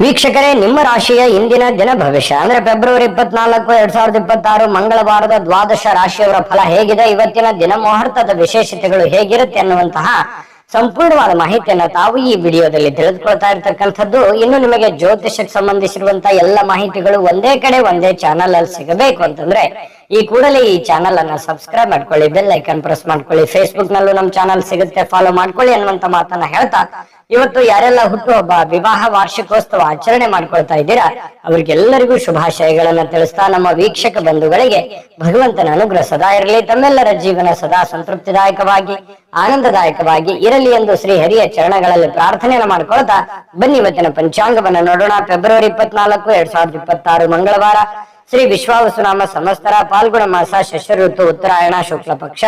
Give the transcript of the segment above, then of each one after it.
ವೀಕ್ಷಕರೇ, ನಿಮ್ಮ ರಾಶಿಯ ಇಂದಿನ ದಿನ ಭವಿಷ್ಯ ಅಂದ್ರೆ ಫೆಬ್ರವರಿ 24, 2026 ಮಂಗಳವಾರದ ದ್ವಾದಶ ರಾಶಿಯವರ ಫಲ ಹೇಗಿದೆ, ಇವತ್ತಿನ ದಿನ ಮುಹೂರ್ತದ ವಿಶೇಷತೆಗಳು ಹೇಗಿರುತ್ತೆ ಅನ್ನುವಂತಹ ಸಂಪೂರ್ಣವಾದ ಮಾಹಿತಿಯನ್ನ ತಾವು ಈ ವಿಡಿಯೋದಲ್ಲಿ ತಿಳಿದುಕೊಳ್ತಾ ಇರ್ತಕ್ಕಂಥದ್ದು. ಇನ್ನು ನಿಮಗೆ ಜ್ಯೋತಿಷಕ್ಕೆ ಸಂಬಂಧಿಸಿರುವಂತಹ ಎಲ್ಲ ಮಾಹಿತಿಗಳು ಒಂದೇ ಕಡೆ ಒಂದೇ ಚಾನಲ್ ಅಲ್ಲಿ ಸಿಗಬೇಕು ಅಂತಂದ್ರೆ ಈ ಕೂಡಲೇ ಈ ಚಾನಲ್ ಅನ್ನ ಸಬ್ಸ್ಕ್ರೈಬ್ ಮಾಡ್ಕೊಳ್ಳಿ, ಬೆಲ್ ಐಕನ್ ಪ್ರೆಸ್ ಮಾಡ್ಕೊಳ್ಳಿ. ಫೇಸ್ಬುಕ್ ನಲ್ಲೂ ನಮ್ಮ ಚಾನಲ್ ಸಿಗುತ್ತೆ, ಫಾಲೋ ಮಾಡ್ಕೊಳ್ಳಿ ಅನ್ನುವಂತ ಮಾತನ್ನ ಹೇಳ್ತಾ, ಇವತ್ತು ಯಾರೆಲ್ಲ ಹುಟ್ಟುಹಬ್ಬ, ವಿವಾಹ ವಾರ್ಷಿಕೋತ್ಸವ ಆಚರಣೆ ಮಾಡ್ಕೊಳ್ತಾ ಇದ್ದೀರಾ ಅವ್ರಿಗೆಲ್ಲರಿಗೂ ಶುಭಾಶಯಗಳನ್ನ ತಿಳಿಸ್ತಾ, ನಮ್ಮ ವೀಕ್ಷಕ ಬಂಧುಗಳಿಗೆ ಭಗವಂತನ ಅನುಗ್ರಹ ಸದಾ ಇರಲಿ, ತಮ್ಮೆಲ್ಲರ ಜೀವನ ಸದಾ ಸಂತೃಪ್ತಿದಾಯಕವಾಗಿ ಆನಂದದಾಯಕವಾಗಿ ಇರಲಿ ಎಂದು ಶ್ರೀ ಹರಿಯ ಚರಣಗಳಲ್ಲಿ ಪ್ರಾರ್ಥನೆಯನ್ನು ಮಾಡ್ಕೊಳ್ತಾ ಬನ್ನಿ ಇವತ್ತಿನ ಪಂಚಾಂಗವನ್ನ ನೋಡೋಣ. ಫೆಬ್ರವರಿ 24, 2026 ಮಂಗಳವಾರ, ಶ್ರೀ ವಿಶ್ವಾವಸುನಾಮ ಸಂವತ್ಸರ, ಫಾಲ್ಗುಣ ಮಾಸ, ಶಸ್ಯ ಋತು, ಉತ್ತರಾಯಣ, ಶುಕ್ಲ ಪಕ್ಷ.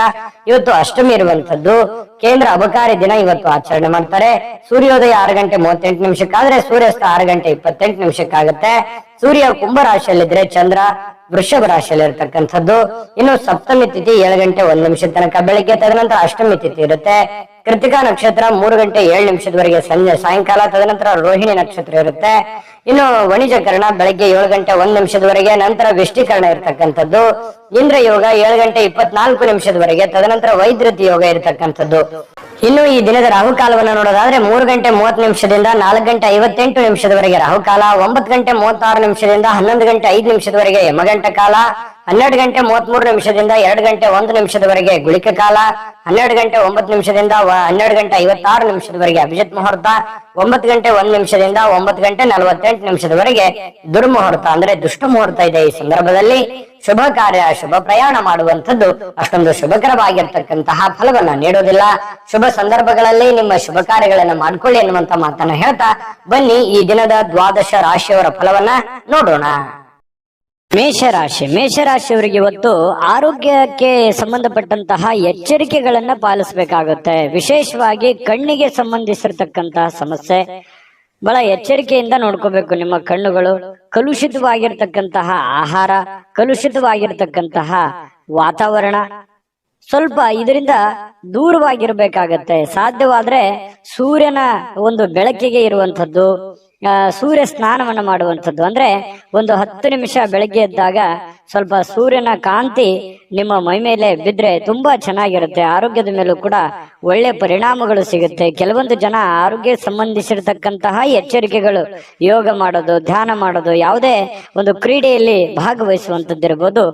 ಇವತ್ತು ಅಷ್ಟಮಿ ಇರುವಂತದ್ದು. ಕೇಂದ್ರ ಅಬಕಾರಿ ದಿನ ಇವತ್ತು ಆಚರಣೆ ಮಾಡ್ತಾರೆ. ಸೂರ್ಯೋದಯ 6:38 ಆದ್ರೆ ಸೂರ್ಯಾಸ್ತ 6:28 ಸೂರ್ಯ ಕುಂಭ ರಾಶಿಯಲ್ಲಿದ್ರೆ ಚಂದ್ರ ವೃಷಭ ರಾಶಿಯಲ್ಲಿ ಇರತಕ್ಕಂಥದ್ದು. ಇನ್ನು ಸಪ್ತಮಿ ತಿಥಿ 7:01 ತನಕ ಬೆಳಿಗ್ಗೆ, ತದನಂತರ ಅಷ್ಟಮಿ ತಿಥಿ ಇರುತ್ತೆ. ಕೃತಿಕಾ ನಕ್ಷತ್ರ 3:07 ಸಂಜೆ ಸಾಯಂಕಾಲ, ತದನಂತರ ರೋಹಿಣಿ ನಕ್ಷತ್ರ ಇರುತ್ತೆ. ಇನ್ನು ವಣಿಜಕರಣ ಬೆಳಗ್ಗೆ 7:01 ನಂತರ ವಿಷ್ಟಿಕರಣ ಇರತಕ್ಕಂಥದ್ದು. ಇಂದ್ರ ಯೋಗ 7:24 ತದನಂತರ ವೈದ್ಯತಿ ಯೋಗ ಇರತಕ್ಕಂಥದ್ದು. ಇನ್ನು ಈ ದಿನದ ರಾಹುಕಾಲವನ್ನು ನೋಡೋದಾದ್ರೆ 3:30 4:58 ರಾಹುಕಾಲ, 9:36 11:05 ಯಮಗಂಟ ಕಾಲ, 12:33 2:01 ಗುಳಿಕ ಕಾಲ, 12:09 12:56 ಅಭಿಜಿತ್ ಮುಹೂರ್ತ, 9:01 9:48 ದುರ್ಮುಹೂರ್ತ ಅಂದ್ರೆ ದುಷ್ಟ ಮುಹೂರ್ತ ಇದೆ. ಈ ಸಂದರ್ಭದಲ್ಲಿ ಶುಭ ಕಾರ್ಯ, ಶುಭ ಪ್ರಯಾಣ ಮಾಡುವಂಥದ್ದು ಅಷ್ಟೊಂದು ಶುಭಕರವಾಗಿರ್ತಕ್ಕಂತಹ ಫಲವನ್ನ ನೀಡೋದಿಲ್ಲ. ಶುಭ ಸಂದರ್ಭಗಳಲ್ಲಿ ನಿಮ್ಮ ಶುಭ ಕಾರ್ಯಗಳನ್ನ ಮಾಡ್ಕೊಳ್ಳಿ ಅನ್ನುವಂತ ಮಾತನ್ನ ಹೇಳ್ತಾ ಬನ್ನಿ ಈ ದಿನದ ದ್ವಾದಶ ರಾಶಿಯವರ ಫಲವನ್ನ ನೋಡೋಣ. ಮೇಷರಾಶಿಯವರಿಗೆ ಇವತ್ತು ಆರೋಗ್ಯಕ್ಕೆ ಸಂಬಂಧಪಟ್ಟಂತಹ ಎಚ್ಚರಿಕೆಗಳನ್ನ ಪಾಲಿಸಬೇಕಾಗುತ್ತೆ. ವಿಶೇಷವಾಗಿ ಕಣ್ಣಿಗೆ ಸಂಬಂಧಿಸಿರ್ತಕ್ಕಂತಹ ಸಮಸ್ಯೆ ಬಹಳ ಎಚ್ಚರಿಕೆಯಿಂದ ನೋಡ್ಕೋಬೇಕು. ನಿಮ್ಮ ಕಣ್ಣುಗಳು ಕಲುಷಿತವಾಗಿರ್ತಕ್ಕಂತಹ ಆಹಾರ, ಕಲುಷಿತವಾಗಿರ್ತಕ್ಕಂತಹ ವಾತಾವರಣ, ಸ್ವಲ್ಪ ಇದರಿಂದ ದೂರವಾಗಿರ್ಬೇಕಾಗತ್ತೆ. ಸಾಧ್ಯವಾದ್ರೆ ಸೂರ್ಯನ ಒಂದು ಬೆಳಕಿಗೆ ಇರುವಂತದ್ದು, ಸೂರ್ಯ ಸ್ನಾನವನ್ನ ಮಾಡುವಂಥದ್ದು. ಅಂದ್ರೆ ಒಂದು 10 ನಿಮಿಷ ಬೆಳಗ್ಗೆ ಎದ್ದಾಗ ಸ್ವಲ್ಪ ಸೂರ್ಯನ ಕಾಂತಿ ನಿಮ್ಮ ಮೈ ಮೇಲೆ ಬಿದ್ರೆ ತುಂಬಾ ಚೆನ್ನಾಗಿರುತ್ತೆ. ಆರೋಗ್ಯದ ಮೇಲೂ ಕೂಡ ಒಳ್ಳೆ ಪರಿಣಾಮಗಳು ಸಿಗುತ್ತೆ. ಕೆಲವೊಂದು ಜನ ಆರೋಗ್ಯ ಸಂಬಂಧಿಸಿರ್ತಕ್ಕಂತಹ ಎಚ್ಚರಿಕೆಗಳು, ಯೋಗ ಮಾಡೋದು, ಧ್ಯಾನ ಮಾಡೋದು, ಯಾವುದೇ ಒಂದು ಕ್ರೀಡೆಯಲ್ಲಿ ಭಾಗವಹಿಸುವಂತದ್ದಿರಬಹುದು,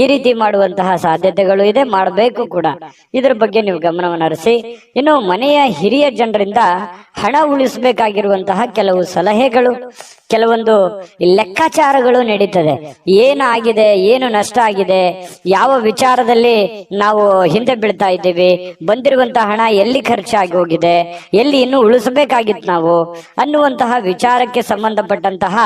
ಈ ರೀತಿ ಮಾಡುವಂತಹ ಸಾಧ್ಯತೆಗಳು ಇದೆ, ಮಾಡಬೇಕು ಕೂಡ. ಇದ್ರ ಬಗ್ಗೆ ನೀವು ಗಮನವನ್ನು ಹರಿಸಿ. ಇನ್ನು ಮನೆಯ ಹಿರಿಯ ಜನರಿಂದ ಹಣ ಉಳಿಸಬೇಕಾಗಿರುವಂತಹ ಕೆಲವು ಸಲಹೆಗಳು, ಕೆಲವೊಂದು ಲೆಕ್ಕಾಚಾರಗಳು ನಡೀತದೆ. ಏನಾಗಿದೆ, ಏನು ನಷ್ಟ ಆಗಿದೆ, ಯಾವ ವಿಚಾರದಲ್ಲಿ ನಾವು ಹಿಂದೆ ಬೀಳ್ತಾ ಇದ್ದೀವಿ, ಬಂದಿರುವಂತಹ ಹಣ ಎಲ್ಲಿ ಖರ್ಚಾಗಿ ಹೋಗಿದೆ, ಎಲ್ಲಿ ಇನ್ನು ಉಳಿಸಬೇಕಾಗಿತ್ತು ನಾವು ಅನ್ನುವಂತಹ ವಿಚಾರಕ್ಕೆ ಸಂಬಂಧಪಟ್ಟಂತಹ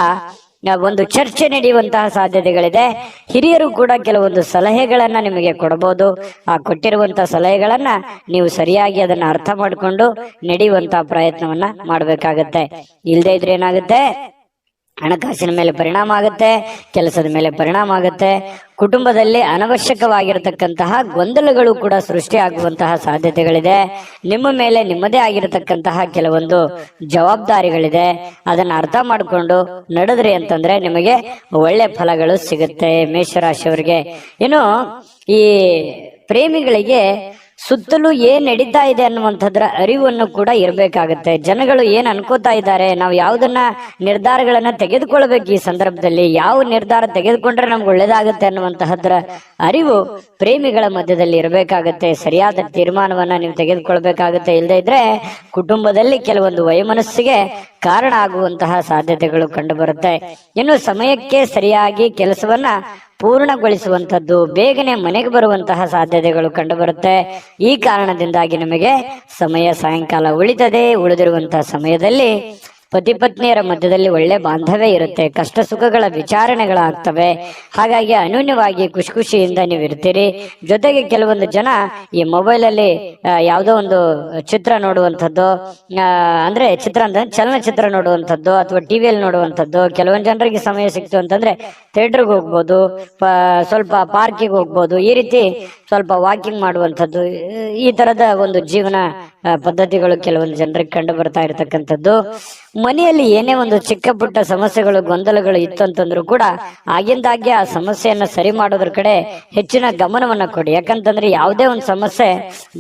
ಒಂದು ಚರ್ಚೆ ನಡೆಯುವಂತಹ ಸಾಧ್ಯತೆಗಳಿದೆ. ಹಿರಿಯರು ಕೂಡ ಕೆಲವೊಂದು ಸಲಹೆಗಳನ್ನ ನಿಮಗೆ ಕೊಡಬಹುದು. ಆ ಕೊಟ್ಟಿರುವಂತಹ ಸಲಹೆಗಳನ್ನ ನೀವು ಸರಿಯಾಗಿ ಅದನ್ನ ಅರ್ಥ ಮಾಡಿಕೊಂಡು ನಡೆಯುವಂತಹ ಪ್ರಯತ್ನವನ್ನ ಮಾಡಬೇಕಾಗತ್ತೆ. ಇಲ್ಲದೆ ಇದ್ರೆ ಏನಾಗುತ್ತೆ, ಹಣಕಾಸಿನ ಮೇಲೆ ಪರಿಣಾಮ ಆಗುತ್ತೆ, ಕೆಲಸದ ಮೇಲೆ ಪರಿಣಾಮ ಆಗುತ್ತೆ. ಕುಟುಂಬದಲ್ಲಿ ಅನವಶ್ಯಕವಾಗಿರತಕ್ಕಂತಹ ಗೊಂದಲಗಳು ಕೂಡ ಸೃಷ್ಟಿಯಾಗುವಂತಹ ಸಾಧ್ಯತೆಗಳಿದೆ. ನಿಮ್ಮ ಮೇಲೆ ನಿಮ್ಮದೇ ಆಗಿರತಕ್ಕಂತಹ ಕೆಲವೊಂದು ಜವಾಬ್ದಾರಿಗಳಿದೆ. ಅದನ್ನ ಅರ್ಥ ಮಾಡಿಕೊಂಡು ನಡೆದ್ರಿ ಅಂತಂದ್ರೆ ನಿಮಗೆ ಒಳ್ಳೆ ಫಲಗಳು ಸಿಗುತ್ತೆ ಮೇಷರಾಶಿಯವರಿಗೆ. ಇನ್ನು ಈ ಪ್ರೇಮಿಗಳಿಗೆ ಸುತ್ತಲೂ ಏನ್ ನಡೀತಾ ಇದೆ ಅನ್ನುವಂಥದ್ರ ಅರಿವನ್ನು ಕೂಡ ಇರಬೇಕಾಗತ್ತೆ. ಜನಗಳು ಏನ್ ಅನ್ಕೋತಾ ಇದ್ದಾರೆ, ನಾವು ಯಾವ್ದನ್ನ ನಿರ್ಧಾರಗಳನ್ನ ತೆಗೆದುಕೊಳ್ಬೇಕು, ಈ ಸಂದರ್ಭದಲ್ಲಿ ಯಾವ ನಿರ್ಧಾರ ತೆಗೆದುಕೊಂಡ್ರೆ ನಮ್ಗೆ ಒಳ್ಳೇದಾಗತ್ತೆ ಅನ್ನುವಂತಹದ್ರ ಅರಿವು ಪ್ರೇಮಿಗಳ ಮಧ್ಯದಲ್ಲಿ ಇರಬೇಕಾಗತ್ತೆ. ಸರಿಯಾದ ತೀರ್ಮಾನವನ್ನ ನೀವು ತೆಗೆದುಕೊಳ್ಬೇಕಾಗತ್ತೆ. ಇಲ್ಲದೆ ಇದ್ರೆ ಕುಟುಂಬದಲ್ಲಿ ಕೆಲವೊಂದು ವೈಮನಸ್ಸಿಗೆ ಕಾರಣ ಆಗುವಂತಹ ಸಾಧ್ಯತೆಗಳು ಕಂಡು ಬರುತ್ತೆ. ಇನ್ನು ಸಮಯಕ್ಕೆ ಸರಿಯಾಗಿ ಕೆಲಸವನ್ನ ಪೂರ್ಣಗೊಳಿಸುವಂತದ್ದು, ಬೇಗನೆ ಮನೆಗೆ ಬರುವಂತಹ ಸಾಧ್ಯತೆಗಳು ಕಂಡು ಬರುತ್ತೆ. ಈ ಕಾರಣದಿಂದಾಗಿ ನಿಮಗೆ ಸಮಯ ಸಾಯಂಕಾಲ ಉಳಿತದೆ. ಉಳಿದಿರುವಂತಹ ಸಮಯದಲ್ಲಿ ಪತಿ ಪತ್ನಿಯರ ಮಧ್ಯದಲ್ಲಿ ಒಳ್ಳೆ ಬಾಂಧವ್ಯ ಇರುತ್ತೆ. ಕಷ್ಟ ಸುಖಗಳ ವಿಚಾರಣೆಗಳಾಗ್ತವೆ. ಹಾಗಾಗಿ ಅನ್ಯೋನ್ಯವಾಗಿ ಖುಷಿ ಖುಷಿಯಿಂದ ನೀವು ಇರ್ತೀರಿ. ಜೊತೆಗೆ ಕೆಲವೊಂದು ಜನ ಈ ಮೊಬೈಲ್ ಅಲ್ಲಿ ಯಾವುದೋ ಒಂದು ಚಿತ್ರ ನೋಡುವಂಥದ್ದು, ಅಂದ್ರೆ ಚಿತ್ರ ಅಂದ್ರೆ ಚಲನಚಿತ್ರ ನೋಡುವಂಥದ್ದು ಅಥವಾ ಟಿವಿಯಲ್ಲಿ ನೋಡುವಂಥದ್ದು. ಕೆಲವೊಂದು ಜನರಿಗೆ ಸಮಯ ಸಿಕ್ತು ಅಂತಂದ್ರೆ ಥಿಯೇಟರ್ಗೆ ಹೋಗ್ಬೋದು, ಸ್ವಲ್ಪ ಪಾರ್ಕಿಗೆ ಹೋಗ್ಬೋದು. ಈ ರೀತಿ ಸ್ವಲ್ಪ ವಾಕಿಂಗ್ ಮಾಡುವಂಥದ್ದು, ಈ ತರದ ಒಂದು ಜೀವನ ಪದ್ಧತಿಗಳು ಕೆಲವೊಂದು ಜನರಿಗೆ ಕಂಡು ಬರ್ತಾ ಇರತಕ್ಕಂಥದ್ದು. ಮನೆಯಲ್ಲಿ ಏನೇ ಒಂದು ಚಿಕ್ಕ ಪುಟ್ಟ ಸಮಸ್ಯೆಗಳು ಗೊಂದಲಗಳು ಇತ್ತು ಅಂತಂದ್ರೂ ಕೂಡ ಆಗಿಂದಾಗ್ಗೆ ಆ ಸಮಸ್ಯೆಯನ್ನ ಸರಿ ಮಾಡೋದ್ರ ಕಡೆ ಹೆಚ್ಚಿನ ಗಮನವನ್ನ ಕೊಡಿ. ಯಾಕಂತಂದ್ರೆ ಯಾವುದೇ ಒಂದು ಸಮಸ್ಯೆ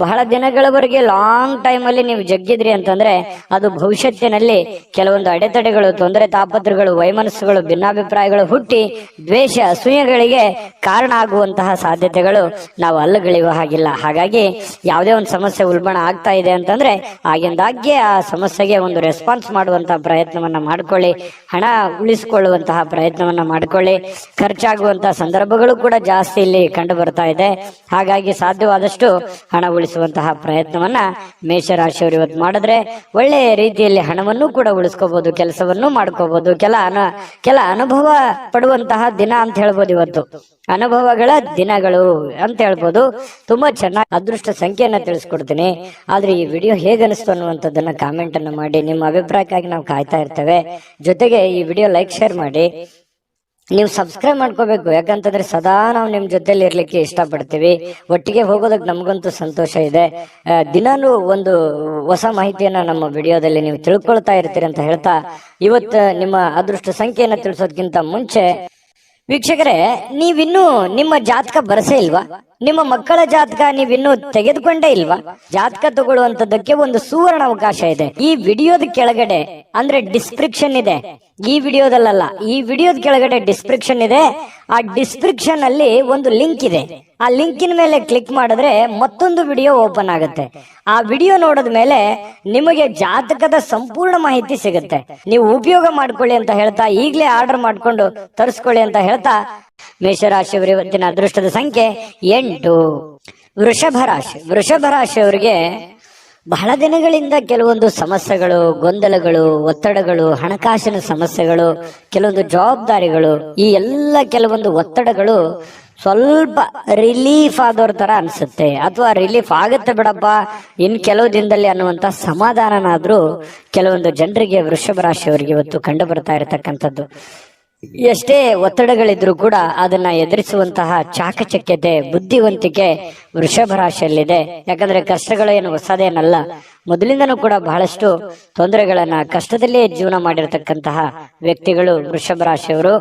ಬಹಳ ದಿನಗಳವರೆಗೆ ಲಾಂಗ್ ಟೈಮ್ ಅಲ್ಲಿ ನೀವು ಜಗ್ಗಿದ್ರಿ ಅಂತಂದ್ರೆ ಅದು ಭವಿಷ್ಯತ್ತಿನಲ್ಲಿ ಕೆಲವೊಂದು ಅಡೆತಡೆಗಳು, ತೊಂದರೆ ತಾಪತ್ರಗಳು, ವೈಮನಸ್ಸುಗಳು, ಭಿನ್ನಾಭಿಪ್ರಾಯಗಳು ಹುಟ್ಟಿ ದ್ವೇಷ ಅಸೂಯೆಗಳಿಗೆ ಕಾರಣ ಆಗುವಂತಹ ಸಾಧ್ಯತೆಗಳು ನಾವು ಅಲ್ಲಗಳೆಯುವ ಹಾಗಿಲ್ಲ. ಹಾಗಾಗಿ ಯಾವುದೇ ಒಂದು ಸಮಸ್ಯೆ ಉಲ್ಬಣ ಆಗ್ತಾ ಇದೆ ಅಂತಂದ್ರೆ ಆಗಿಂದಾಗ್ಗೆ ಆ ಸಮಸ್ಯೆಗೆ ಒಂದು ರೆಸ್ಪಾನ್ಸ್ ಮಾಡುವಂತಹ ಪ್ರಯತ್ನವನ್ನ ಮಾಡ್ಕೊಳ್ಳಿ. ಹಣ ಉಳಿಸಿಕೊಳ್ಳುವಂತಹ ಪ್ರಯತ್ನವನ್ನ ಮಾಡ್ಕೊಳ್ಳಿ. ಖರ್ಚಾಗುವಂತಹ ಸಂದರ್ಭಗಳು ಕೂಡ ಜಾಸ್ತಿ ಇಲ್ಲಿ ಕಂಡು ಬರ್ತಾ ಇದೆ. ಹಾಗಾಗಿ ಸಾಧ್ಯವಾದಷ್ಟು ಹಣ ಉಳಿಸುವಂತಹ ಪ್ರಯತ್ನವನ್ನ ಮೇಷರಾಶಿಯವರು ಇವತ್ತು ಮಾಡಿದ್ರೆ ಒಳ್ಳೆಯ ರೀತಿಯಲ್ಲಿ ಹಣವನ್ನು ಕೂಡ ಉಳಿಸ್ಕೋಬಹುದು, ಕೆಲಸವನ್ನು ಮಾಡ್ಕೋಬಹುದು. ಕೆಲ ಅನುಭವ ಪಡುವಂತಹ ದಿನ ಅಂತ ಹೇಳ್ಬೋದು. ಇವತ್ತು ಅನುಭವಗಳ ದಿನಗಳು ಅಂತ ಹೇಳ್ಬೋದು. ತುಂಬಾ ಚೆನ್ನಾಗಿ ಅದೃಷ್ಟ ಸಂಖ್ಯೆಯನ್ನ ತಿಳಿಸ್ಕೊಡ್ತೀನಿ. ಆದ್ರೆ ಈ ವಿಡಿಯೋ ಹೇಗನಿಸ್ತು ಅನ್ನುವಂಥದ್ದನ್ನ ಕಾಮೆಂಟ್ ಅನ್ನು ಮಾಡಿ. ನಿಮ್ಮ ಅಭಿಪ್ರಾಯಕ್ಕಾಗಿ ನಾವು ಕಾಯ್ತಾ ಇರ್ತೇವೆ. ಜೊತೆಗೆ ಈ ವಿಡಿಯೋ ಲೈಕ್ ಶೇರ್ ಮಾಡಿ. ನೀವು ಸಬ್ಸ್ಕ್ರೈಬ್ ಮಾಡ್ಕೋಬೇಕು. ಯಾಕಂತಂದ್ರೆ ಸದಾ ನಾವು ನಿಮ್ ಜೊತೆಲಿ ಇರ್ಲಿಕ್ಕೆ ಇಷ್ಟಪಡ್ತೀವಿ. ಒಟ್ಟಿಗೆ ಹೋಗೋದಕ್ಕೆ ನಮಗಂತೂ ಸಂತೋಷ ಇದೆ. ದಿನಾನು ಒಂದು ಹೊಸ ಮಾಹಿತಿಯನ್ನ ನಮ್ಮ ವಿಡಿಯೋದಲ್ಲಿ ನೀವು ತಿಳ್ಕೊಳ್ತಾ ಇರ್ತೀರಿ ಅಂತ ಹೇಳ್ತಾ, ಇವತ್ತು ನಿಮ್ಮ ಅದೃಷ್ಟ ಸಂಖ್ಯೆಯನ್ನ ತಿಳಿಸೋದಕ್ಕಿಂತ ಮುಂಚೆ ವೀಕ್ಷಕರೇ, ನೀವಿನ್ನೂ ನಿಮ್ಮ ಜಾತಕ ಬರಸೇ ಇಲ್ವಾ? ನಿಮ್ಮ ಮಕ್ಕಳ ಜಾತಕ ನೀವಿನ್ನೂ ತೆಗೆದುಕೊಂಡೇ ಇಲ್ವಾ? ಜಾತಕ ತಗೊಳ್ಳುವಂತದ್ದಕ್ಕೆ ಒಂದು ಸುವರ್ಣ ಅವಕಾಶ ಇದೆ. ಈ ವಿಡಿಯೋದ ಕೆಳಗಡೆ ಅಂದ್ರೆ ಡಿಸ್ಕ್ರಿಪ್ಷನ್ ಇದೆ. ಈ ವಿಡಿಯೋದಲ್ಲ, ಈ ವಿಡಿಯೋದ ಕೆಳಗಡೆ ಡಿಸ್ಕ್ರಿಪ್ಷನ್ ಇದೆ. ಆ ಡಿಸ್ಕ್ರಿಪ್ಷನ್ ಅಲ್ಲಿ ಒಂದು ಲಿಂಕ್ ಇದೆ. ಆ ಲಿಂಕಿನ ಮೇಲೆ ಕ್ಲಿಕ್ ಮಾಡಿದ್ರೆ ಮತ್ತೊಂದು ವಿಡಿಯೋ ಓಪನ್ ಆಗುತ್ತೆ. ಆ ವಿಡಿಯೋ ನೋಡಿದ ಮೇಲೆ ನಿಮಗೆ ಜಾತಕದ ಸಂಪೂರ್ಣ ಮಾಹಿತಿ ಸಿಗುತ್ತೆ. ನೀವು ಉಪಯೋಗ ಮಾಡ್ಕೊಳ್ಳಿ ಅಂತ ಹೇಳ್ತಾ, ಈಗಲೇ ಆರ್ಡರ್ ಮಾಡ್ಕೊಂಡು ತರಿಸ್ಕೊಳ್ಳಿ ಅಂತ ಹೇಳ್ತಾ, ಮೇಷರಾಶಿಯವರು ಇವತ್ತಿನ ಅದೃಷ್ಟದ ಸಂಖ್ಯೆ 8. ವೃಷಭ ರಾಶಿಯವರಿಗೆ ಬಹಳ ದಿನಗಳಿಂದ ಕೆಲವೊಂದು ಸಮಸ್ಯೆಗಳು, ಗೊಂದಲಗಳು, ಒತ್ತಡಗಳು, ಹಣಕಾಸಿನ ಸಮಸ್ಯೆಗಳು, ಕೆಲವೊಂದು ಜವಾಬ್ದಾರಿಗಳು, ಈ ಎಲ್ಲ ಕೆಲವೊಂದು ಒತ್ತಡಗಳು ಸ್ವಲ್ಪ ರಿಲೀಫ್ ಆದವ್ರ ತರ ಅನ್ಸುತ್ತೆ. ಅಥವಾ ರಿಲೀಫ್ ಆಗುತ್ತೆ ಬಿಡಪ್ಪ ಇನ್ ಕೆಲವು ದಿನದಲ್ಲಿ ಅನ್ನುವಂತ ಸಮಾಧಾನನಾದ್ರೂ ಕೆಲವೊಂದು ಜನರಿಗೆ, ವೃಷಭ ರಾಶಿಯವರಿಗೆ ಇವತ್ತು ಕಂಡು ಬರ್ತಾ ಇರತಕ್ಕಂಥದ್ದು. ಎಷ್ಟೇ ಒತ್ತಡಗಳಿದ್ರೂ ಕೂಡ ಅದನ್ನ ಎದುರಿಸುವಂತಹ ಚಾಕಚಕ್ಯತೆ, ಬುದ್ಧಿವಂತಿಕೆ ವೃಷಭ ರಾಶಿಯಲ್ಲಿದೆ. ಯಾಕಂದ್ರೆ ಕಷ್ಟಗಳು ಏನು ಹೊಸದೇನಲ್ಲ. ಮೊದಲಿಂದನೂ ಕೂಡ ಬಹಳಷ್ಟು ತೊಂದರೆಗಳನ್ನ, ಕಷ್ಟದಲ್ಲೇ ಜೀವನ ಮಾಡಿರ್ತಕ್ಕಂತಹ ವ್ಯಕ್ತಿಗಳು ವೃಷಭ ರಾಶಿಯವರು.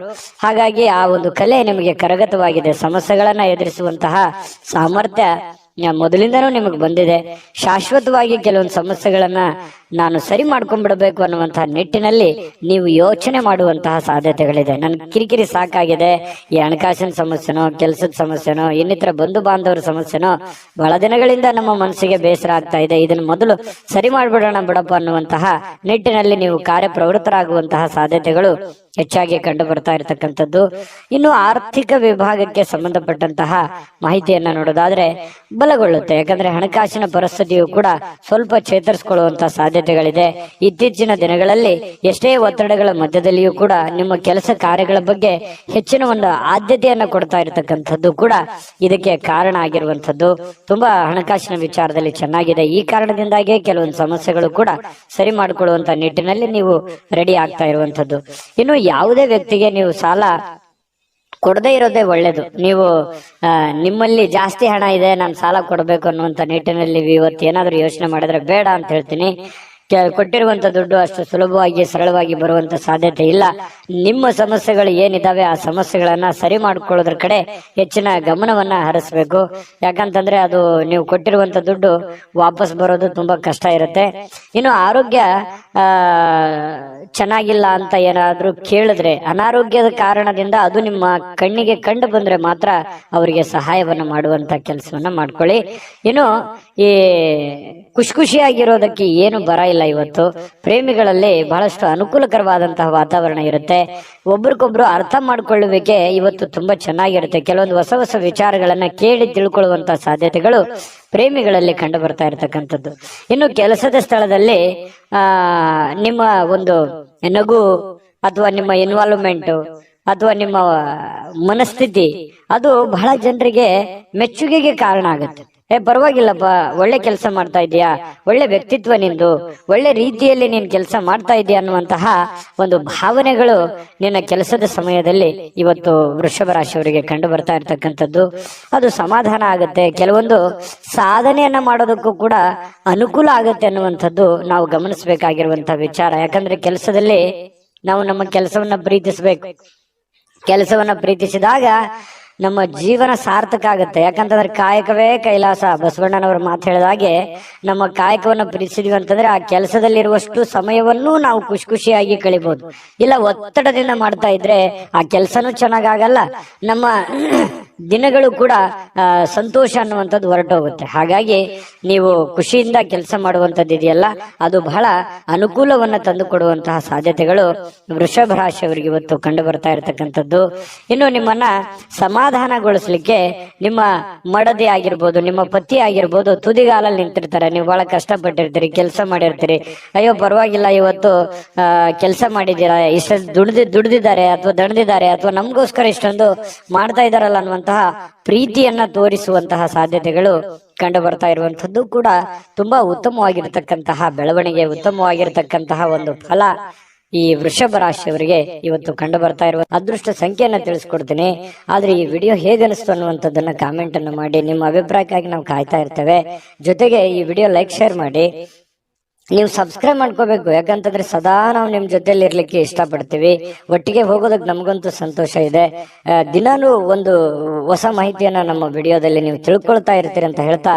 ಹಾಗಾಗಿ ಆ ಒಂದು ಕಲೆ ನಿಮಗೆ ಕರಗತವಾಗಿದೆ. ಸಮಸ್ಯೆಗಳನ್ನ ಎದುರಿಸುವಂತಹ ಸಾಮರ್ಥ್ಯ ಮೊದಲಿಂದನೂ ನಿಮಗೆ ಬಂದಿದೆ. ಶಾಶ್ವತವಾಗಿ ಕೆಲವೊಂದು ಸಮಸ್ಯೆಗಳನ್ನ ನಾನು ಸರಿ ಮಾಡ್ಕೊಂಡ್ಬಿಡ್ಬೇಕು ಅನ್ನುವಂತಹ ನಿಟ್ಟಿನಲ್ಲಿ ನೀವು ಯೋಚನೆ ಮಾಡುವಂತಹ ಸಾಧ್ಯತೆಗಳಿದೆ. ನನ್ ಕಿರಿಕಿರಿ ಸಾಕಾಗಿದೆ, ಈ ಹಣಕಾಸಿನ ಸಮಸ್ಯೆನೋ, ಕೆಲಸದ ಸಮಸ್ಯೆನೋ, ಇನ್ನಿತರ ಬಂಧು ಬಾಂಧವರ ಸಮಸ್ಯೆನೋ ಬಹಳ ದಿನಗಳಿಂದ ನಮ್ಮ ಮನಸ್ಸಿಗೆ ಬೇಸರ ಆಗ್ತಾ ಇದೆ, ಇದನ್ನು ಮೊದಲು ಸರಿ ಮಾಡ್ಬಿಡೋಣ ಬಿಡಪ್ಪ ಅನ್ನುವಂತಹ ನಿಟ್ಟಿನಲ್ಲಿ ನೀವು ಕಾರ್ಯಪ್ರವೃತ್ತರಾಗುವಂತಹ ಸಾಧ್ಯತೆಗಳು ಹೆಚ್ಚಾಗಿ ಕಂಡು ಬರ್ತಾ ಇರತಕ್ಕಂಥದ್ದು. ಇನ್ನು ಆರ್ಥಿಕ ವಿಭಾಗಕ್ಕೆ ಸಂಬಂಧಪಟ್ಟಂತಹ ಮಾಹಿತಿಯನ್ನ ನೋಡೋದಾದ್ರೆ ಬಲಗೊಳ್ಳುತ್ತೆ. ಯಾಕಂದ್ರೆ ಹಣಕಾಸಿನ ಪರಿಸ್ಥಿತಿಯು ಕೂಡ ಸ್ವಲ್ಪ ಚೇತರಿಸಿಕೊಳ್ಳುವಂತಹ ಸಾಧ್ಯತೆಗಳಿದೆ. ಇತ್ತೀಚಿನ ದಿನಗಳಲ್ಲಿ ಎಷ್ಟೇ ಒತ್ತಡಗಳ ಮಧ್ಯದಲ್ಲಿಯೂ ಕೂಡ ನಿಮ್ಮ ಕೆಲಸ ಕಾರ್ಯಗಳ ಬಗ್ಗೆ ಹೆಚ್ಚಿನ ಒಂದು ಆದ್ಯತೆಯನ್ನ ಕೊಡ್ತಾ ಇರತಕ್ಕಂಥದ್ದು ಕೂಡ ಇದಕ್ಕೆ ಕಾರಣ ಆಗಿರುವಂತದ್ದು. ತುಂಬಾ ಹಣಕಾಸಿನ ವಿಚಾರದಲ್ಲಿ ಚೆನ್ನಾಗಿದೆ. ಈ ಕಾರಣದಿಂದಾಗಿ ಕೆಲವೊಂದು ಸಮಸ್ಯೆಗಳು ಕೂಡ ಸರಿ ಮಾಡಿಕೊಳ್ಳುವಂತ ನಿಟ್ಟಿನಲ್ಲಿ ನೀವು ರೆಡಿ ಆಗ್ತಾ ಇರುವಂತದ್ದು. ಇನ್ನು ಯಾವುದೇ ವ್ಯಕ್ತಿಗೆ ನೀವು ಸಾಲ ಕೊಡದೇ ಇರೋದೇ ಒಳ್ಳೇದು. ನೀವು ನಿಮ್ಮಲ್ಲಿ ಜಾಸ್ತಿ ಹಣ ಇದೆ, ನಾನು ಸಾಲ ಕೊಡಬೇಕು ಅನ್ನುವಂತ ನಿಟ್ಟಿನಲ್ಲಿ ಇವತ್ತು ಏನಾದ್ರೂ ಯೋಚನೆ ಮಾಡಿದ್ರೆ ಬೇಡ ಅಂತ ಹೇಳ್ತೀನಿ. ಕೊಟ್ಟಿರುವಂತ ದುಡ್ಡು ಅಷ್ಟು ಸುಲಭವಾಗಿ ಸರಳವಾಗಿ ಬರುವಂತ ಸಾಧ್ಯತೆ ಇಲ್ಲ. ನಿಮ್ಮ ಸಮಸ್ಯೆಗಳು ಏನಿದಾವೆ ಆ ಸಮಸ್ಯೆಗಳನ್ನ ಸರಿ ಮಾಡ್ಕೊಳ್ಳೋದ್ರ ಕಡೆ ಹೆಚ್ಚಿನ ಗಮನವನ್ನ ಹರಿಸ್ಬೇಕು. ಯಾಕಂತಂದ್ರೆ ಅದು ನೀವು ಕೊಟ್ಟಿರುವಂತ ದುಡ್ಡು ವಾಪಸ್ ಬರೋದು ತುಂಬಾ ಕಷ್ಟ ಇರುತ್ತೆ. ಇನ್ನು ಆರೋಗ್ಯ ಚೆನ್ನಾಗಿಲ್ಲ ಅಂತ ಏನಾದ್ರೂ ಕೇಳಿದ್ರೆ, ಅನಾರೋಗ್ಯದ ಕಾರಣದಿಂದ ಅದು ನಿಮ್ಮ ಕಣ್ಣಿಗೆ ಕಂಡು ಬಂದ್ರೆ ಮಾತ್ರ ಅವರಿಗೆ ಸಹಾಯವನ್ನ ಮಾಡುವಂತ ಕೆಲಸವನ್ನ ಮಾಡ್ಕೊಳ್ಳಿ. ಇನ್ನು ಈ ಖುಷಿಯಾಗಿರೋದಕ್ಕೆ ಏನು ಬರ ಇಲ್ಲ. ಇವತ್ತು ಪ್ರೇಮಿಗಳಲ್ಲಿ ಬಹಳಷ್ಟು ಅನುಕೂಲಕರವಾದಂತಹ ವಾತಾವರಣ ಇರುತ್ತೆ. ಒಬ್ರಿಗೊಬ್ರು ಅರ್ಥ ಮಾಡ್ಕೊಳ್ಳುವಿಕೆ ಇವತ್ತು ತುಂಬಾ ಚೆನ್ನಾಗಿರುತ್ತೆ. ಕೆಲವೊಂದು ಹೊಸ ಹೊಸ ವಿಚಾರಗಳನ್ನ ಕೇಳಿ ತಿಳ್ಕೊಳ್ಳುವಂತಹ ಸಾಧ್ಯತೆಗಳು ಪ್ರೇಮಿಗಳಲ್ಲಿ ಕಂಡು ಬರ್ತಾ ಇರತಕ್ಕಂಥದ್ದು. ಇನ್ನು ಕೆಲಸದ ಸ್ಥಳದಲ್ಲಿ ನಿಮ್ಮ ಒಂದು ನಗು ಅಥವಾ ನಿಮ್ಮ ಇನ್ವಾಲ್ವ್ಮೆಂಟ್ ಅಥವಾ ನಿಮ್ಮ ಮನಸ್ಥಿತಿ ಅದು ಬಹಳ ಜನರಿಗೆ ಮೆಚ್ಚುಗೆಗೆ ಕಾರಣ ಆಗುತ್ತೆ. ಪರವಾಗಿಲ್ಲಪ್ಪ, ಒಳ್ಳೆ ಕೆಲಸ ಮಾಡ್ತಾ ಇದೀಯಾ, ಒಳ್ಳೆ ವ್ಯಕ್ತಿತ್ವ ನಿಂದು, ಒಳ್ಳೆ ರೀತಿಯಲ್ಲಿ ನೀನ್ ಕೆಲಸ ಮಾಡ್ತಾ ಇದೀಯ ಅನ್ನುವಂತಹ ಒಂದು ಭಾವನೆಗಳು ನಿನ್ನ ಕೆಲಸದ ಸಮಯದಲ್ಲಿ ಇವತ್ತು ವೃಷಭ ರಾಶಿಯವರಿಗೆ ಕಂಡು ಬರ್ತಾ ಇರ್ತಕ್ಕಂಥದ್ದು. ಅದು ಸಮಾಧಾನ ಆಗುತ್ತೆ. ಕೆಲವೊಂದು ಸಾಧನೆಯನ್ನ ಮಾಡೋದಕ್ಕೂ ಕೂಡ ಅನುಕೂಲ ಆಗುತ್ತೆ ಅನ್ನುವಂಥದ್ದು ನಾವು ಗಮನಿಸಬೇಕಾಗಿರುವಂತಹ ವಿಚಾರ. ಯಾಕಂದ್ರೆ ಕೆಲಸದಲ್ಲಿ ನಾವು ನಮ್ಮ ಕೆಲಸವನ್ನ ಪ್ರೀತಿಸಬೇಕು. ಕೆಲಸವನ್ನ ಪ್ರೀತಿಸಿದಾಗ ನಮ್ಮ ಜೀವನ ಸಾರ್ಥಕ ಆಗುತ್ತೆ. ಯಾಕಂತಂದ್ರೆ ಕಾಯಕವೇ ಕೈಲಾಸ, ಬಸವಣ್ಣನವರು ಮಾತು ಹೇಳಿದ ಹಾಗೆ ನಮ್ಮ ಕಾಯಕವನ್ನ ಪ್ರೀತಿಸಿದ್ವಿ ಅಂತಂದ್ರೆ ಆ ಕೆಲಸದಲ್ಲಿರುವಷ್ಟು ಸಮಯವನ್ನೂ ನಾವು ಖುಷಿ ಖುಷಿಯಾಗಿ ಕಳಿಬಹುದು. ಇಲ್ಲ ಒತ್ತಡದಿಂದ ಮಾಡ್ತಾ ಇದ್ರೆ ಆ ಕೆಲಸನೂ ಚೆನ್ನಾಗಾಗಲ್ಲ, ನಮ್ಮ ದಿನಗಳು ಕೂಡ ಸಂತೋಷ ಅನ್ನುವಂಥದ್ದು ಹೊರಟೋಗುತ್ತೆ. ಹಾಗಾಗಿ ನೀವು ಖುಷಿಯಿಂದ ಕೆಲಸ ಮಾಡುವಂಥದ್ದು ಇದೆಯಲ್ಲ, ಅದು ಬಹಳ ಅನುಕೂಲವನ್ನ ತಂದು ಕೊಡುವಂತಹ ಸಾಧ್ಯತೆಗಳು ವೃಷಭ ರಾಶಿಯವರಿಗೆ ಇವತ್ತು ಕಂಡು ಬರ್ತಾ ಇರತಕ್ಕಂಥದ್ದು. ಇನ್ನು ನಿಮ್ಮನ್ನ ಸಮಾಧಾನಗೊಳಿಸ್ಲಿಕ್ಕೆ ನಿಮ್ಮ ಮಡದಿ ಆಗಿರ್ಬೋದು, ನಿಮ್ಮ ಪತಿ ಆಗಿರ್ಬೋದು ತುದಿಗಾಲಲ್ಲಿ ನಿಂತಿರ್ತಾರೆ. ನೀವು ಬಹಳ ಕಷ್ಟಪಟ್ಟಿರ್ತೀರಿ, ಕೆಲಸ ಮಾಡಿರ್ತೀರಿ, ಅಯ್ಯೋ ಪರವಾಗಿಲ್ಲ ಇವತ್ತು ಕೆಲಸ ಮಾಡಿದ್ದೀರಾ, ಇಷ್ಟು ದುಡ್ದಿದ್ದಾರೆ ಅಥವಾ ದಣದಿದ್ದಾರೆ ಅಥವಾ ನಮಗೋಸ್ಕರ ಇಷ್ಟೊಂದು ಮಾಡ್ತಾ ಇದಾರಲ್ಲ ಅನ್ನುವಂತಹ ಪ್ರೀತಿಯನ್ನ ತೋರಿಸುವಂತಹ ಸಾಧ್ಯತೆಗಳು ಕಂಡು ಬರ್ತಾ ಇರುವಂತದ್ದು ಕೂಡ ತುಂಬಾ ಉತ್ತಮವಾಗಿರ್ತಕ್ಕಂತಹ ಬೆಳವಣಿಗೆ, ಉತ್ತಮವಾಗಿರ್ತಕ್ಕಂತಹ ಒಂದು ಫಲ ಈ ವೃಷಭ ರಾಶಿಯವರಿಗೆ ಇವತ್ತು ಕಂಡು ಬರ್ತಾ ಇರುವ ಅದೃಷ್ಟ ಸಂಖ್ಯೆಯನ್ನ ತಿಳಿಸ್ಕೊಡ್ತೀನಿ. ಆದ್ರೆ ಈ ವಿಡಿಯೋ ಹೇಗನಿಸ್ತು ಅನ್ನುವಂಥದ್ದನ್ನ ಕಾಮೆಂಟ್ ಅನ್ನು ಮಾಡಿ. ನಿಮ್ಮ ಅಭಿಪ್ರಾಯಕ್ಕಾಗಿ ನಾವು ಕಾಯ್ತಾ ಇರ್ತೇವೆ. ಜೊತೆಗೆ ಈ ವಿಡಿಯೋ ಲೈಕ್ ಶೇರ್ ಮಾಡಿ. ನೀವು ಸಬ್ಸ್ಕ್ರೈಬ್ ಮಾಡ್ಕೋಬೇಕು. ಯಾಕಂತಂದ್ರೆ ಸದಾ ನಾವು ನಿಮ್ ಜೊತೆಲಿ ಇರ್ಲಿಕ್ಕೆ ಇಷ್ಟಪಡ್ತೀವಿ. ಒಟ್ಟಿಗೆ ಹೋಗೋದಕ್ಕೆ ನಮಗಂತೂ ಸಂತೋಷ ಇದೆ. ದಿನಾನು ಒಂದು ಹೊಸ ಮಾಹಿತಿಯನ್ನ ನಮ್ಮ ವಿಡಿಯೋದಲ್ಲಿ ನೀವು ತಿಳ್ಕೊಳ್ತಾ ಇರ್ತೀರಿ ಅಂತ ಹೇಳ್ತಾ,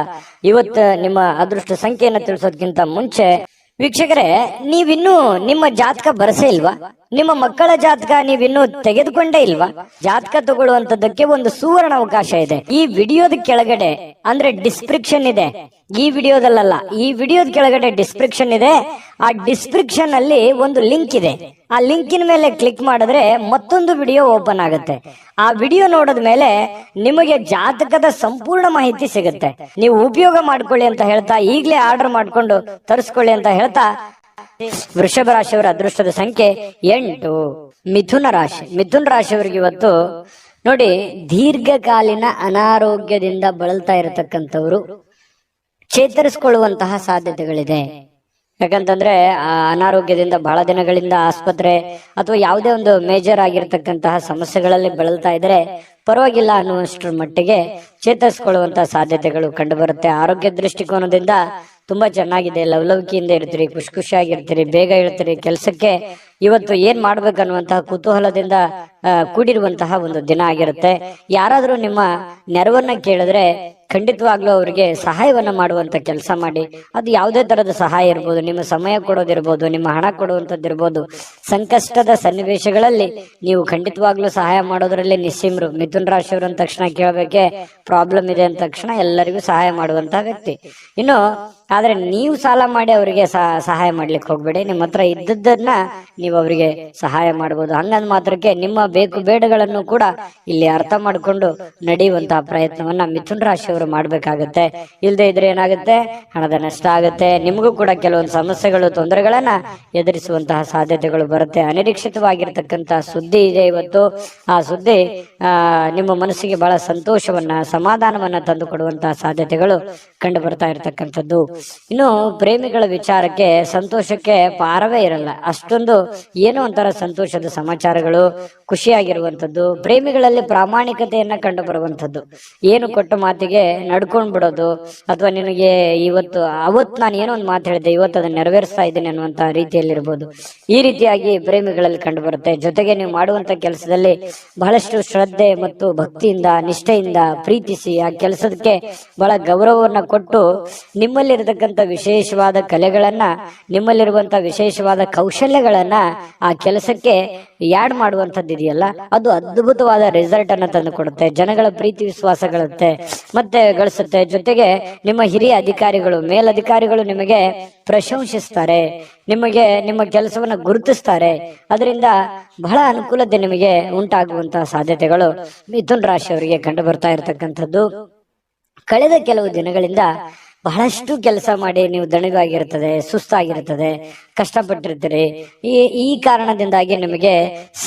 ಇವತ್ತು ನಿಮ್ಮ ಅದೃಷ್ಟ ಸಂಖ್ಯೆಯನ್ನ ತಿಳಿಸೋದಕ್ಕಿಂತ ಮುಂಚೆ ವೀಕ್ಷಕರೇ, ನೀವಿನ್ನೂ ನಿಮ್ಮ ಜಾತಕ ಬರಸೇ ಇಲ್ವಾ? ನಿಮ್ಮ ಮಕ್ಕಳ ಜಾತಕ ನೀವಿನ್ನೂ ತೆಗೆದುಕೊಂಡೇ ಇಲ್ವಾ? ಜಾತಕ ತಗೊಳ್ಳುವಂತದ್ದಕ್ಕೆ ಒಂದು ಸುವರ್ಣ ಅವಕಾಶ ಇದೆ. ಈ ವಿಡಿಯೋದ ಕೆಳಗಡೆ ಅಂದ್ರೆ ಡಿಸ್ಕ್ರಿಪ್ಷನ್ ಇದೆ, ಈ ವಿಡಿಯೋದಲ್ಲ, ಈ ವಿಡಿಯೋದ ಕೆಳಗಡೆ ಡಿಸ್ಕ್ರಿಪ್ಷನ್ ಇದೆ. ಆ ಡಿಸ್ಕ್ರಿಪ್ಷನ್ ಅಲ್ಲಿ ಒಂದು ಲಿಂಕ್ ಇದೆ. ಆ ಲಿಂಕಿನ ಮೇಲೆ ಕ್ಲಿಕ್ ಮಾಡಿದ್ರೆ ಮತ್ತೊಂದು ವಿಡಿಯೋ ಓಪನ್ ಆಗುತ್ತೆ. ಆ ವಿಡಿಯೋ ನೋಡಿದ ಮೇಲೆ ನಿಮಗೆ ಜಾತಕದ ಸಂಪೂರ್ಣ ಮಾಹಿತಿ ಸಿಗುತ್ತೆ. ನೀವು ಉಪಯೋಗ ಮಾಡ್ಕೊಳ್ಳಿ ಅಂತ ಹೇಳ್ತಾ, ಈಗಲೇ ಆರ್ಡರ್ ಮಾಡ್ಕೊಂಡು ತರಿಸ್ಕೊಳ್ಳಿ ಅಂತ ಹೇಳ್ತಾ, ವೃಷಭ ರಾಶಿಯವರ ಅದೃಷ್ಟದ ಸಂಖ್ಯೆ 8. ಮಿಥುನ ರಾಶಿ. ಮಿಥುನ ರಾಶಿಯವರಿಗೆ ಇವತ್ತು ನೋಡಿ, ದೀರ್ಘಕಾಲೀನ ಅನಾರೋಗ್ಯದಿಂದ ಬಳಲ್ತಾ ಇರತಕ್ಕಂಥವ್ರು ಚೇತರಿಸಿಕೊಳ್ಳುವಂತಹ ಸಾಧ್ಯತೆಗಳಿದೆ. ಯಾಕಂತಂದ್ರೆ ಆ ಅನಾರೋಗ್ಯದಿಂದ ಬಹಳ ದಿನಗಳಿಂದ ಆಸ್ಪತ್ರೆ ಅಥವಾ ಯಾವುದೇ ಒಂದು ಮೇಜರ್ ಆಗಿರ್ತಕ್ಕಂತಹ ಸಮಸ್ಯೆಗಳಲ್ಲಿ ಬಳಲ್ತಾ ಇದ್ರೆ ಪರವಾಗಿಲ್ಲ ಅನ್ನುವಷ್ಟರ ಮಟ್ಟಿಗೆ ಚೇತರಿಸಿಕೊಳ್ಳುವಂತಹ ಸಾಧ್ಯತೆಗಳು ಕಂಡು ಬರುತ್ತೆ. ಆರೋಗ್ಯ ದೃಷ್ಟಿಕೋನದಿಂದ ತುಂಬಾ ಚೆನ್ನಾಗಿದೆ. ಲವಲವಿಕೆಯಿಂದ ಇರ್ತೀರಿ, ಖುಷಿ ಖುಷಿಯಾಗಿರ್ತೀರಿ, ಬೇಗ ಹೇಳ್ತೀರಿ. ಕೆಲಸಕ್ಕೆ ಇವತ್ತು ಏನ್ ಮಾಡ್ಬೇಕನ್ನುವಂತಹ ಕುತೂಹಲದಿಂದ ಕೂಡಿರುವಂತಹ ಒಂದು ದಿನ ಆಗಿರುತ್ತೆ. ಯಾರಾದ್ರೂ ನಿಮ್ಮ ನೆರವನ್ನ ಕೇಳಿದ್ರೆ ಖಂಡಿತವಾಗ್ಲೂ ಅವರಿಗೆ ಸಹಾಯವನ್ನ ಮಾಡುವಂತ ಕೆಲಸ ಮಾಡಿ. ಅದು ಯಾವುದೇ ತರದ ಸಹಾಯ ಇರ್ಬೋದು, ನಿಮ್ಮ ಸಮಯ ಕೊಡೋದಿರ್ಬೋದು, ನಿಮ್ಮ ಹಣ ಕೊಡುವಂತದ್ದಿರ್ಬೋದು. ಸಂಕಷ್ಟದ ಸನ್ನಿವೇಶಗಳಲ್ಲಿ ನೀವು ಖಂಡಿತವಾಗ್ಲೂ ಸಹಾಯ ಮಾಡೋದ್ರಲ್ಲಿ ನಿಸ್ಸೀಮರು. ಮಿಥುನ್ ರಾಶಿಯವರು ಅಂದ ತಕ್ಷಣ ಕೇಳಬೇಕೆ, ಪ್ರಾಬ್ಲಮ್ ಇದೆ ಅಂದ ತಕ್ಷಣ ಎಲ್ಲರಿಗೂ ಸಹಾಯ ಮಾಡುವಂತಹ ವ್ಯಕ್ತಿ. ಇನ್ನು ಆದ್ರೆ ನೀವು ಸಾಲ ಮಾಡಿ ಅವರಿಗೆ ಸಹಾಯ ಮಾಡ್ಲಿಕ್ಕೆ ಹೋಗ್ಬೇಡಿ. ನಿಮ್ಮ ಹತ್ರ ಇದ್ದದ್ದನ್ನ ನೀವು ಅವರಿಗೆ ಸಹಾಯ ಮಾಡಬಹುದು. ಹಂಗಂದ್ ಮಾತ್ರಕ್ಕೆ ನಿಮ್ಮ ಬೇಕು ಬೇಡಗಳನ್ನು ಕೂಡ ಇಲ್ಲಿ ಅರ್ಥ ಮಾಡಿಕೊಂಡು ನಡೆಯುವಂತಹ ಪ್ರಯತ್ನವನ್ನ ಮಿಥುನ್ ರಾಶಿಯವರು ಮಾಡ್ಬೇಕಾಗತ್ತೆ. ಇಲ್ಲದೆ ಇದ್ರೆ ಏನಾಗುತ್ತೆ, ಹಣದ ನಷ್ಟ ಆಗುತ್ತೆ. ನಿಮಗೂ ಕೂಡ ಕೆಲವೊಂದು ಸಮಸ್ಯೆಗಳು, ತೊಂದರೆಗಳನ್ನ ಎದುರಿಸುವಂತಹ ಸಾಧ್ಯತೆಗಳು ಬರುತ್ತೆ. ಅನಿರೀಕ್ಷಿತವಾಗಿರ್ತಕ್ಕಂತಹ ಸುದ್ದಿ ಇದೆ ಇವತ್ತು. ಆ ಸುದ್ದಿ ನಿಮ್ಮ ಮನಸ್ಸಿಗೆ ಬಹಳ ಸಂತೋಷವನ್ನ, ಸಮಾಧಾನವನ್ನ ತಂದು ಕೊಡುವಂತಹ ಸಾಧ್ಯತೆಗಳು ಕಂಡು ಬರ್ತಾ ಇರತಕ್ಕಂಥದ್ದು. ಇನ್ನು ಪ್ರೇಮಿಗಳ ವಿಚಾರಕ್ಕೆ ಸಂತೋಷಕ್ಕೆ ಪಾರವೇ ಇರಲ್ಲ. ಅಷ್ಟೊಂದು ಏನೋ ಒಂಥರ ಸಂತೋಷದ ಸಮಾಚಾರಗಳು, ಖುಷಿಯಾಗಿರುವಂತದ್ದು. ಪ್ರೇಮಿಗಳಲ್ಲಿ ಪ್ರಾಮಾಣಿಕತೆಯನ್ನ ಕಂಡು ಬರುವಂತದ್ದು. ಏನು ಕೊಟ್ಟ ಮಾತಿಗೆ ನಡ್ಕೊಂಡ್ ಬಿಡೋದು, ಅಥವಾ ನಿನಗೆ ಅವತ್ತು ನಾನು ಏನೋ ಒಂದು ಮಾತು ಹೇಳಿದೆ, ಇವತ್ತು ಅದನ್ನ ನೆರವೇರಿಸ್ತಾ ಇದ್ದೀನಿ ಅನ್ನುವಂತ ರೀತಿಯಲ್ಲಿರ್ಬೋದು. ಈ ರೀತಿಯಾಗಿ ಪ್ರೇಮಿಗಳಲ್ಲಿ ಕಂಡು ಬರುತ್ತೆ. ಜೊತೆಗೆ ನೀವು ಮಾಡುವಂತ ಕೆಲಸದಲ್ಲಿ ಬಹಳಷ್ಟು ಶ್ರದ್ಧೆ ಮತ್ತು ಭಕ್ತಿಯಿಂದ, ನಿಷ್ಠೆಯಿಂದ ಪ್ರೀತಿಸಿ ಆ ಕೆಲಸಕ್ಕೆ ಬಹಳ ಗೌರವವನ್ನ ಕೊಟ್ಟು ನಿಮ್ಮಲ್ಲಿರತಕ್ಕಂಥ ವಿಶೇಷವಾದ ಕಲೆಗಳನ್ನ, ನಿಮ್ಮಲ್ಲಿರುವಂತ ವಿಶೇಷವಾದ ಕೌಶಲ್ಯಗಳನ್ನ ಆ ಕೆಲಸಕ್ಕೆ ಯಾಡ್ ಮಾಡುವಂತದ್ದು ಇದೆಯಲ್ಲ, ಅದು ಅದ್ಭುತವಾದ ರಿಸಲ್ಟ್ ಅನ್ನ ತಂದು ಕೊಡುತ್ತೆ. ಜನಗಳ ಪ್ರೀತಿ ವಿಶ್ವಾಸ ಮತ್ತೆ ಗಳಿಸುತ್ತೆ. ಜೊತೆಗೆ ನಿಮ್ಮ ಹಿರಿಯ ಅಧಿಕಾರಿಗಳು, ಮೇಲಧಿಕಾರಿಗಳು ನಿಮಗೆ ಪ್ರಶಂಸಿಸ್ತಾರೆ, ನಿಮಗೆ ನಿಮ್ಮ ಕೆಲಸವನ್ನ ಗುರುತಿಸ್ತಾರೆ. ಅದರಿಂದ ಬಹಳ ಅನುಕೂಲತೆ ನಿಮಗೆ ಉಂಟಾಗುವಂತಹ ಸಾಧ್ಯತೆಗಳು ಮಿಥುನ್ ರಾಶಿಯವರಿಗೆ ಕಂಡು ಬರ್ತಾ ಇರತಕ್ಕಂಥದ್ದು. ಕಳೆದ ಕೆಲವು ದಿನಗಳಿಂದ ಬಹಳಷ್ಟು ಕೆಲಸ ಮಾಡಿ ನೀವು ದಣಿವಾಗಿರ್ತದೆ, ಸುಸ್ತಾಗಿರ್ತದೆ, ಕಷ್ಟಪಟ್ಟಿರ್ತೀರಿ. ಈ ಕಾರಣದಿಂದಾಗಿ ನಿಮಗೆ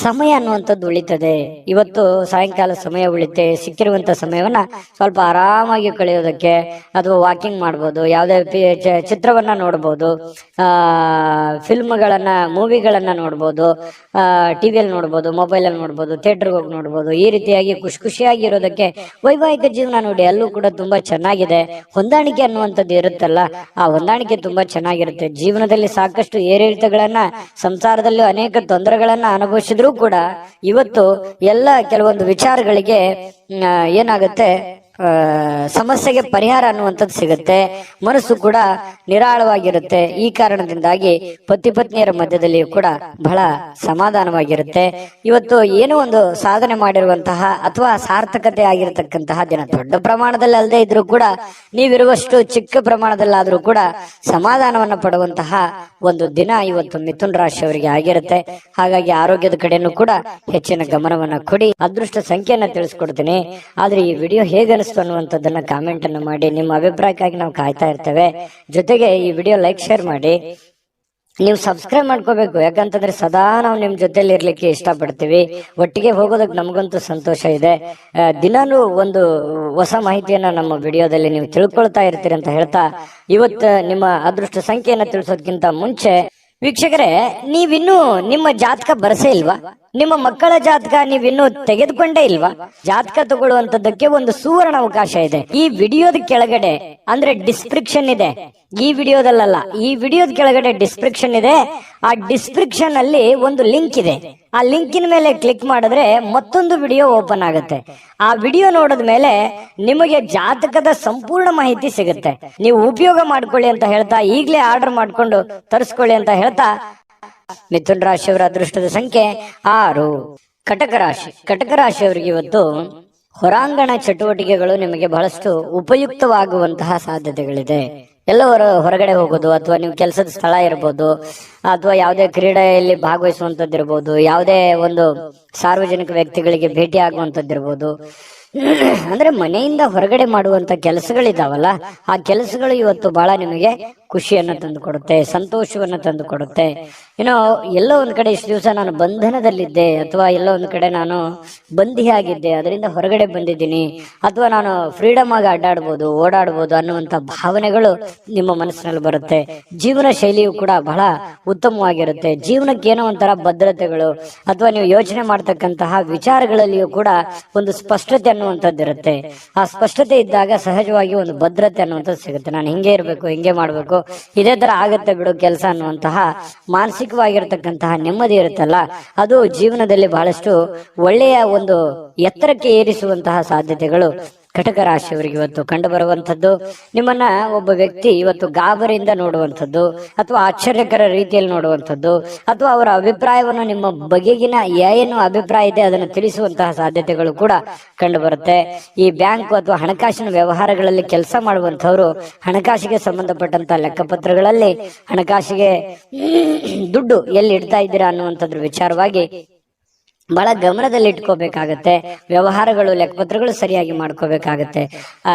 ಸಮಯ ಅನ್ನುವಂಥದ್ದು ಉಳಿತದೆ. ಇವತ್ತು ಸಾಯಂಕಾಲ ಸಮಯ ಉಳಿತೆ, ಸಿಕ್ಕಿರುವಂತ ಸಮಯವನ್ನ ಸ್ವಲ್ಪ ಆರಾಮಾಗಿ ಕಳೆಯೋದಕ್ಕೆ ಅಥವಾ ವಾಕಿಂಗ್ ಮಾಡ್ಬೋದು, ಯಾವುದೇ ಚಿತ್ರವನ್ನ ನೋಡ್ಬೋದು, ಫಿಲ್ಮ್ಗಳನ್ನ ಮೂವಿಗಳನ್ನ ನೋಡ್ಬೋದು, ಟಿವಿಯಲ್ಲಿ ನೋಡ್ಬೋದು, ಮೊಬೈಲ್ ಅಲ್ಲಿ ನೋಡ್ಬೋದು, ಥಿಯೇಟರ್ಗೆ ಹೋಗಿ ನೋಡ್ಬೋದು. ಈ ರೀತಿಯಾಗಿ ಖುಷಿಯಾಗಿ ಇರೋದಕ್ಕೆ ವೈವಾಹಿಕ ಜೀವನ ನೋಡಿ ಅಲ್ಲೂ ಕೂಡ ತುಂಬಾ ಚೆನ್ನಾಗಿದೆ. ಹೊಂದಾಣಿಕೆ ಅನ್ನುವಂಥದ್ದು ಇರುತ್ತಲ್ಲ, ಆ ಹೊಂದಾಣಿಕೆ ತುಂಬಾ ಚೆನ್ನಾಗಿರುತ್ತೆ. ಜೀವನದಲ್ಲಿ ಸಾಕಷ್ಟು ಏರಿಳಿತಗಳನ್ನ, ಸಂಸಾರದಲ್ಲೂ ಅನೇಕ ತೊಂದರೆಗಳನ್ನ ಅನುಭವಿಸಿದ್ರು ಕೂಡ ಇವತ್ತು ಎಲ್ಲ ಕೆಲವೊಂದು ವಿಚಾರಗಳಿಗೆ ಏನಾಗುತ್ತೆ, ಸಮಸ್ಯೆಗೆ ಪರಿಹಾರ ಅನ್ನುವಂಥದ್ದು ಸಿಗುತ್ತೆ. ಮನಸ್ಸು ಕೂಡ ನಿರಾಳವಾಗಿರುತ್ತೆ. ಈ ಕಾರಣದಿಂದಾಗಿ ಪತಿ ಪತ್ನಿಯರ ಮಧ್ಯದಲ್ಲಿಯೂ ಕೂಡ ಬಹಳ ಸಮಾಧಾನವಾಗಿರುತ್ತೆ. ಇವತ್ತು ಏನೋ ಒಂದು ಸಾಧನೆ ಮಾಡಿರುವಂತಹ ಅಥವಾ ಸಾರ್ಥಕತೆ ಆಗಿರತಕ್ಕಂತಹ ದಿನ, ದೊಡ್ಡ ಪ್ರಮಾಣದಲ್ಲಿ ಅಲ್ಲದೆ ಇದ್ರೂ ಕೂಡ ನೀವಿರುವಷ್ಟು ಚಿಕ್ಕ ಪ್ರಮಾಣದಲ್ಲಾದ್ರೂ ಕೂಡ ಸಮಾಧಾನವನ್ನ ಪಡುವಂತಹ ಒಂದು ದಿನ ಇವತ್ತು ಮಿಥುನ ರಾಶಿಯವರಿಗೆ ಆಗಿರುತ್ತೆ. ಹಾಗಾಗಿ ಆರೋಗ್ಯದ ಕಡೆನೂ ಕೂಡ ಹೆಚ್ಚಿನ ಗಮನವನ್ನ ಕೊಡಿ. ಅದೃಷ್ಟ ಸಂಖ್ಯೆಯನ್ನ ತಿಳಿಸ್ಕೊಡ್ತೀನಿ. ಆದ್ರೆ ಈ ವಿಡಿಯೋ ಹೇಗೆ ಅನ್ನುವಂಥದ್ದನ್ನ ಕಾಮೆಂಟ್ ಅನ್ನು ಮಾಡಿ. ನಿಮ್ಮ ಅಭಿಪ್ರಾಯಕ್ಕಾಗಿ ನಾವು ಕಾಯ್ತಾ ಇರ್ತೇವೆ. ಜೊತೆಗೆ ಈ ವಿಡಿಯೋ ಲೈಕ್, ಶೇರ್ ಮಾಡಿ. ನೀವು ಸಬ್ಸ್ಕ್ರೈಬ್ ಮಾಡ್ಕೋಬೇಕು, ಯಾಕಂತಂದ್ರೆ ಸದಾ ನಾವು ನಿಮ್ ಜೊತೆಲಿ ಇರ್ಲಿಕ್ಕೆ ಇಷ್ಟಪಡ್ತೀವಿ. ಒಟ್ಟಿಗೆ ಹೋಗೋದಕ್ಕೆ ನಮಗಂತೂ ಸಂತೋಷ ಇದೆ. ದಿನಾನು ಒಂದು ಹೊಸ ಮಾಹಿತಿಯನ್ನ ನಮ್ಮ ವಿಡಿಯೋದಲ್ಲಿ ನೀವು ತಿಳ್ಕೊಳ್ತಾ ಇರ್ತೀರಿ ಅಂತ ಹೇಳ್ತಾ, ಇವತ್ತು ನಿಮ್ಮ ಅದೃಷ್ಟ ಸಂಖ್ಯೆಯನ್ನ ತಿಳಿಸೋದಕ್ಕಿಂತ ಮುಂಚೆ ವೀಕ್ಷಕರೇ, ನೀವಿನ್ನೂ ನಿಮ್ಮ ಜಾತಕ ಬರಸೇ ಇಲ್ವಾ? ನಿಮ್ಮ ಮಕ್ಕಳ ಜಾತಕ ನೀವಿನ್ನೂ ತೆಗೆದುಕೊಂಡೇ ಇಲ್ವಾ? ಜಾತಕ ತಗೊಳ್ಳುವಂತದ್ದಕ್ಕೆ ಒಂದು ಸುವರ್ಣ ಅವಕಾಶ ಇದೆ. ಈ ವಿಡಿಯೋದ ಕೆಳಗಡೆ ಅಂದ್ರೆ ಡಿಸ್ಕ್ರಿಪ್ಷನ್ ಇದೆ. ಈ ವಿಡಿಯೋದಲ್ಲ, ಈ ವಿಡಿಯೋದ ಕೆಳಗಡೆ ಡಿಸ್ಕ್ರಿಪ್ಷನ್ ಇದೆ. ಆ ಡಿಸ್ಕ್ರಿಪ್ಷನ್ ಅಲ್ಲಿ ಒಂದು ಲಿಂಕ್ ಇದೆ. ಆ ಲಿಂಕಿನ ಮೇಲೆ ಕ್ಲಿಕ್ ಮಾಡಿದ್ರೆ ಮತ್ತೊಂದು ವಿಡಿಯೋ ಓಪನ್ ಆಗುತ್ತೆ. ಆ ವಿಡಿಯೋ ನೋಡಿದ ಮೇಲೆ ನಿಮಗೆ ಜಾತಕದ ಸಂಪೂರ್ಣ ಮಾಹಿತಿ ಸಿಗುತ್ತೆ. ನೀವು ಉಪಯೋಗ ಮಾಡ್ಕೊಳ್ಳಿ ಅಂತ ಹೇಳ್ತಾ, ಈಗಲೇ ಆರ್ಡರ್ ಮಾಡ್ಕೊಂಡು ತರಿಸ್ಕೊಳ್ಳಿ ಅಂತ ಹೇಳ್ತಾ, ಮಿಥುನ ರಾಶಿಯವರ ಅದೃಷ್ಟದ ಸಂಖ್ಯೆ 6. ಕಟಕ ರಾಶಿ. ಕಟಕ ರಾಶಿಯವರಿಗೆ ಇವತ್ತು ಹೊರಾಂಗಣ ಚಟುವಟಿಕೆಗಳು ನಿಮಗೆ ಬಹಳಷ್ಟು ಉಪಯುಕ್ತವಾಗುವಂತಹ ಸಾಧ್ಯತೆಗಳಿದೆ. ಎಲ್ಲವರ ಹೊರಗಡೆ ಹೋಗೋದು, ಅಥವಾ ನೀವು ಕೆಲಸದ ಸ್ಥಳ ಇರ್ಬೋದು, ಅಥವಾ ಯಾವುದೇ ಕ್ರೀಡೆಯಲ್ಲಿ ಭಾಗವಹಿಸುವಂತದ್ದು ಇರ್ಬೋದು, ಯಾವುದೇ ಒಂದು ಸಾರ್ವಜನಿಕ ವ್ಯಕ್ತಿಗಳಿಗೆ ಭೇಟಿ ಆಗುವಂತದ್ದಿರ್ಬೋದು, ಅಂದ್ರೆ ಮನೆಯಿಂದ ಹೊರಗಡೆ ಮಾಡುವಂತ ಕೆಲಸಗಳಿದಾವಲ್ಲ, ಆ ಕೆಲಸಗಳು ಇವತ್ತು ಬಹಳ ನಿಮಗೆ ಖುಷಿಯನ್ನು ತಂದು ಕೊಡುತ್ತೆ, ಸಂತೋಷವನ್ನು ತಂದು ಕೊಡುತ್ತೆ. ಏನೋ ಎಲ್ಲೋ ಒಂದ್ ಕಡೆ ಇಷ್ಟು ದಿವಸ ನಾನು ಬಂಧನದಲ್ಲಿದ್ದೆ, ಅಥವಾ ಎಲ್ಲೋ ಒಂದ್ ಕಡೆ ನಾನು ಬಂದಿಯಾಗಿದ್ದೆ, ಅದರಿಂದ ಹೊರಗಡೆ ಬಂದಿದ್ದೀನಿ, ಅಥವಾ ನಾನು ಫ್ರೀಡಮ್ ಆಗಿ ಅಡ್ಡಾಡ್ಬೋದು, ಓಡಾಡ್ಬೋದು ಅನ್ನುವಂತ ಭಾವನೆಗಳು ನಿಮ್ಮ ಮನಸ್ಸಿನಲ್ಲಿ ಬರುತ್ತೆ. ಜೀವನ ಶೈಲಿಯು ಕೂಡ ಬಹಳ ಉತ್ತಮವಾಗಿರುತ್ತೆ. ಜೀವನಕ್ಕೆ ಏನೋ ಒಂಥರ ಭದ್ರತೆಗಳು, ಅಥವಾ ನೀವು ಯೋಚನೆ ಮಾಡ್ತಕ್ಕಂತಹ ವಿಚಾರಗಳಲ್ಲಿಯೂ ಕೂಡ ಒಂದು ಸ್ಪಷ್ಟತೆ ಅನ್ನುವಂಥದ್ದಿರುತ್ತೆ. ಆ ಸ್ಪಷ್ಟತೆ ಇದ್ದಾಗ ಸಹಜವಾಗಿ ಒಂದು ಭದ್ರತೆ ಅನ್ನುವಂಥದ್ದು ಸಿಗುತ್ತೆ. ನಾನು ಹಿಂಗೆ ಇರಬೇಕು, ಹಿಂಗೆ ಮಾಡ್ಬೇಕು, ಇದೇ ತರ ಆಗತ್ತೆ ಬಿಡು ಕೆಲಸ ಅನ್ನುವಂತಹ ಮಾನಸಿಕವಾಗಿರ್ತಕ್ಕಂತಹ ನೆಮ್ಮದಿ ಇರುತ್ತಲ್ಲ, ಅದು ಜೀವನದಲ್ಲಿ ಬಹಳಷ್ಟು ಒಳ್ಳೆಯ ಒಂದು ಎತ್ತರಕ್ಕೆ ಏರಿಸುವಂತಹ ಸಾಧ್ಯತೆಗಳು ಕಟಕ ರಾಶಿಯವರಿಗೆ ಇವತ್ತು ಕಂಡು ಬರುವಂತದ್ದು. ನಿಮ್ಮನ್ನ ಒಬ್ಬ ವ್ಯಕ್ತಿ ಇವತ್ತು ಗಾಬರಿಯಿಂದ ನೋಡುವಂಥದ್ದು, ಅಥವಾ ಆಶ್ಚರ್ಯಕರ ರೀತಿಯಲ್ಲಿ ನೋಡುವಂಥದ್ದು, ಅಥವಾ ಅವರ ಅಭಿಪ್ರಾಯವನ್ನು ನಿಮ್ಮ ಬಗೆಗಿನ ಏನು ಅಭಿಪ್ರಾಯ ಇದೆ ಅದನ್ನು ತಿಳಿಸುವಂತಹ ಸಾಧ್ಯತೆಗಳು ಕೂಡ ಕಂಡು ಬರುತ್ತೆ. ಈ ಬ್ಯಾಂಕ್ ಅಥವಾ ಹಣಕಾಸಿನ ವ್ಯವಹಾರಗಳಲ್ಲಿ ಕೆಲಸ ಮಾಡುವಂತವರು ಹಣಕಾಸಿಗೆ ಸಂಬಂಧಪಟ್ಟಂತ ಲೆಕ್ಕಪತ್ರಗಳಲ್ಲಿ ಹಣಕಾಸಿಗೆ ದುಡ್ಡು ಎಲ್ಲಿ ಇಡ್ತಾ ಇದ್ದೀರಾ ಅನ್ನುವಂಥದ್ರ ವಿಚಾರವಾಗಿ ಬಹಳ ಗಮನದಲ್ಲಿ ಇಟ್ಕೋಬೇಕಾಗತ್ತೆ. ವ್ಯವಹಾರಗಳು, ಲೆಕ್ಕಪತ್ರಗಳು ಸರಿಯಾಗಿ ಮಾಡ್ಕೋಬೇಕಾಗತ್ತೆ.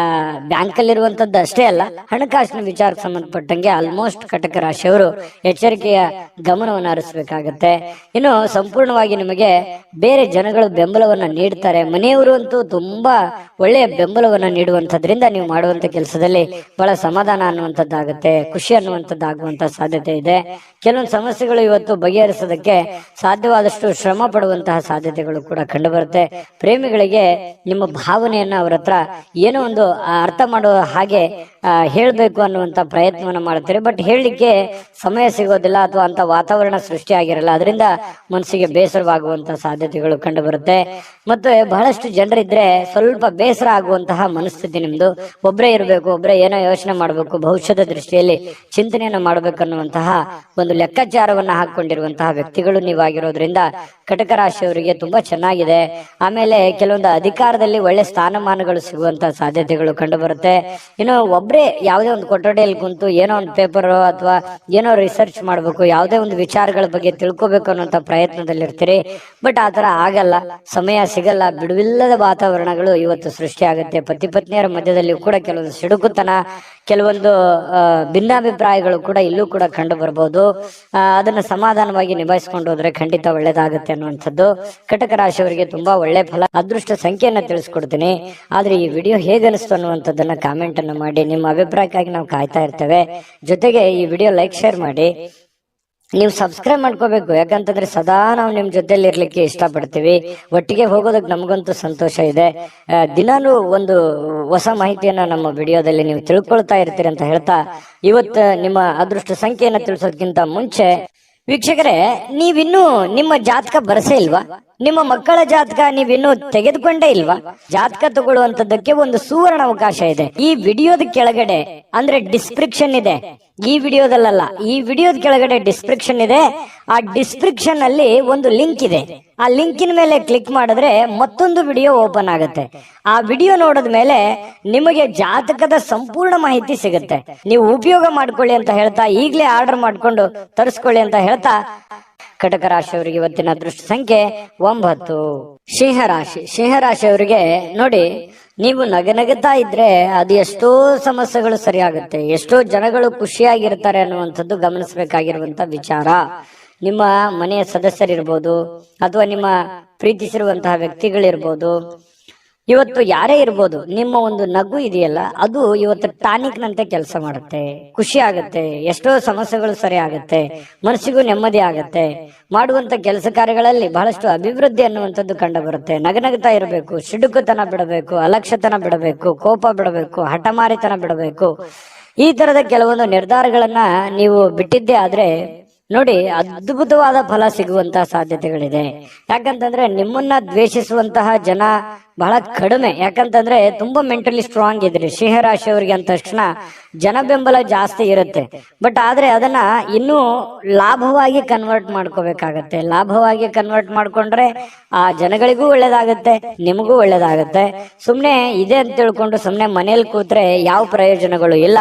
ಬ್ಯಾಂಕಲ್ಲಿರುವಂತದ್ದು ಅಷ್ಟೇ ಅಲ್ಲ, ಹಣಕಾಸಿನ ವಿಚಾರಕ್ಕೆ ಸಂಬಂಧಪಟ್ಟಂಗೆ ಆಲ್ಮೋಸ್ಟ್ ಕಟಕ ರಾಶಿಯವರು ಎಚ್ಚರಿಕೆಯ ಗಮನವನ್ನು ಹರಿಸಬೇಕಾಗತ್ತೆ. ಇನ್ನು ಸಂಪೂರ್ಣವಾಗಿ ನಿಮಗೆ ಬೇರೆ ಜನಗಳು ಬೆಂಬಲವನ್ನ ನೀಡ್ತಾರೆ. ಮನೆಯವರು ಅಂತೂ ತುಂಬಾ ಒಳ್ಳೆಯ ಬೆಂಬಲವನ್ನ ನೀಡುವಂತದ್ರಿಂದ ನೀವು ಮಾಡುವಂತ ಕೆಲಸದಲ್ಲಿ ಬಹಳ ಸಮಾಧಾನ ಅನ್ನುವಂಥದ್ದಾಗುತ್ತೆ, ಖುಷಿ ಅನ್ನುವಂಥದ್ದಾಗುವಂತ ಸಾಧ್ಯತೆ ಇದೆ. ಕೆಲವೊಂದು ಸಮಸ್ಯೆಗಳು ಇವತ್ತು ಬಗೆಹರಿಸೋದಕ್ಕೆ ಸಾಧ್ಯವಾದಷ್ಟು ಶ್ರಮ ಪಡುವಂತಹ ಸಾಧ್ಯತೆಗಳು ಕೂಡ ಕಂಡು ಬರುತ್ತೆ. ಪ್ರೇಮಿಗಳಿಗೆ ನಿಮ್ಮ ಭಾವನೆಯನ್ನ ಅವರ ಹತ್ರ ಏನೋ ಒಂದು ಅರ್ಥ ಮಾಡುವ ಹಾಗೆ ಹೇಳ್ಬೇಕು ಅನ್ನುವಂತ ಪ್ರಯತ್ನವನ್ನ ಮಾಡ್ತಾರೆ. ಬಟ್ ಹೇಳಲಿಕ್ಕೆ ಸಮಯ ಸಿಗೋದಿಲ್ಲ, ಅಥವಾ ಅಂತ ವಾತಾವರಣ ಸೃಷ್ಟಿ ಆಗಿರಲ್ಲ. ಅದರಿಂದ ಮನಸ್ಸಿಗೆ ಬೇಸರವಾಗುವಂತ ಸಾಧ್ಯತೆಗಳು ಕಂಡು ಬರುತ್ತೆ. ಮತ್ತೆ ಬಹಳಷ್ಟು ಜನರಿದ್ರೆ ಸ್ವಲ್ಪ ಬೇಸರ ಆಗುವಂತಹ ಮನಸ್ಥಿತಿ ನಿಮ್ದು. ಒಬ್ಬರೇ ಇರಬೇಕು, ಒಬ್ಬರೇ ಏನೋ ಯೋಚನೆ ಮಾಡಬೇಕು, ಭವಿಷ್ಯದ ದೃಷ್ಟಿಯಲ್ಲಿ ಚಿಂತನೆಯನ್ನ ಮಾಡಬೇಕು ಅನ್ನುವಂತಹ ಒಂದು ಲೆಕ್ಕಾಚಾರವನ್ನ ಹಾಕೊಂಡಿರುವಂತಹ ವ್ಯಕ್ತಿಗಳು ನೀವಾಗಿರೋದ್ರಿಂದ ಕಟಕ ರಾಶಿಯವರಿಗೆ ತುಂಬಾ ಚೆನ್ನಾಗಿದೆ. ಆಮೇಲೆ ಕೆಲವೊಂದು ಅಧಿಕಾರದಲ್ಲಿ ಒಳ್ಳೆ ಸ್ಥಾನಮಾನಗಳು ಸಿಗುವಂತ ಸಾಧ್ಯತೆಗಳು ಕಂಡು ಬರುತ್ತೆ. ಇನ್ನು ಒಬ್ರೇ ಯಾವುದೇ ಒಂದು ಕೊಠಡಿಯಲ್ಲಿ ಕುಂತು ಏನೋ ಒಂದು ಪೇಪರ್ ಅಥವಾ ಏನೋ ರಿಸರ್ಚ್ ಮಾಡ್ಬೇಕು, ಯಾವುದೇ ಒಂದು ವಿಚಾರಗಳ ಬಗ್ಗೆ ತಿಳ್ಕೊಬೇಕು ಅನ್ನುವಂತ ಪ್ರಯತ್ನದಲ್ಲಿರ್ತೀರಿ. ಬಟ್ ಆತರ ಆಗಲ್ಲ, ಸಮಯ ಸಿಗಲ್ಲ, ಬಿಡುವಿಲ್ಲದ ವಾತಾವರಣಗಳು ಇವತ್ತು ಸೃಷ್ಟಿ ಆಗುತ್ತೆ. ಪತಿ ಪತ್ನಿಯರ ಮಧ್ಯದಲ್ಲಿ ಕೂಡ ಕೆಲವೊಂದು ಸಿಡುಕುತನ, ಕೆಲವೊಂದು ಭಿನ್ನಾಭಿಪ್ರಾಯಗಳು ಕೂಡ ಇಲ್ಲೂ ಕೂಡ ಕಂಡು ಬರ್ಬೋದು. ಅದನ್ನ ಸಮಾಧಾನವಾಗಿ ನಿಭಾಯಿಸ್ಕೊಂಡು ಹೋದ್ರೆ ಖಂಡಿತ ಒಳ್ಳೇದಾಗುತ್ತೆ ಅನ್ನುವಂಥದ್ದು. ಕಟಕ ರಾಶಿಯವರಿಗೆ ತುಂಬಾ ಒಳ್ಳೆ ಫಲ, ಅದೃಷ್ಟ ಸಂಖ್ಯೆಯನ್ನ ತಿಳಿಸ್ಕೊಡ್ತೀನಿ. ಆದ್ರೆ ಈ ವಿಡಿಯೋ ಹೇಗನಿಸ್ತು ಅನ್ನುವಂಥದ್ದನ್ನ ಕಾಮೆಂಟ್ ಅನ್ನು ಮಾಡಿ. ನಿಮ್ಮ ಅಭಿಪ್ರಾಯಕ್ಕಾಗಿ ನಾವು ಕಾಯ್ತಾ ಇರ್ತೇವೆ. ಜೊತೆಗೆ ಈ ವಿಡಿಯೋ ಲೈಕ್ ಶೇರ್ ಮಾಡಿ. ನೀವು ಸಬ್ಸ್ಕ್ರೈಬ್ ಮಾಡ್ಕೋಬೇಕು, ಯಾಕಂತಂದ್ರೆ ಸದಾ ನಾವು ನಿಮ್ ಜೊತೆಲಿ ಇರ್ಲಿಕ್ಕೆ ಇಷ್ಟಪಡ್ತೀವಿ. ಒಟ್ಟಿಗೆ ಹೋಗೋದಕ್ಕೆ ನಮಗಂತೂ ಸಂತೋಷ ಇದೆ. ದಿನಾನು ಒಂದು ಹೊಸ ಮಾಹಿತಿಯನ್ನ ನಮ್ಮ ವಿಡಿಯೋದಲ್ಲಿ ನೀವು ತಿಳ್ಕೊಳ್ತಾ ಇರ್ತೀರಿ ಅಂತ ಹೇಳ್ತಾ, ಇವತ್ತು ನಿಮ್ಮ ಅದೃಷ್ಟ ಸಂಖ್ಯೆಯನ್ನ ತಿಳಿಸೋದಕ್ಕಿಂತ ಮುಂಚೆ ವೀಕ್ಷಕರೇ, ನೀವಿನ್ನೂ ನಿಮ್ಮ ಜಾತಕ ಬರಸೇ ಇಲ್ವಾ? ನಿಮ್ಮ ಮಕ್ಕಳ ಜಾತಕ ನೀವಿನ್ನೂ ತೆಗೆದುಕೊಂಡೇ ಇಲ್ವಾ? ಜಾತಕ ತಗೊಳ್ಳುವಂತದ್ದಕ್ಕೆ ಒಂದು ಸುವರ್ಣ ಅವಕಾಶ ಇದೆ. ಈ ವಿಡಿಯೋದ ಕೆಳಗಡೆ ಅಂದ್ರೆ ಡಿಸ್ಕ್ರಿಪ್ಷನ್ ಇದೆ, ಈ ವಿಡಿಯೋದಲ್ಲ, ಈ ವಿಡಿಯೋದ ಕೆಳಗಡೆ ಡಿಸ್ಕ್ರಿಪ್ಷನ್ ಇದೆ. ಆ ಡಿಸ್ಕ್ರಿಪ್ಷನ್ ಅಲ್ಲಿ ಒಂದು ಲಿಂಕ್ ಇದೆ. ಆ ಲಿಂಕಿನ ಮೇಲೆ ಕ್ಲಿಕ್ ಮಾಡಿದ್ರೆ ಮತ್ತೊಂದು ವಿಡಿಯೋ ಓಪನ್ ಆಗುತ್ತೆ. ಆ ವಿಡಿಯೋ ನೋಡಿದ ಮೇಲೆ ನಿಮಗೆ ಜಾತಕದ ಸಂಪೂರ್ಣ ಮಾಹಿತಿ ಸಿಗುತ್ತೆ. ನೀವು ಉಪಯೋಗ ಮಾಡ್ಕೊಳ್ಳಿ ಅಂತ ಹೇಳ್ತಾ, ಈಗಲೇ ಆರ್ಡರ್ ಮಾಡ್ಕೊಂಡು ತರಿಸ್ಕೊಳ್ಳಿ ಅಂತ ಹೇಳ್ತಾ, ಕಟಕ ರಾಶಿಯವರಿಗೆ ಇವತ್ತಿನ ಅದೃಷ್ಟ ಸಂಖ್ಯೆ 9. ಸಿಂಹರಾಶಿ. ಸಿಂಹರಾಶಿಯವರಿಗೆ ನೋಡಿ, ನೀವು ನಗನಗುತ್ತಾ ಇದ್ರೆ ಅದು ಎಷ್ಟೋ ಸಮಸ್ಯೆಗಳು ಸರಿಯಾಗುತ್ತೆ, ಎಷ್ಟೋ ಜನಗಳು ಖುಷಿಯಾಗಿರ್ತಾರೆ ಅನ್ನುವಂಥದ್ದು ಗಮನಿಸಬೇಕಾಗಿರುವಂತ ವಿಚಾರ. ನಿಮ್ಮ ಮನೆಯ ಸದಸ್ಯರಿರ್ಬೋದು ಅಥವಾ ನಿಮ್ಮ ಪ್ರೀತಿಸಿರುವಂತಹ ವ್ಯಕ್ತಿಗಳಿರ್ಬೋದು, ಇವತ್ತು ಯಾರೇ ಇರ್ಬೋದು, ನಿಮ್ಮ ಒಂದು ನಗು ಇದೆಯಲ್ಲ ಅದು ಇವತ್ತು ಟಾನಿಕ್ ನಂತೆ ಕೆಲಸ ಮಾಡುತ್ತೆ. ಖುಷಿ ಆಗುತ್ತೆ, ಎಷ್ಟೋ ಸಮಸ್ಯೆಗಳು ಸರಿ ಆಗುತ್ತೆ, ಮನಸ್ಸಿಗೂ ನೆಮ್ಮದಿ ಆಗುತ್ತೆ. ಮಾಡುವಂತ ಕೆಲಸ ಕಾರ್ಯಗಳಲ್ಲಿ ಬಹಳಷ್ಟು ಅಭಿವೃದ್ಧಿ ಅನ್ನುವಂಥದ್ದು ಕಂಡು ಬರುತ್ತೆ. ನಗನಗ್ತಾ ಇರಬೇಕು, ಸಿಡುಕುತನ ಬಿಡಬೇಕು, ಅಲಕ್ಷ್ಯತನ ಬಿಡಬೇಕು, ಕೋಪ ಬಿಡಬೇಕು, ಹಠಮಾರಿತನ ಬಿಡಬೇಕು. ಈ ತರದ ಕೆಲವೊಂದು ನಿರ್ಧಾರಗಳನ್ನ ನೀವು ಬಿಟ್ಟಿದ್ದೇ ಆದ್ರೆ ನೋಡಿ, ಅದ್ಭುತವಾದ ಫಲ ಸಿಗುವಂತಹ ಸಾಧ್ಯತೆಗಳಿದೆ. ಯಾಕಂತಂದ್ರೆ ನಿಮ್ಮನ್ನ ದ್ವೇಷಿಸುವಂತಹ ಜನ ಬಹಳ ಕಡಿಮೆ. ಯಾಕಂತಂದ್ರೆ ತುಂಬಾ ಮೆಂಟಲಿ ಸ್ಟ್ರಾಂಗ್ ಇದ್ರಿ ಸಿಂಹರಾಶಿಯವರಿಗೆ ಅಂದ ತಕ್ಷಣ ಜನ ಬೆಂಬಲ ಜಾಸ್ತಿ ಇರುತ್ತೆ. ಬಟ್ ಆದ್ರೆ ಅದನ್ನ ಇನ್ನೂ ಲಾಭವಾಗಿ ಕನ್ವರ್ಟ್ ಮಾಡ್ಕೋಬೇಕಾಗತ್ತೆ. ಲಾಭವಾಗಿ ಕನ್ವರ್ಟ್ ಮಾಡ್ಕೊಂಡ್ರೆ ಆ ಜನಗಳಿಗೂ ಒಳ್ಳೇದಾಗತ್ತೆ, ನಿಮಗೂ ಒಳ್ಳೇದಾಗತ್ತೆ. ಸುಮ್ನೆ ಇದೆ ಅಂತ ತಿಳ್ಕೊಂಡು ಸುಮ್ನೆ ಮನೇಲಿ ಕೂತ್ರೆ ಯಾವ ಪ್ರಯೋಜನಗಳು ಇಲ್ಲ.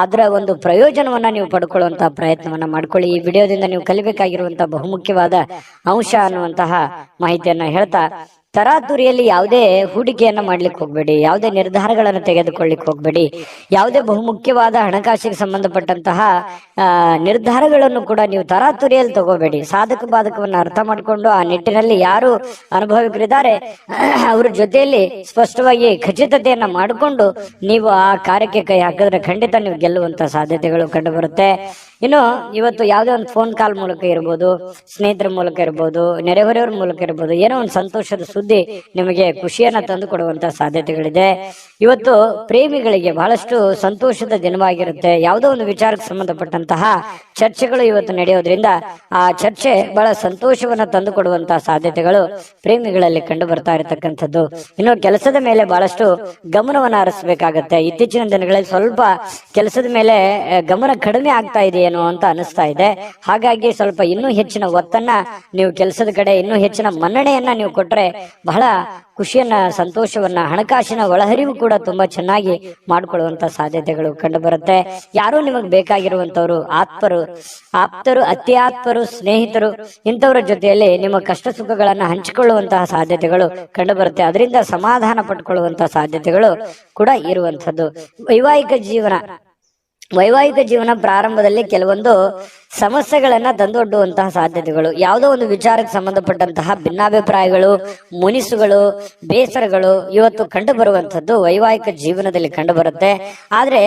ಅದರ ಒಂದು ಪ್ರಯೋಜನವನ್ನ ನೀವು ಪಡ್ಕೊಳ್ಳುವಂತಹ ಪ್ರಯತ್ನವನ್ನ ಮಾಡ್ಕೊಳ್ಳಿ. ಈ ವಿಡಿಯೋದಿಂದ ನೀವು ಕಲಿಬೇಕಾಗಿರುವಂತಹ ಬಹುಮುಖ್ಯವಾದ ಅಂಶ ಅನ್ನುವಂತಹ ಮಾಹಿತಿಯನ್ನ ಹೇಳ್ತಾ, ತರಾತುರಿಯಲ್ಲಿ ಯಾವುದೇ ಹೂಡಿಕೆಯನ್ನ ಮಾಡ್ಲಿಕ್ಕೆ ಹೋಗ್ಬೇಡಿ, ಯಾವುದೇ ನಿರ್ಧಾರಗಳನ್ನು ತೆಗೆದುಕೊಳ್ಳಿಕ್ ಹೋಗ್ಬೇಡಿ. ಯಾವುದೇ ಬಹುಮುಖ್ಯವಾದ ಹಣಕಾಸಿಗೆ ಸಂಬಂಧಪಟ್ಟಂತಹ ನಿರ್ಧಾರಗಳನ್ನು ಕೂಡ ನೀವು ತರಾತುರಿಯಲ್ಲಿ ತಗೋಬೇಡಿ. ಸಾಧಕ ಬಾಧಕವನ್ನ ಅರ್ಥ ಮಾಡಿಕೊಂಡು ಆ ನಿಟ್ಟಿನಲ್ಲಿ ಯಾರು ಅನುಭವಿಕರಿದ್ದಾರೆ ಅವ್ರ ಜೊತೆಯಲ್ಲಿ ಸ್ಪಷ್ಟವಾಗಿ ಖಚಿತತೆಯನ್ನ ಮಾಡಿಕೊಂಡು ನೀವು ಆ ಕಾರ್ಯಕ್ಕೆ ಕೈ ಹಾಕಿದ್ರೆ ಖಂಡಿತ ನೀವು ಗೆಲ್ಲುವಂತ ಸಾಧ್ಯತೆಗಳು ಕಂಡು ಬರುತ್ತೆ. ಇನ್ನು ಇವತ್ತು ಯಾವುದೇ ಒಂದು ಫೋನ್ ಕಾಲ್ ಮೂಲಕ ಇರ್ಬೋದು, ಸ್ನೇಹಿತರ ಮೂಲಕ ಇರ್ಬೋದು, ನೆರೆಹೊರೆಯವರ ಮೂಲಕ ಇರ್ಬೋದು, ಏನೋ ಒಂದು ಸಂತೋಷದ ಸುದ್ದಿ ನಿಮಗೆ ಖುಷಿಯನ್ನ ತಂದು ಕೊಡುವಂತ ಸಾಧ್ಯತೆಗಳಿದೆ. ಇವತ್ತು ಪ್ರೇಮಿಗಳಿಗೆ ಬಹಳಷ್ಟು ಸಂತೋಷದ ದಿನವಾಗಿರುತ್ತೆ. ಯಾವುದೋ ಒಂದು ವಿಚಾರಕ್ಕೆ ಸಂಬಂಧಪಟ್ಟಂತಹ ಚರ್ಚೆಗಳು ಇವತ್ತು ನಡೆಯೋದ್ರಿಂದ ಆ ಚರ್ಚೆ ಬಹಳ ಸಂತೋಷವನ್ನ ತಂದು ಕೊಡುವಂತಹ ಸಾಧ್ಯತೆಗಳು ಪ್ರೇಮಿಗಳಲ್ಲಿ ಕಂಡು ಬರ್ತಾ ಇರತಕ್ಕಂಥದ್ದು. ಇನ್ನು ಕೆಲಸದ ಮೇಲೆ ಬಹಳಷ್ಟು ಗಮನವನ್ನ ಹರಿಸಬೇಕಾಗತ್ತೆ. ಇತ್ತೀಚಿನ ದಿನಗಳಲ್ಲಿ ಸ್ವಲ್ಪ ಕೆಲಸದ ಮೇಲೆ ಗಮನ ಕಡಿಮೆ ಆಗ್ತಾ ಇದೆಯೇನೋ ಅಂತ ಅನಿಸ್ತಾ ಇದೆ. ಹಾಗಾಗಿ ಸ್ವಲ್ಪ ಇನ್ನೂ ಹೆಚ್ಚಿನ ಒತ್ತನ್ನ ನೀವು ಕೆಲಸದ ಕಡೆ, ಇನ್ನೂ ಹೆಚ್ಚಿನ ಮನ್ನಣೆಯನ್ನ ನೀವು ಕೊಟ್ರೆ ಬಹಳ ಖುಷಿಯನ್ನ, ಸಂತೋಷವನ್ನ, ಹಣಕಾಸಿನ ಒಳಹರಿವು ಕೂಡ ತುಂಬಾ ಚೆನ್ನಾಗಿ ಮಾಡಿಕೊಳ್ಳುವಂತ ಸಾಧ್ಯತೆಗಳು ಕಂಡು ಬರುತ್ತೆ. ಯಾರು ನಿಮಗೆ ಬೇಕಾಗಿರುವಂತವ್ರು, ಆಪ್ತರು, ಅತಿ ಆಪ್ತರು, ಸ್ನೇಹಿತರು, ಇಂಥವರ ಜೊತೆಯಲ್ಲಿ ನಿಮ್ಮ ಕಷ್ಟ ಸುಖಗಳನ್ನ ಹಂಚಿಕೊಳ್ಳುವಂತಹ ಸಾಧ್ಯತೆಗಳು ಕಂಡು ಬರುತ್ತೆ. ಅದರಿಂದ ಸಮಾಧಾನ ಪಡ್ಕೊಳ್ಳುವಂತಹ ಸಾಧ್ಯತೆಗಳು ಕೂಡ ಇರುವಂತದ್ದು. ವೈವಾಹಿಕ ಜೀವನ ಪ್ರಾರಂಭದಲ್ಲಿ ಕೆಲವೊಂದು ಸಮಸ್ಯೆಗಳನ್ನ ತಂದೊಡ್ಡುವಂತಹ ಸಾಧ್ಯತೆಗಳು, ಯಾವುದೋ ಒಂದು ವಿಚಾರಕ್ಕೆ ಸಂಬಂಧಪಟ್ಟಂತಹ ಭಿನ್ನಾಭಿಪ್ರಾಯಗಳು, ಮುನಿಸುಗಳು, ಬೇಸರಗಳು ಇವತ್ತು ಕಂಡು ಬರುವಂತದ್ದು ವೈವಾಹಿಕ ಜೀವನದಲ್ಲಿ ಕಂಡು ಬರುತ್ತೆ. ಆದ್ರೆ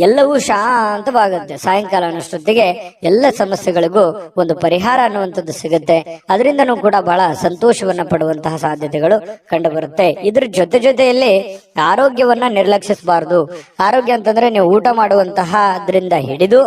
ಎಲ್ಲವೂ ಶಾಂತವಾಗುತ್ತೆ. ಸಾಯಂಕಾಲ ಅನ್ನೋಷ್ಟೊತ್ತಿಗೆ ಎಲ್ಲ ಸಮಸ್ಯೆಗಳಿಗೂ ಒಂದು ಪರಿಹಾರ ಅನ್ನುವಂಥದ್ದು ಸಿಗುತ್ತೆ. ಅದರಿಂದನೂ ಕೂಡ ಬಹಳ ಸಂತೋಷವನ್ನ ಪಡುವಂತಹ ಸಾಧ್ಯತೆಗಳು ಕಂಡು ಬರುತ್ತೆ. ಇದ್ರ ಜೊತೆಯಲ್ಲಿ ಆರೋಗ್ಯವನ್ನ ನಿರ್ಲಕ್ಷಿಸಬಾರದು. ಆರೋಗ್ಯ ಅಂತಂದ್ರೆ ನೀವು ಊಟ ಮಾಡುವಂತಹ ಅದರಿಂದ ಹಿಡಿದು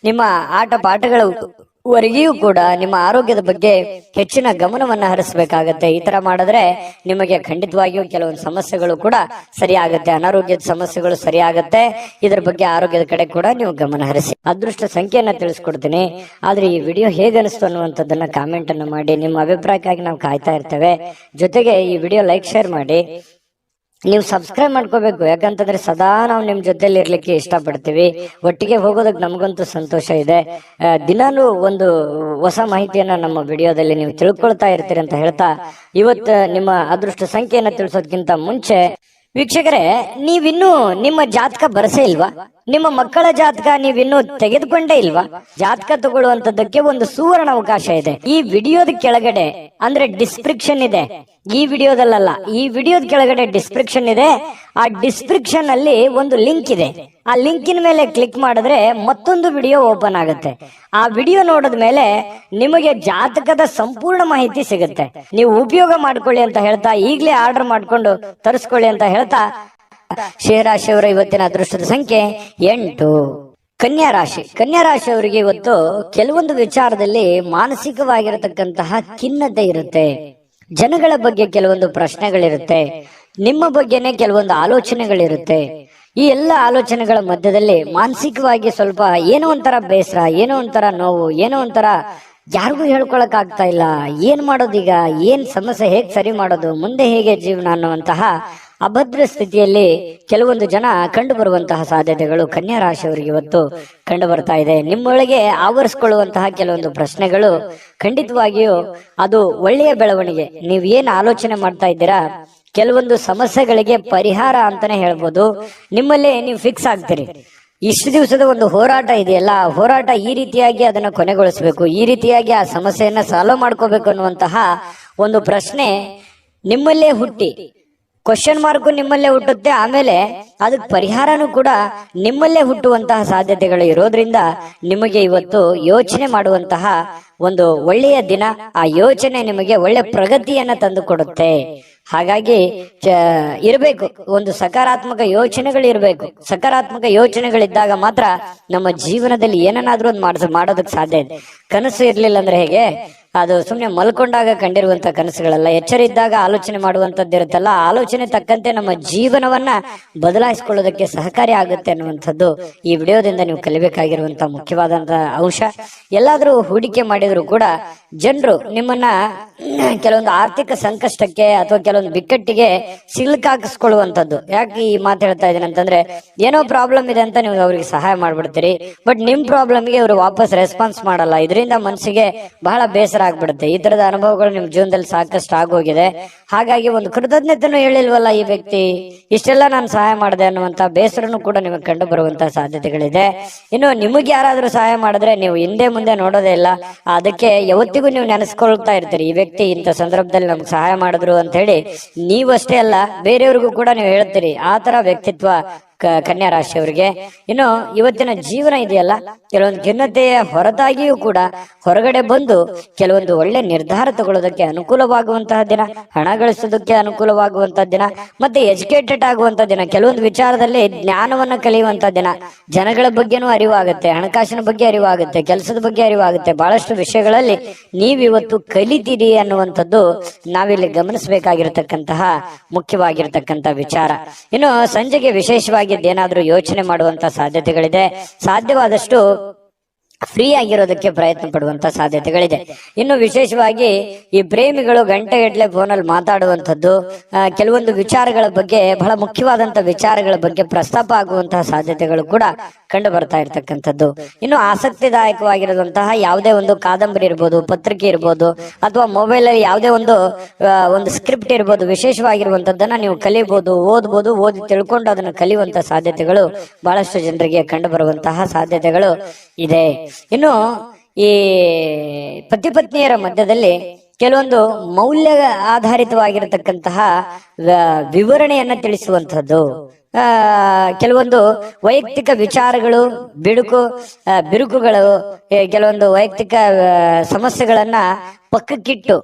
ನಿಮ್ಮ ಆಟ ಪಾಠಗಳವರೆಗೂ ಕೂಡ ನಿಮ್ಮ ಆರೋಗ್ಯದ ಬಗ್ಗೆ ಹೆಚ್ಚಿನ ಗಮನವನ್ನ ಹರಿಸಬೇಕಾಗತ್ತೆ. ಈ ತರ ಮಾಡಿದ್ರೆ ನಿಮಗೆ ಖಂಡಿತವಾಗಿಯೂ ಕೆಲವೊಂದು ಸಮಸ್ಯೆಗಳು ಕೂಡ ಸರಿಯಾಗತ್ತೆ, ಅನಾರೋಗ್ಯದ ಸಮಸ್ಯೆಗಳು ಸರಿಯಾಗತ್ತೆ. ಇದ್ರ ಬಗ್ಗೆ ಆರೋಗ್ಯದ ಕಡೆ ಕೂಡ ನೀವು ಗಮನ ಹರಿಸಿ. ಅದೃಷ್ಟ ಸಂಖ್ಯೆಯನ್ನ ತಿಳಿಸ್ಕೊಡ್ತೀನಿ. ಆದ್ರೆ ಈ ವಿಡಿಯೋ ಹೇಗನಿಸ್ತು ಅನ್ನುವಂಥದ್ದನ್ನ ಕಾಮೆಂಟ್ ಅನ್ನು ಮಾಡಿ. ನಿಮ್ಮ ಅಭಿಪ್ರಾಯಕ್ಕಾಗಿ ನಾವು ಕಾಯ್ತಾ ಇರ್ತೇವೆ. ಜೊತೆಗೆ ಈ ವಿಡಿಯೋ ಲೈಕ್ ಶೇರ್ ಮಾಡಿ. ನೀವು ಸಬ್ಸ್ಕ್ರೈಬ್ ಮಾಡ್ಕೋಬೇಕು, ಯಾಕಂತಂದ್ರೆ ಸದಾ ನಾವು ನಿಮ್ ಜೊತೆಲಿ ಇರ್ಲಿಕ್ಕೆ ಇಷ್ಟಪಡ್ತೀವಿ. ಒಟ್ಟಿಗೆ ಹೋಗೋದಕ್ಕೆ ನಮಗಂತೂ ಸಂತೋಷ ಇದೆ. ದಿನಾನು ಒಂದು ಹೊಸ ಮಾಹಿತಿಯನ್ನ ನಮ್ಮ ವಿಡಿಯೋದಲ್ಲಿ ನೀವು ತಿಳ್ಕೊಳ್ತಾ ಇರ್ತೀರಿ ಅಂತ ಹೇಳ್ತಾ, ಇವತ್ತು ನಿಮ್ಮ ಅದೃಷ್ಟ ಸಂಖ್ಯೆಯನ್ನ ತಿಳಿಸೋದಕ್ಕಿಂತ ಮುಂಚೆ ವೀಕ್ಷಕರೇ, ನೀವಿನ್ನೂ ನಿಮ್ಮ ಜಾತಕ ಬರಸೇ ಇಲ್ವಾ? ನಿಮ್ಮ ಮಕ್ಕಳ ಜಾತಕ ನೀವಿನ್ನೂ ತೆಗೆದುಕೊಂಡೇ ಇಲ್ವಾ? ಜಾತಕ ತಗೊಳ್ಳುವಂತದ್ದಕ್ಕೆ ಒಂದು ಸುವರ್ಣ ಅವಕಾಶ ಇದೆ. ಈ ವಿಡಿಯೋದ ಕೆಳಗಡೆ ಅಂದ್ರೆ ಡಿಸ್ಕ್ರಿಪ್ಷನ್ ಇದೆ, ಈ ವಿಡಿಯೋದಲ್ಲ, ಈ ವಿಡಿಯೋದ ಕೆಳಗಡೆ ಡಿಸ್ಕ್ರಿಪ್ಷನ್ ಇದೆ. ಆ ಡಿಸ್ಕ್ರಿಪ್ಷನ್ ಅಲ್ಲಿ ಒಂದು ಲಿಂಕ್ ಇದೆ. ಆ ಲಿಂಕಿನ ಮೇಲೆ ಕ್ಲಿಕ್ ಮಾಡಿದ್ರೆ ಮತ್ತೊಂದು ವಿಡಿಯೋ ಓಪನ್ ಆಗುತ್ತೆ. ಆ ವಿಡಿಯೋ ನೋಡಿದ ಮೇಲೆ ನಿಮಗೆ ಜಾತಕದ ಸಂಪೂರ್ಣ ಮಾಹಿತಿ ಸಿಗುತ್ತೆ. ನೀವು ಉಪಯೋಗ ಮಾಡ್ಕೊಳ್ಳಿ ಅಂತ ಹೇಳ್ತಾ, ಈಗಲೇ ಆರ್ಡರ್ ಮಾಡ್ಕೊಂಡು ತರಿಸ್ಕೊಳ್ಳಿ ಅಂತ ಹೇಳ್ತಾ, ಶೇರಾಶಿಯವರ ಇವತ್ತಿನ ಅದೃಷ್ಟದ ಸಂಖ್ಯೆ 8. ಕನ್ಯಾ ರಾಶಿ. ಕನ್ಯಾ ರಾಶಿಯವರಿಗೆ ಇವತ್ತು ಕೆಲವೊಂದು ವಿಚಾರದಲ್ಲಿ ಮಾನಸಿಕವಾಗಿರತಕ್ಕಂತಹ ಖಿನ್ನತೆ ಇರುತ್ತೆ. ಜನಗಳ ಬಗ್ಗೆ ಕೆಲವೊಂದು ಪ್ರಶ್ನೆಗಳಿರುತ್ತೆ, ನಿಮ್ಮ ಬಗ್ಗೆನೆ ಕೆಲವೊಂದು ಆಲೋಚನೆಗಳಿರುತ್ತೆ. ಈ ಎಲ್ಲ ಆಲೋಚನೆಗಳ ಮಧ್ಯದಲ್ಲಿ ಮಾನಸಿಕವಾಗಿ ಸ್ವಲ್ಪ ಏನೋ ಒಂಥರ ಬೇಸರ, ಏನೋ ಒಂಥರ ನೋವು, ಏನೋ ಒಂಥರ ಯಾರಿಗೂ ಹೇಳ್ಕೊಳಕ್ ಆಗ್ತಾ ಇಲ್ಲ. ಏನ್ ಮಾಡೋದೀಗ, ಏನ್ ಸಮಸ್ಯೆ, ಹೇಗ್ ಸರಿ ಮಾಡೋದು, ಮುಂದೆ ಹೇಗೆ ಜೀವನ ಅನ್ನುವಂತಹ ಅಭದ್ರ ಸ್ಥಿತಿಯಲ್ಲಿ ಕೆಲವೊಂದು ಜನ ಕಂಡು ಬರುವಂತಹ ಸಾಧ್ಯತೆಗಳು ಕನ್ಯಾ ರಾಶಿಯವರಿಗೆ ಇವತ್ತು ಕಂಡು ಬರ್ತಾ ಇದೆ. ನಿಮ್ಮೊಳಗೆ ಆವರಿಸಿಕೊಳ್ಳುವಂತಹ ಕೆಲವೊಂದು ಪ್ರಶ್ನೆಗಳು ಖಂಡಿತವಾಗಿಯೂ ಅದು ಒಳ್ಳೆಯ ಬೆಳವಣಿಗೆ. ನೀವ್ ಏನ್ ಆಲೋಚನೆ ಮಾಡ್ತಾ ಇದ್ದೀರಾ, ಕೆಲವೊಂದು ಸಮಸ್ಯೆಗಳಿಗೆ ಪರಿಹಾರ ಅಂತಾನೆ ಹೇಳ್ಬೋದು. ನಿಮ್ಮಲ್ಲೇ ನೀವು ಫಿಕ್ಸ್ ಆಗ್ತೀರಿ. ಇಷ್ಟು ದಿವಸದ ಒಂದು ಹೋರಾಟ ಇದೆಯಲ್ಲ, ಹೋರಾಟ ಈ ರೀತಿಯಾಗಿ ಅದನ್ನ ಕೊನೆಗೊಳಿಸಬೇಕು, ಈ ರೀತಿಯಾಗಿ ಆ ಸಮಸ್ಯೆಯನ್ನ ಸಾಲ್ವ್ ಮಾಡ್ಕೋಬೇಕು ಅನ್ನುವಂತಹ ಒಂದು ಪ್ರಶ್ನೆ ನಿಮ್ಮಲ್ಲೇ ಹುಟ್ಟಿ, ಕ್ವಶನ್ ಮಾರ್ಕ್ ನಿಮ್ಮಲ್ಲೇ ಹುಟ್ಟುತ್ತೆ. ಆಮೇಲೆ ಅದಕ್ಕೆ ಪರಿಹಾರನೂ ಕೂಡ ನಿಮ್ಮಲ್ಲೇ ಹುಟ್ಟುವಂತಹ ಸಾಧ್ಯತೆಗಳು ಇರೋದ್ರಿಂದ ನಿಮಗೆ ಇವತ್ತು ಯೋಚನೆ ಮಾಡುವಂತಹ ಒಂದು ಒಳ್ಳೆಯ ದಿನ. ಆ ಯೋಚನೆ ನಿಮಗೆ ಒಳ್ಳೆ ಪ್ರಗತಿಯನ್ನ ತಂದು ಕೊಡುತ್ತೆ. ಹಾಗಾಗಿ ಇರಬೇಕು, ಒಂದು ಸಕಾರಾತ್ಮಕ ಯೋಚನೆಗಳು ಇರಬೇಕು. ಸಕಾರಾತ್ಮಕ ಯೋಚನೆಗಳಿದ್ದಾಗ ಮಾತ್ರ ನಮ್ಮ ಜೀವನದಲ್ಲಿ ಏನನ್ನಾದ್ರೂ ಒಂದು ಮಾಡೋದಕ್ಕೆ ಸಾಧ್ಯ ಇದೆ. ಕನಸು ಇರ್ಲಿಲ್ಲ ಅಂದ್ರೆ ಹೇಗೆ, ಅದು ಸುಮ್ನೆ ಮಲ್ಕೊಂಡಾಗ ಕಂಡಿರುವಂತ ಕನಸುಗಳಲ್ಲ. ಎಚ್ಚರ ಇದ್ದಾಗ ಆಲೋಚನೆ ಮಾಡುವಂತದ್ದು ಇರುತ್ತಲ್ಲ, ಆಲೋಚನೆ ತಕ್ಕಂತೆ ನಮ್ಮ ಜೀವನವನ್ನ ಬದಲಾಯಿಸಿಕೊಳ್ಳೋದಕ್ಕೆ ಸಹಕಾರಿ ಆಗುತ್ತೆ ಅನ್ನುವಂಥದ್ದು ಈ ವಿಡಿಯೋದಿಂದ ನೀವು ಕಲಿಬೇಕಾಗಿರುವಂತಹ ಮುಖ್ಯವಾದಂತಹ ಅಂಶ. ಎಲ್ಲಾದ್ರೂ ಹೂಡಿಕೆ ಮಾಡಿದ್ರು ಕೂಡ ಜನರು ನಿಮ್ಮನ್ನ ಕೆಲವೊಂದು ಆರ್ಥಿಕ ಸಂಕಷ್ಟಕ್ಕೆ ಅಥವಾ ಕೆಲವೊಂದು ಬಿಕ್ಕಟ್ಟಿಗೆ ಸಿಲುಕಾಕಿಸ್ಕೊಳ್ಳುವಂಥದ್ದು. ಯಾಕೆ ಈ ಮಾತು ಹೇಳ್ತಾ ಇದ್ದೀನಿ ಅಂತಂದ್ರೆ, ಏನೋ ಪ್ರಾಬ್ಲಮ್ ಇದೆ ಅಂತ ನೀವು ಅವ್ರಿಗೆ ಸಹಾಯ ಮಾಡ್ಬಿಡ್ತೀರಿ, ಬಟ್ ನಿಮ್ ಪ್ರಾಬ್ಲಮ್ಗೆ ಅವರು ವಾಪಸ್ ರೆಸ್ಪಾನ್ಸ್ ಮಾಡಲ್ಲ. ಇದರಿಂದ ಮನಸ್ಸಿಗೆ ಬಹಳ ಬೇಸರ ಆಗ್ಬಿಡುತ್ತೆ. ಈ ತರದ ಅನುಭವಗಳು ನಿಮ್ ಜೀವನದಲ್ಲಿ ಸಾಕಷ್ಟು ಆಗೋಗಿದೆ. ಹಾಗಾಗಿ ಒಂದು ಕೃತಜ್ಞತೆನೂ ಹೇಳಿಲ್ವಲ್ಲ ಈ ವ್ಯಕ್ತಿ, ಇಷ್ಟೆಲ್ಲ ನಾನು ಸಹಾಯ ಮಾಡಿದೆ ಅನ್ನುವಂತ ಬೇಸರನು ಕೂಡ ನಿಮಗೆ ಕಂಡು ಬರುವಂತಹ ಸಾಧ್ಯತೆಗಳಿದೆ. ಇನ್ನು ನಿಮಗೆ ಯಾರಾದ್ರೂ ಸಹಾಯ ಮಾಡಿದ್ರೆ ನೀವು ಹಿಂದೆ ಮುಂದೆ ನೋಡೋದೇ ಇಲ್ಲ. ಅದಕ್ಕೆ ಯಾವತ್ತಿಗೂ ನೀವು ನೆನೆಸ್ಕೊಳ್ತಾ ಇರ್ತೀರಿ, ಈ ವ್ಯಕ್ತಿ ಇಂಥ ಸಂದರ್ಭದಲ್ಲಿ ನಮ್ಗೆ ಸಹಾಯ ಮಾಡಿದ್ರು ಅಂತ ಹೇಳಿ. ನೀವಷ್ಟೇ ಅಲ್ಲ, ಬೇರೆಯವ್ರಿಗೂ ಕೂಡ ನೀವು ಹೇಳ್ತೀರಿ. ಆ ತರ ವ್ಯಕ್ತಿತ್ವ ಕನ್ಯಾ ರಾಶಿಯವರಿಗೆ. ಇನ್ನು ಇವತ್ತಿನ ಜೀವನ ಇದೆಯಲ್ಲ, ಕೆಲವೊಂದು ಖಿನ್ನತೆಯ ಹೊರತಾಗಿಯೂ ಕೂಡ ಹೊರಗಡೆ ಬಂದು ಕೆಲವೊಂದು ಒಳ್ಳೆ ನಿರ್ಧಾರ ತಗೊಳ್ಳೋದಕ್ಕೆ ಅನುಕೂಲವಾಗುವಂತಹ ದಿನ, ಹಣ ಗಳಿಸೋದಕ್ಕೆ ಅನುಕೂಲವಾಗುವಂತಹ ದಿನ, ಮತ್ತೆ ಎಜುಕೇಟೆಡ್ ಆಗುವಂತಹ ದಿನ, ಕೆಲವೊಂದು ವಿಚಾರದಲ್ಲಿ ಜ್ಞಾನವನ್ನ ಕಲಿಯುವಂತಹ ದಿನ. ಜನಗಳ ಬಗ್ಗೆನೂ ಅರಿವಾಗುತ್ತೆ, ಹಣಕಾಸಿನ ಬಗ್ಗೆ ಅರಿವಾಗುತ್ತೆ, ಕೆಲಸದ ಬಗ್ಗೆ ಅರಿವಾಗುತ್ತೆ. ಬಹಳಷ್ಟು ವಿಷಯಗಳಲ್ಲಿ ನೀವಿವತ್ತು ಕಲಿತೀರಿ ಅನ್ನುವಂಥದ್ದು ನಾವಿಲ್ಲಿ ಗಮನಿಸಬೇಕಾಗಿರತಕ್ಕಂತಹ ಮುಖ್ಯವಾಗಿರತಕ್ಕಂತ ವಿಚಾರ. ಇನ್ನು ಸಂಜೆಗೆ ವಿಶೇಷವಾಗಿ ಏನಾದ್ರೂ ಯೋಚನೆ ಮಾಡುವಂತ ಸಾಧ್ಯತೆಗಳಿದೆ. ಸಾಧ್ಯವಾದಷ್ಟು ಫ್ರೀ ಆಗಿರೋದಕ್ಕೆ ಪ್ರಯತ್ನ ಪಡುವಂತ ಸಾಧ್ಯತೆಗಳಿದೆ. ಇನ್ನು ವಿಶೇಷವಾಗಿ ಈ ಪ್ರೇಮಿಗಳು ಗಂಟೆಗಟ್ಟಲೆ ಫೋನಲ್ಲಿ ಮಾತಾಡುವಂಥದ್ದು, ಕೆಲವೊಂದು ವಿಚಾರಗಳ ಬಗ್ಗೆ, ಬಹಳ ಮುಖ್ಯವಾದಂತ ವಿಚಾರಗಳ ಬಗ್ಗೆ ಪ್ರಸ್ತಾಪ ಆಗುವಂತಹ ಸಾಧ್ಯತೆಗಳು ಕೂಡ ಕಂಡು ಬರ್ತಾ ಇರ್ತಕ್ಕಂಥದ್ದು. ಇನ್ನು ಆಸಕ್ತಿದಾಯಕವಾಗಿರುವಂತಹ ಯಾವುದೇ ಒಂದು ಕಾದಂಬರಿ ಇರ್ಬೋದು, ಪತ್ರಿಕೆ ಇರ್ಬೋದು, ಅಥವಾ ಮೊಬೈಲ್ ಅಲ್ಲಿ ಯಾವುದೇ ಒಂದು ಸ್ಕ್ರಿಪ್ಟ್ ಇರ್ಬೋದು, ವಿಶೇಷವಾಗಿರುವಂತದ್ದನ್ನ ನೀವು ಕಲಿಬಹುದು, ಓದ್ಬೋದು. ಓದಿ ತಿಳ್ಕೊಂಡು ಅದನ್ನು ಕಲಿಯುವಂತಹ ಸಾಧ್ಯತೆಗಳು ಬಹಳಷ್ಟು ಜನರಿಗೆ ಕಂಡು ಬರುವಂತಹ ಸಾಧ್ಯತೆಗಳು ಇದೆ. ಇನ್ನು ಈ ಪತಿ ಪತ್ನಿಯರ ಮಧ್ಯದಲ್ಲಿ ಕೆಲವೊಂದು ಮೌಲ್ಯ ಆಧಾರಿತವಾಗಿರತಕ್ಕಂತಹ ವಿವರಣೆಯನ್ನ ತಿಳಿಸುವಂತಹದ್ದು, ಕೆಲವೊಂದು ವೈಯಕ್ತಿಕ ವಿಚಾರಗಳು, ಬಿರುಕುಗಳು, ಕೆಲವೊಂದು ವೈಯಕ್ತಿಕ ಸಮಸ್ಯೆಗಳನ್ನ ಪಕ್ಕಕ್ಕಿಟ್ಟು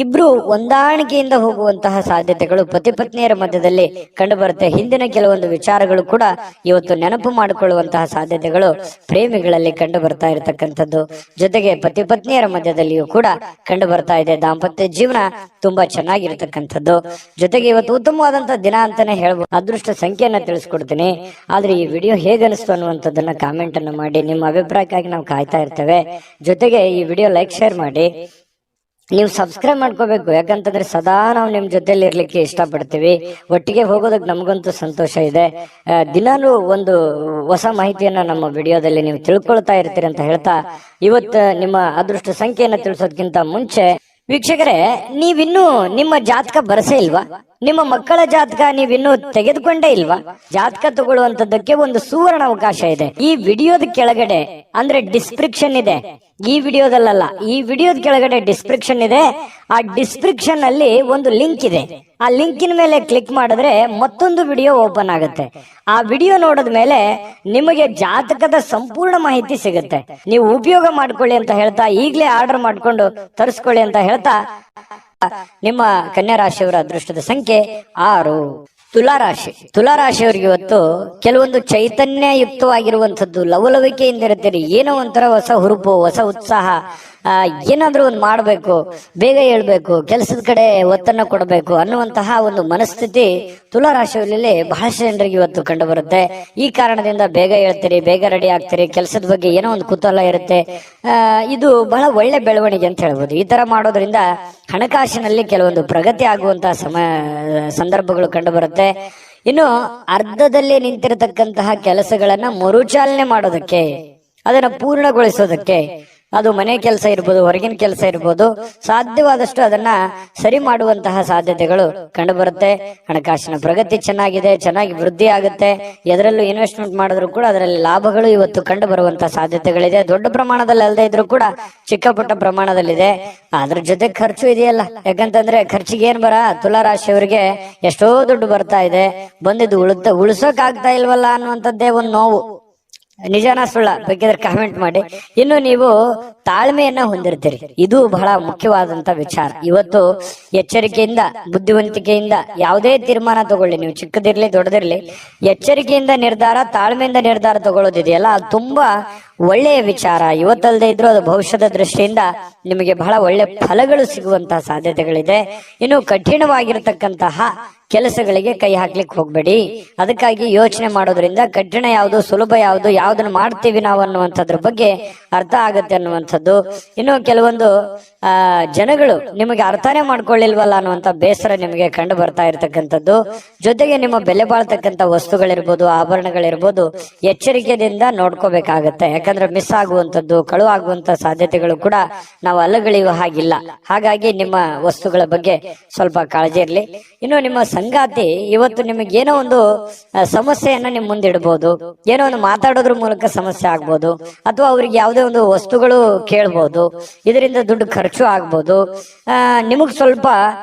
ಇಬ್ರು ಹೊಂದಾಣಿಕೆಯಿಂದ ಹೋಗುವಂತಹ ಸಾಧ್ಯತೆಗಳು ಪತಿ ಪತ್ನಿಯರ ಮಧ್ಯದಲ್ಲಿ ಕಂಡು ಬರುತ್ತೆ. ಹಿಂದಿನ ಕೆಲವೊಂದು ವಿಚಾರಗಳು ಕೂಡ ಇವತ್ತು ನೆನಪು ಮಾಡಿಕೊಳ್ಳುವಂತಹ ಸಾಧ್ಯತೆಗಳು ಪ್ರೇಮಿಗಳಲ್ಲಿ ಕಂಡು ಬರ್ತಾ ಇರತಕ್ಕಂಥದ್ದು. ಜೊತೆಗೆ ಪತಿ ಪತ್ನಿಯರ ಮಧ್ಯದಲ್ಲಿಯೂ ಕೂಡ ಕಂಡು ಬರ್ತಾ ಇದೆ. ದಾಂಪತ್ಯ ಜೀವನ ತುಂಬಾ ಚೆನ್ನಾಗಿರ್ತಕ್ಕಂಥದ್ದು. ಜೊತೆಗೆ ಇವತ್ತು ಉತ್ತಮವಾದಂತಹ ದಿನ ಅಂತಾನೆ ಹೇಳ್ಬೋದು. ಅದೃಷ್ಟ ಸಂಖ್ಯೆಯನ್ನ ತಿಳಿಸ್ಕೊಡ್ತೀನಿ. ಆದ್ರೆ ಈ ವಿಡಿಯೋ ಹೇಗನಿಸ್ತು ಅನ್ನುವಂಥದ್ದನ್ನ ಕಾಮೆಂಟ್ ಅನ್ನು ಮಾಡಿ. ನಿಮ್ಮ ಅಭಿಪ್ರಾಯಕ್ಕಾಗಿ ನಾವು ಕಾಯ್ತಾ ಇರ್ತೇವೆ. ಜೊತೆಗೆ ಈ ವಿಡಿಯೋ ಲೈಕ್, ಶೇರ್ ಮಾಡಿ. ನೀವು ಸಬ್ಸ್ಕ್ರೈಬ್ ಮಾಡ್ಕೋಬೇಕು, ಯಾಕಂತಂದ್ರೆ ಸದಾ ನಾವು ನಿಮ್ ಜೊತೆಲಿ ಇರ್ಲಿಕ್ಕೆ ಇಷ್ಟಪಡ್ತೀವಿ. ಒಟ್ಟಿಗೆ ಹೋಗೋದಕ್ಕೆ ನಮಗಂತೂ ಸಂತೋಷ ಇದೆ. ದಿನಾನು ಒಂದು ಹೊಸ ಮಾಹಿತಿಯನ್ನ ನಮ್ಮ ವಿಡಿಯೋದಲ್ಲಿ ನೀವು ತಿಳ್ಕೊಳ್ತಾ ಇರ್ತೀರಿ ಅಂತ ಹೇಳ್ತಾ, ಇವತ್ತು ನಿಮ್ಮ ಅದೃಷ್ಟ ಸಂಖ್ಯೆಯನ್ನ ತಿಳಿಸೋದಕ್ಕಿಂತ ಮುಂಚೆ ವೀಕ್ಷಕರೇ, ನೀವಿನ್ನೂ ನಿಮ್ಮ ಜಾತಕ ಬರಸೇ ಇಲ್ವಾ? ನಿಮ್ಮ ಮಕ್ಕಳ ಜಾತಕ ನೀವಿನ್ನೂ ತೆಗೆದುಕೊಂಡೇ ಇಲ್ವಾ? ಜಾತಕ ತಗೊಳ್ಳುವಂತದ್ದಕ್ಕೆ ಒಂದು ಸುವರ್ಣ ಅವಕಾಶ ಇದೆ. ಈ ವಿಡಿಯೋದ ಕೆಳಗಡೆ ಅಂದ್ರೆ ಡಿಸ್ಕ್ರಿಪ್ಷನ್ ಇದೆ, ಈ ವಿಡಿಯೋದಲ್ಲ, ಈ ವಿಡಿಯೋದ ಕೆಳಗಡೆ ಡಿಸ್ಕ್ರಿಪ್ಷನ್ ಇದೆ. ಆ ಡಿಸ್ಕ್ರಿಪ್ಷನ್ ಅಲ್ಲಿ ಒಂದು ಲಿಂಕ್ ಇದೆ. ಆ ಲಿಂಕಿನ ಮೇಲೆ ಕ್ಲಿಕ್ ಮಾಡಿದ್ರೆ ಮತ್ತೊಂದು ವಿಡಿಯೋ ಓಪನ್ ಆಗುತ್ತೆ. ಆ ವಿಡಿಯೋ ನೋಡಿದ ಮೇಲೆ ನಿಮಗೆ ಜಾತಕದ ಸಂಪೂರ್ಣ ಮಾಹಿತಿ ಸಿಗುತ್ತೆ. ನೀವು ಉಪಯೋಗ ಮಾಡ್ಕೊಳ್ಳಿ ಅಂತ ಹೇಳ್ತಾ, ಈಗಲೇ ಆರ್ಡರ್ ಮಾಡ್ಕೊಂಡು ತರಿಸ್ಕೊಳ್ಳಿ ಅಂತ ಹೇಳ್ತಾ, ನಿಮ್ಮ ಕನ್ಯಾ ರಾಶಿಯವರ ಅದೃಷ್ಟದ ಸಂಖ್ಯೆ 6. ತುಲಾರಾಶಿಯವರಿಗೆ ಇವತ್ತು ಕೆಲವೊಂದು ಚೈತನ್ಯಯುಕ್ತವಾಗಿರುವಂತದ್ದು, ಲವಲವಿಕೆಯಿಂದ ಇರ್ತೀರಿ. ಏನೋ ಒಂಥರ ಹೊಸ ಹುರುಪು, ಹೊಸ ಉತ್ಸಾಹ, ಏನಾದ್ರೂ ಒಂದು ಮಾಡಬೇಕು, ಬೇಗ ಹೇಳ್ಬೇಕು, ಕೆಲಸದ ಕಡೆ ಒತ್ತನ್ನು ಕೊಡಬೇಕು ಅನ್ನುವಂತಹ ಒಂದು ಮನಸ್ಥಿತಿ ತುಲಾರಾಶಿಯಲ್ಲಿ ಬಹಳಷ್ಟು ಜನರಿಗೆ ಇವತ್ತು ಕಂಡು ಬರುತ್ತೆ. ಈ ಕಾರಣದಿಂದ ಬೇಗ ಹೇಳ್ತೀರಿ, ಬೇಗ ರೆಡಿ ಆಗ್ತೀರಿ, ಕೆಲಸದ ಬಗ್ಗೆ ಏನೋ ಒಂದು ಕುತೂಹಲ ಇರುತ್ತೆ. ಇದು ಬಹಳ ಒಳ್ಳೆ ಬೆಳವಣಿಗೆ ಅಂತ ಹೇಳ್ಬೋದು. ಈ ತರ ಮಾಡೋದ್ರಿಂದ ಹಣಕಾಸಿನಲ್ಲಿ ಕೆಲವೊಂದು ಪ್ರಗತಿ ಆಗುವಂತಹ ಸಂದರ್ಭಗಳು ಕಂಡು ಬರುತ್ತೆ. ಇನ್ನು ಅರ್ಧದಲ್ಲಿ ನಿಂತಿರತಕ್ಕಂತಹ ಕೆಲಸಗಳನ್ನ ಮರುಚಾಲನೆ ಮಾಡೋದಕ್ಕೆ, ಅದನ್ನ ಪೂರ್ಣಗೊಳಿಸೋದಕ್ಕೆ, ಅದು ಮನೆ ಕೆಲಸ ಇರ್ಬೋದು, ಹೊರಗಿನ ಕೆಲಸ ಇರ್ಬೋದು, ಸಾಧ್ಯವಾದಷ್ಟು ಅದನ್ನ ಸರಿ ಮಾಡುವಂತಹ ಸಾಧ್ಯತೆಗಳು ಕಂಡು ಬರುತ್ತೆ. ಹಣಕಾಸಿನ ಪ್ರಗತಿ ಚೆನ್ನಾಗಿ ವೃದ್ಧಿ ಆಗುತ್ತೆ. ಎದರಲ್ಲೂ ಇನ್ವೆಸ್ಟ್ಮೆಂಟ್ ಮಾಡಿದ್ರು ಕೂಡ ಅದರಲ್ಲಿ ಲಾಭಗಳು ಇವತ್ತು ಕಂಡು ಬರುವಂತಹ ಸಾಧ್ಯತೆಗಳಿದೆ. ದೊಡ್ಡ ಪ್ರಮಾಣದಲ್ಲಿ ಅಲ್ಲದೆ ಇದ್ರೂ ಕೂಡ ಚಿಕ್ಕ ಪುಟ್ಟ ಪ್ರಮಾಣದಲ್ಲಿದೆ. ಅದ್ರ ಜೊತೆ ಖರ್ಚು ಇದೆಯಲ್ಲ, ಯಾಕಂತಂದ್ರೆ ಖರ್ಚಿಗೆ ಏನ್ ತುಲಾರಾಶಿಯವರಿಗೆ ಎಷ್ಟೋ ದುಡ್ಡು ಬರ್ತಾ ಇದೆ, ಬಂದಿದ್ದು ಉಳಿಸೋಕ್ ಆಗ್ತಾ ಇಲ್ವಲ್ಲ ಅನ್ನುವಂಥದ್ದೇ ಒಂದು ನೋವು. ನಿಜಾನ ಸುಳ್ಳ ಬೇಕಿದ್ರೆ ಕಾಮೆಂಟ್ ಮಾಡಿ. ಇನ್ನು ನೀವು ತಾಳ್ಮೆಯನ್ನ ಹೊಂದಿರ್ತೀರಿ, ಇದು ಬಹಳ ಮುಖ್ಯವಾದಂತ ವಿಚಾರ. ಇವತ್ತು ಎಚ್ಚರಿಕೆಯಿಂದ, ಬುದ್ಧಿವಂತಿಕೆಯಿಂದ ಯಾವುದೇ ತೀರ್ಮಾನ ತಗೊಳ್ಳಿ, ನೀವು ಚಿಕ್ಕದಿರ್ಲಿ ದೊಡ್ಡದಿರ್ಲಿ, ಎಚ್ಚರಿಕೆಯಿಂದ ನಿರ್ಧಾರ, ತಾಳ್ಮೆಯಿಂದ ನಿರ್ಧಾರ ತಗೊಳ್ಳೋದಿದೆಯಲ್ಲ, ಅದು ತುಂಬಾ ಒಳ್ಳೆಯ ವಿಚಾರ. ಇವತ್ತಲ್ಲದೆ ಇದ್ರು ಅದು ಭವಿಷ್ಯದ ದೃಷ್ಟಿಯಿಂದ ನಿಮಗೆ ಬಹಳ ಒಳ್ಳೆ ಫಲಗಳು ಸಿಗುವಂತಹ ಸಾಧ್ಯತೆಗಳಿದೆ. ಇನ್ನು ಕಠಿಣವಾಗಿರತಕ್ಕಂತಹ ಕೆಲಸಗಳಿಗೆ ಕೈ ಹಾಕ್ಲಿಕ್ಕೆ ಹೋಗ್ಬೇಡಿ. ಅದಕ್ಕಾಗಿ ಯೋಚನೆ ಮಾಡೋದ್ರಿಂದ ಕಠಿಣ ಯಾವುದು, ಸುಲಭ ಯಾವುದು, ಯಾವ್ದನ್ನ ಮಾಡ್ತೀವಿ ನಾವು ಅನ್ನುವಂಥದ್ರ ಬಗ್ಗೆ ಅರ್ಥ ಆಗುತ್ತೆ ಅನ್ನುವಂಥದ್ದು. ಇನ್ನು ಕೆಲವೊಂದು ಜನಗಳು ನಿಮಗೆ ಅರ್ಥನೇ ಮಾಡ್ಕೊಳ್ಳಿಲ್ವಲ್ಲ ಅನ್ನುವಂಥ ಬೇಸರ ನಿಮಗೆ ಕಂಡು ಬರ್ತಾ ಇರತಕ್ಕಂಥದ್ದು. ಜೊತೆಗೆ ನಿಮ್ಮ ಬೆಲೆ ಬಾಳ್ತಕ್ಕಂಥ ವಸ್ತುಗಳಿರ್ಬೋದು, ಆಭರಣಗಳಿರ್ಬೋದು, ಎಚ್ಚರಿಕೆಯಿಂದ ನೋಡ್ಕೋಬೇಕಾಗತ್ತೆ. ಯಾಕಂದ್ರೆ ಮಿಸ್ ಆಗುವಂಥದ್ದು, ಕಳು ಆಗುವಂತ ಸಾಧ್ಯತೆಗಳು ಕೂಡ ನಾವು ಅಲ್ಲಗಳೆಯುವ ಹಾಗಿಲ್ಲ. ಹಾಗಾಗಿ ನಿಮ್ಮ ವಸ್ತುಗಳ ಬಗ್ಗೆ ಸ್ವಲ್ಪ ಕಾಳಜಿ ಇರಲಿ. ಇನ್ನು ನಿಮ್ಮ ಸಂಗಾತಿ ಇವತ್ತು ನಿಮಗೆ ಏನೋ ಒಂದು ಸಮಸ್ಯೆಯನ್ನ ನಿಮ್ ಮುಂದಿಡ್ಬೋದು, ಏನೋ ಒಂದು ಮಾತಾಡೋದ್ರ ಮೂಲಕ ಸಮಸ್ಯೆ ಆಗ್ಬೋದು, ಅಥವಾ ಅವ್ರಿಗೆ ಯಾವುದೇ ಒಂದು ವಸ್ತುಗಳು ಕೇಳ್ಬೋದು, ಇದರಿಂದ ದುಡ್ಡು ಖರ್ಚು ಆಗ್ಬೋದು. ನಿಮಗ್ ಸ್ವಲ್ಪ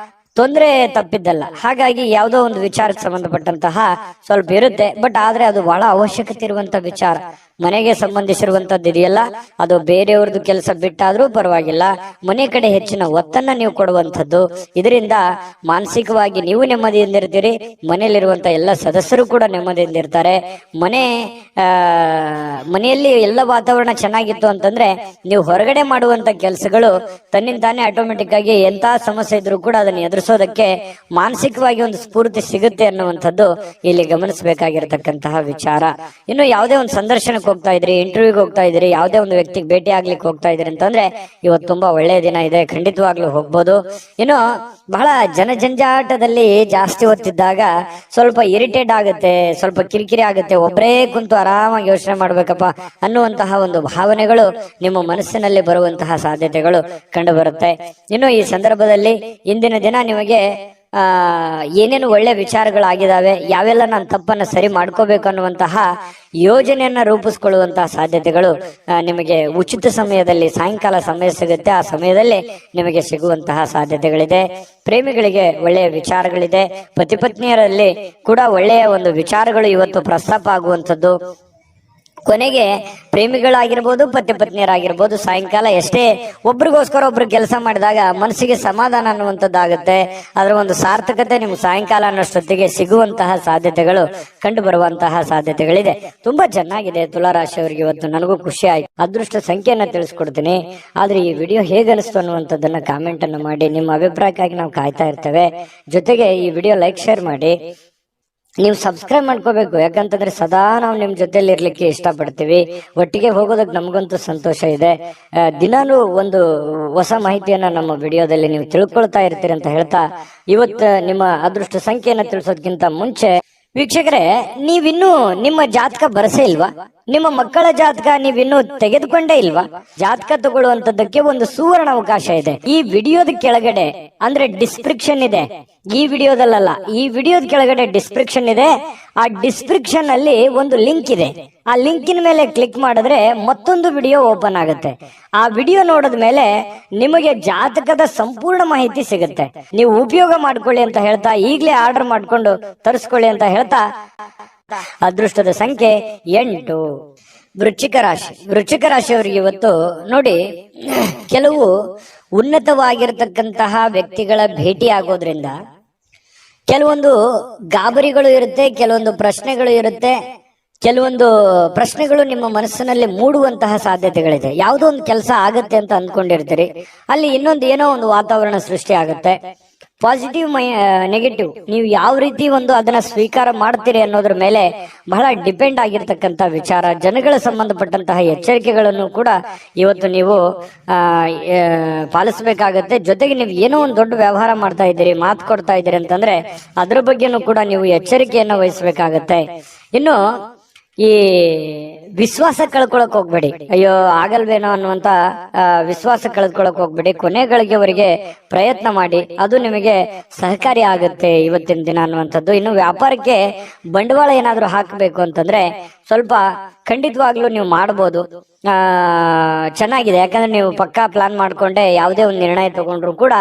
ತೊಂದರೆ ತಪ್ಪಿದ್ದಲ್ಲ. ಹಾಗಾಗಿ ಯಾವುದೋ ಒಂದು ವಿಚಾರಕ್ಕೆ ಸಂಬಂಧಪಟ್ಟಂತಹ ಸ್ವಲ್ಪ ಇರುತ್ತೆ, ಬಟ್ ಆದ್ರೆ ಅದು ಬಹಳ ಅವಶ್ಯಕತೆ ಇರುವಂತ ವಿಚಾರ. ಮನೆಗೆ ಸಂಬಂಧಿಸಿರುವಂತದ್ದು ಇದೆಯಲ್ಲ, ಅದು ಬೇರೆಯವ್ರದ್ದು ಕೆಲಸ ಬಿಟ್ಟಾದ್ರೂ ಪರವಾಗಿಲ್ಲ, ಮನೆ ಕಡೆ ಹೆಚ್ಚಿನ ಒತ್ತನ್ನ ನೀವು ಕೊಡುವಂಥದ್ದು. ಇದರಿಂದ ಮಾನಸಿಕವಾಗಿ ನೀವು ನೆಮ್ಮದಿಯಿಂದ ಇರ್ತೀರಿ, ಮನೆಯಲ್ಲಿರುವಂತ ಎಲ್ಲ ಸದಸ್ಯರು ಕೂಡ ನೆಮ್ಮದಿಯಿಂದ ಇರ್ತಾರೆ. ಮನೆಯಲ್ಲಿ ಎಲ್ಲ ವಾತಾವರಣ ಚೆನ್ನಾಗಿತ್ತು ಅಂತಂದ್ರೆ ನೀವು ಹೊರಗಡೆ ಮಾಡುವಂತ ಕೆಲಸಗಳು ತನ್ನಿಂದಾನೇ ಆಟೋಮೆಟಿಕ್ ಆಗಿ ಎಂತ ಸಮಸ್ಯೆ ಇದ್ರೂ ಕೂಡ ಅದನ್ನ ಎದುರಿಸೋದಕ್ಕೆ ಮಾನಸಿಕವಾಗಿ ಒಂದು ಸ್ಫೂರ್ತಿ ಸಿಗುತ್ತೆ ಅನ್ನುವಂಥದ್ದು ಇಲ್ಲಿ ಗಮನಿಸಬೇಕಾಗಿರತಕ್ಕಂತಹ ವಿಚಾರ. ಇನ್ನು ಯಾವುದೇ ಒಂದು ಸಂದರ್ಶನ ಹೋಗ್ತಾ ಇದ್ರಿ, ಇಂಟರ್ವ್ಯೂಗೆ ಹೋಗ್ತಾ ಇದ್ರಿ, ಯಾವುದೇ ಒಂದು ವ್ಯಕ್ತಿಗೆ ಭೇಟಿ ಆಗ್ಲಿಕ್ಕೆ ಹೋಗ್ತಾ ಇದ್ರಿ ಅಂತಂದ್ರೆ ಇವತ್ತು ತುಂಬಾ ಒಳ್ಳೆಯ ದಿನ ಇದೆ, ಖಂಡಿತವಾಗ್ಲೂ ಹೋಗ್ಬೋದು. ಇನ್ನು ಬಹಳ ಜನಜಂಜಾಟದಲ್ಲಿ ಜಾಸ್ತಿ ಹೊತ್ತಿದ್ದಾಗ ಸ್ವಲ್ಪ ಇರಿಟೇಟ್ ಆಗುತ್ತೆ, ಸ್ವಲ್ಪ ಕಿರಿಕಿರಿ ಆಗುತ್ತೆ, ಒಬ್ಬರೇ ಕುಂತು ಆರಾಮಾಗಿ ಯೋಚನೆ ಮಾಡ್ಬೇಕಪ್ಪ ಅನ್ನುವಂತಹ ಒಂದು ಭಾವನೆಗಳು ನಿಮ್ಮ ಮನಸ್ಸಿನಲ್ಲಿ ಬರುವಂತಹ ಸಾಧ್ಯತೆಗಳು ಕಂಡು ಬರುತ್ತೆ. ಇನ್ನು ಈ ಸಂದರ್ಭದಲ್ಲಿ ಇಂದಿನ ದಿನ ನಿಮಗೆ ಏನೇನು ಒಳ್ಳೆ ವಿಚಾರಗಳಾಗಿದ್ದಾವೆ, ಯಾವೆಲ್ಲ ನಾನು ತಪ್ಪನ್ನ ಸರಿ ಮಾಡ್ಕೋಬೇಕು ಅನ್ನುವಂತಹ ಯೋಜನೆಯನ್ನ ರೂಪಿಸ್ಕೊಳ್ಳುವಂತಹ ಸಾಧ್ಯತೆಗಳು ನಿಮಗೆ ಉಚಿತ ಸಮಯದಲ್ಲಿ, ಸಾಯಂಕಾಲ ಸಮಯ ಸಿಗುತ್ತೆ, ಆ ಸಮಯದಲ್ಲಿ ನಿಮಗೆ ಸಿಗುವಂತಹ ಸಾಧ್ಯತೆಗಳಿದೆ. ಪ್ರೇಮಿಗಳಿಗೆ ಒಳ್ಳೆಯ ವಿಚಾರಗಳಿದೆ, ಪತಿ ಪತ್ನಿಯರಲ್ಲಿ ಕೂಡ ಒಳ್ಳೆಯ ಒಂದು ವಿಚಾರಗಳು ಇವತ್ತು ಪ್ರಸ್ತಾಪ ಆಗುವಂಥದ್ದು. ಕೊನೆಗೆ ಪ್ರೇಮಿಗಳಾಗಿರ್ಬೋದು, ಪತಿ ಪತ್ನಿಯರಾಗಿರ್ಬೋದು, ಸಾಯಂಕಾಲ ಎಷ್ಟೇ ಒಬ್ರಿಗೋಸ್ಕರ ಒಬ್ರು ಕೆಲಸ ಮಾಡಿದಾಗ ಮನಸ್ಸಿಗೆ ಸಮಾಧಾನ ಅನ್ನುವಂಥದ್ದಾಗುತ್ತೆ. ಅದರ ಒಂದು ಸಾರ್ಥಕತೆ ನಿಮ್ಗೆ ಸಾಯಂಕಾಲ ಅನ್ನೋಷ್ಟೊತ್ತಿಗೆ ಸಿಗುವಂತಹ ಸಾಧ್ಯತೆಗಳು ಕಂಡು ಬರುವಂತಹ ಸಾಧ್ಯತೆಗಳಿದೆ. ತುಂಬಾ ಚೆನ್ನಾಗಿದೆ ತುಲಾರಾಶಿಯವರಿಗೆ ಇವತ್ತು. ನನಗೂ ಖುಷಿ ಆಯ್ತು. ಅದೃಷ್ಟ ಸಂಖ್ಯೆಯನ್ನ ತಿಳಿಸ್ಕೊಡ್ತೀನಿ. ಆದ್ರೆ ಈ ವಿಡಿಯೋ ಹೇಗೆ ಅನಿಸ್ತು ಅನ್ನುವಂಥದ್ದನ್ನ ಕಾಮೆಂಟ್ ಅನ್ನು ಮಾಡಿ. ನಿಮ್ಮ ಅಭಿಪ್ರಾಯಕ್ಕಾಗಿ ನಾವು ಕಾಯ್ತಾ ಇರ್ತೇವೆ. ಜೊತೆಗೆ ಈ ವಿಡಿಯೋ ಲೈಕ್, ಶೇರ್ ಮಾಡಿ. ನೀವು ಸಬ್ಸ್ಕ್ರೈಬ್ ಮಾಡ್ಕೋಬೇಕು, ಯಾಕಂತಂದ್ರೆ ಸದಾ ನಾವು ನಿಮ್ ಜೊತೆಲಿ ಇರ್ಲಿಕ್ಕೆ ಇಷ್ಟಪಡ್ತೀವಿ. ಒಟ್ಟಿಗೆ ಹೋಗೋದಕ್ಕೆ ನಮಗಂತೂ ಸಂತೋಷ ಇದೆ. ದಿನಾನು ಒಂದು ಹೊಸ ಮಾಹಿತಿಯನ್ನ ನಮ್ಮ ವಿಡಿಯೋದಲ್ಲಿ ನೀವು ತಿಳ್ಕೊಳ್ತಾ ಇರ್ತೀರಿ ಅಂತ ಹೇಳ್ತಾ, ಇವತ್ತು ನಿಮ್ಮ ಅದೃಷ್ಟ ಸಂಖ್ಯೆಯನ್ನ ತಿಳಿಸೋದಕ್ಕಿಂತ ಮುಂಚೆ ವೀಕ್ಷಕರೇ, ನೀವಿನ್ನೂ ನಿಮ್ಮ ಜಾತಕ ಬರಸೇ ಇಲ್ವಾ? ನಿಮ್ಮ ಮಕ್ಕಳ ಜಾತಕ ನೀವಿನ್ನೂ ತೆಗೆದುಕೊಂಡೇ ಇಲ್ವಾ? ಜಾತಕ ತಗೊಳ್ಳುವಂತದ್ದಕ್ಕೆ ಒಂದು ಸುವರ್ಣ ಅವಕಾಶ ಇದೆ. ಈ ವಿಡಿಯೋದ ಕೆಳಗಡೆ ಅಂದ್ರೆ ಡಿಸ್ಕ್ರಿಪ್ಷನ್ ಇದೆ, ಈ ವಿಡಿಯೋದಲ್ಲ, ಈ ವಿಡಿಯೋದ ಕೆಳಗಡೆ ಡಿಸ್ಕ್ರಿಪ್ಷನ್ ಇದೆ. ಆ ಡಿಸ್ಕ್ರಿಪ್ಷನ್ ಅಲ್ಲಿ ಒಂದು ಲಿಂಕ್ ಇದೆ. ಆ ಲಿಂಕಿನ ಮೇಲೆ ಕ್ಲಿಕ್ ಮಾಡಿದ್ರೆ ಮತ್ತೊಂದು ವಿಡಿಯೋ ಓಪನ್ ಆಗುತ್ತೆ. ಆ ವಿಡಿಯೋ ನೋಡಿದ ಮೇಲೆ ನಿಮಗೆ ಜಾತಕದ ಸಂಪೂರ್ಣ ಮಾಹಿತಿ ಸಿಗುತ್ತೆ. ನೀವು ಉಪಯೋಗ ಮಾಡ್ಕೊಳ್ಳಿ ಅಂತ ಹೇಳ್ತಾ, ಈಗಲೇ ಆರ್ಡರ್ ಮಾಡ್ಕೊಂಡು ತರಿಸ್ಕೊಳ್ಳಿ ಅಂತ ಹೇಳ್ತಾ, ಅದೃಷ್ಟದ ಸಂಖ್ಯೆ 8. ವೃಶ್ಚಿಕ ರಾಶಿ. ವೃಶ್ಚಿಕ ರಾಶಿಯವರಿಗೆ ಇವತ್ತು ನೋಡಿ, ಕೆಲವು ಉನ್ನತವಾಗಿರತಕ್ಕಂತಹ ವ್ಯಕ್ತಿಗಳ ಭೇಟಿ ಆಗೋದ್ರಿಂದ ಕೆಲವೊಂದು ಗಾಬರಿಗಳು ಇರುತ್ತೆ, ಕೆಲವೊಂದು ಪ್ರಶ್ನೆಗಳು ಇರುತ್ತೆ, ಕೆಲವೊಂದು ಪ್ರಶ್ನೆಗಳು ನಿಮ್ಮ ಮನಸ್ಸಿನಲ್ಲಿ ಮೂಡುವಂತಹ ಸಾಧ್ಯತೆಗಳಿದೆ. ಯಾವುದೋ ಒಂದು ಕೆಲಸ ಆಗತ್ತೆ ಅಂತ ಅಂದ್ಕೊಂಡಿರ್ತೀರಿ, ಅಲ್ಲಿ ಇನ್ನೊಂದು ಏನೋ ಒಂದು ವಾತಾವರಣ ಸೃಷ್ಟಿ ಆಗುತ್ತೆ. ಪಾಸಿಟಿವ್ ನೆಗೆಟಿವ್ ನೀವು ಯಾವ ರೀತಿ ಅದನ್ನ ಸ್ವೀಕಾರ ಮಾಡ್ತೀರಿ ಅನ್ನೋದ್ರ ಮೇಲೆ ಬಹಳ ಡಿಪೆಂಡ್ ಆಗಿರ್ತಕ್ಕಂಥ ವಿಚಾರ. ಜನಗಳ ಸಂಬಂಧಪಟ್ಟಂತಹ ಎಚ್ಚರಿಕೆಗಳನ್ನು ಕೂಡ ಇವತ್ತು ನೀವು ಪಾಲಿಸಬೇಕಾಗತ್ತೆ. ಜೊತೆಗೆ ನೀವು ಏನೋ ಒಂದು ದೊಡ್ಡ ವ್ಯವಹಾರ ಮಾಡ್ತಾ ಇದ್ದೀರಿ, ಮಾತು ಕೊಡ್ತಾ ಇದ್ದೀರಿ ಅಂತಂದ್ರೆ ಅದ್ರ ಬಗ್ಗೆನೂ ಕೂಡ ನೀವು ಎಚ್ಚರಿಕೆಯನ್ನು ವಹಿಸಬೇಕಾಗತ್ತೆ. ಇನ್ನು ಈ ವಿಶ್ವಾಸ ಕಳ್ಕೊಳಕ್ ಹೋಗ್ಬೇಡಿ. ಅಯ್ಯೋ ಆಗಲ್ವೇನೋ ಅನ್ನುವಂತ ವಿಶ್ವಾಸ ಕಳ್ಕೊಳಕ್ ಹೋಗ್ಬೇಡಿ. ಕೊನೆಗಳಿಗೆವರೆಗೆ ಪ್ರಯತ್ನ ಮಾಡಿ, ಅದು ನಿಮಗೆ ಸಹಕಾರಿ ಆಗುತ್ತೆ ಇವತ್ತಿನ ದಿನ ಅನ್ನುವಂಥದ್ದು. ಇನ್ನು ವ್ಯಾಪಾರಕ್ಕೆ ಬಂಡವಾಳ ಏನಾದ್ರೂ ಹಾಕಬೇಕು ಅಂತಂದ್ರೆ ಸ್ವಲ್ಪ ಖಂಡಿತವಾಗ್ಲೂ ನೀವು ಮಾಡ್ಬೋದು. ಚೆನ್ನಾಗಿದೆ, ಯಾಕಂದ್ರೆ ನೀವು ಪಕ್ಕಾ ಪ್ಲಾನ್ ಮಾಡ್ಕೊಂಡೆ ಯಾವುದೇ ಒಂದು ನಿರ್ಣಯ ತಗೊಂಡ್ರು ಕೂಡ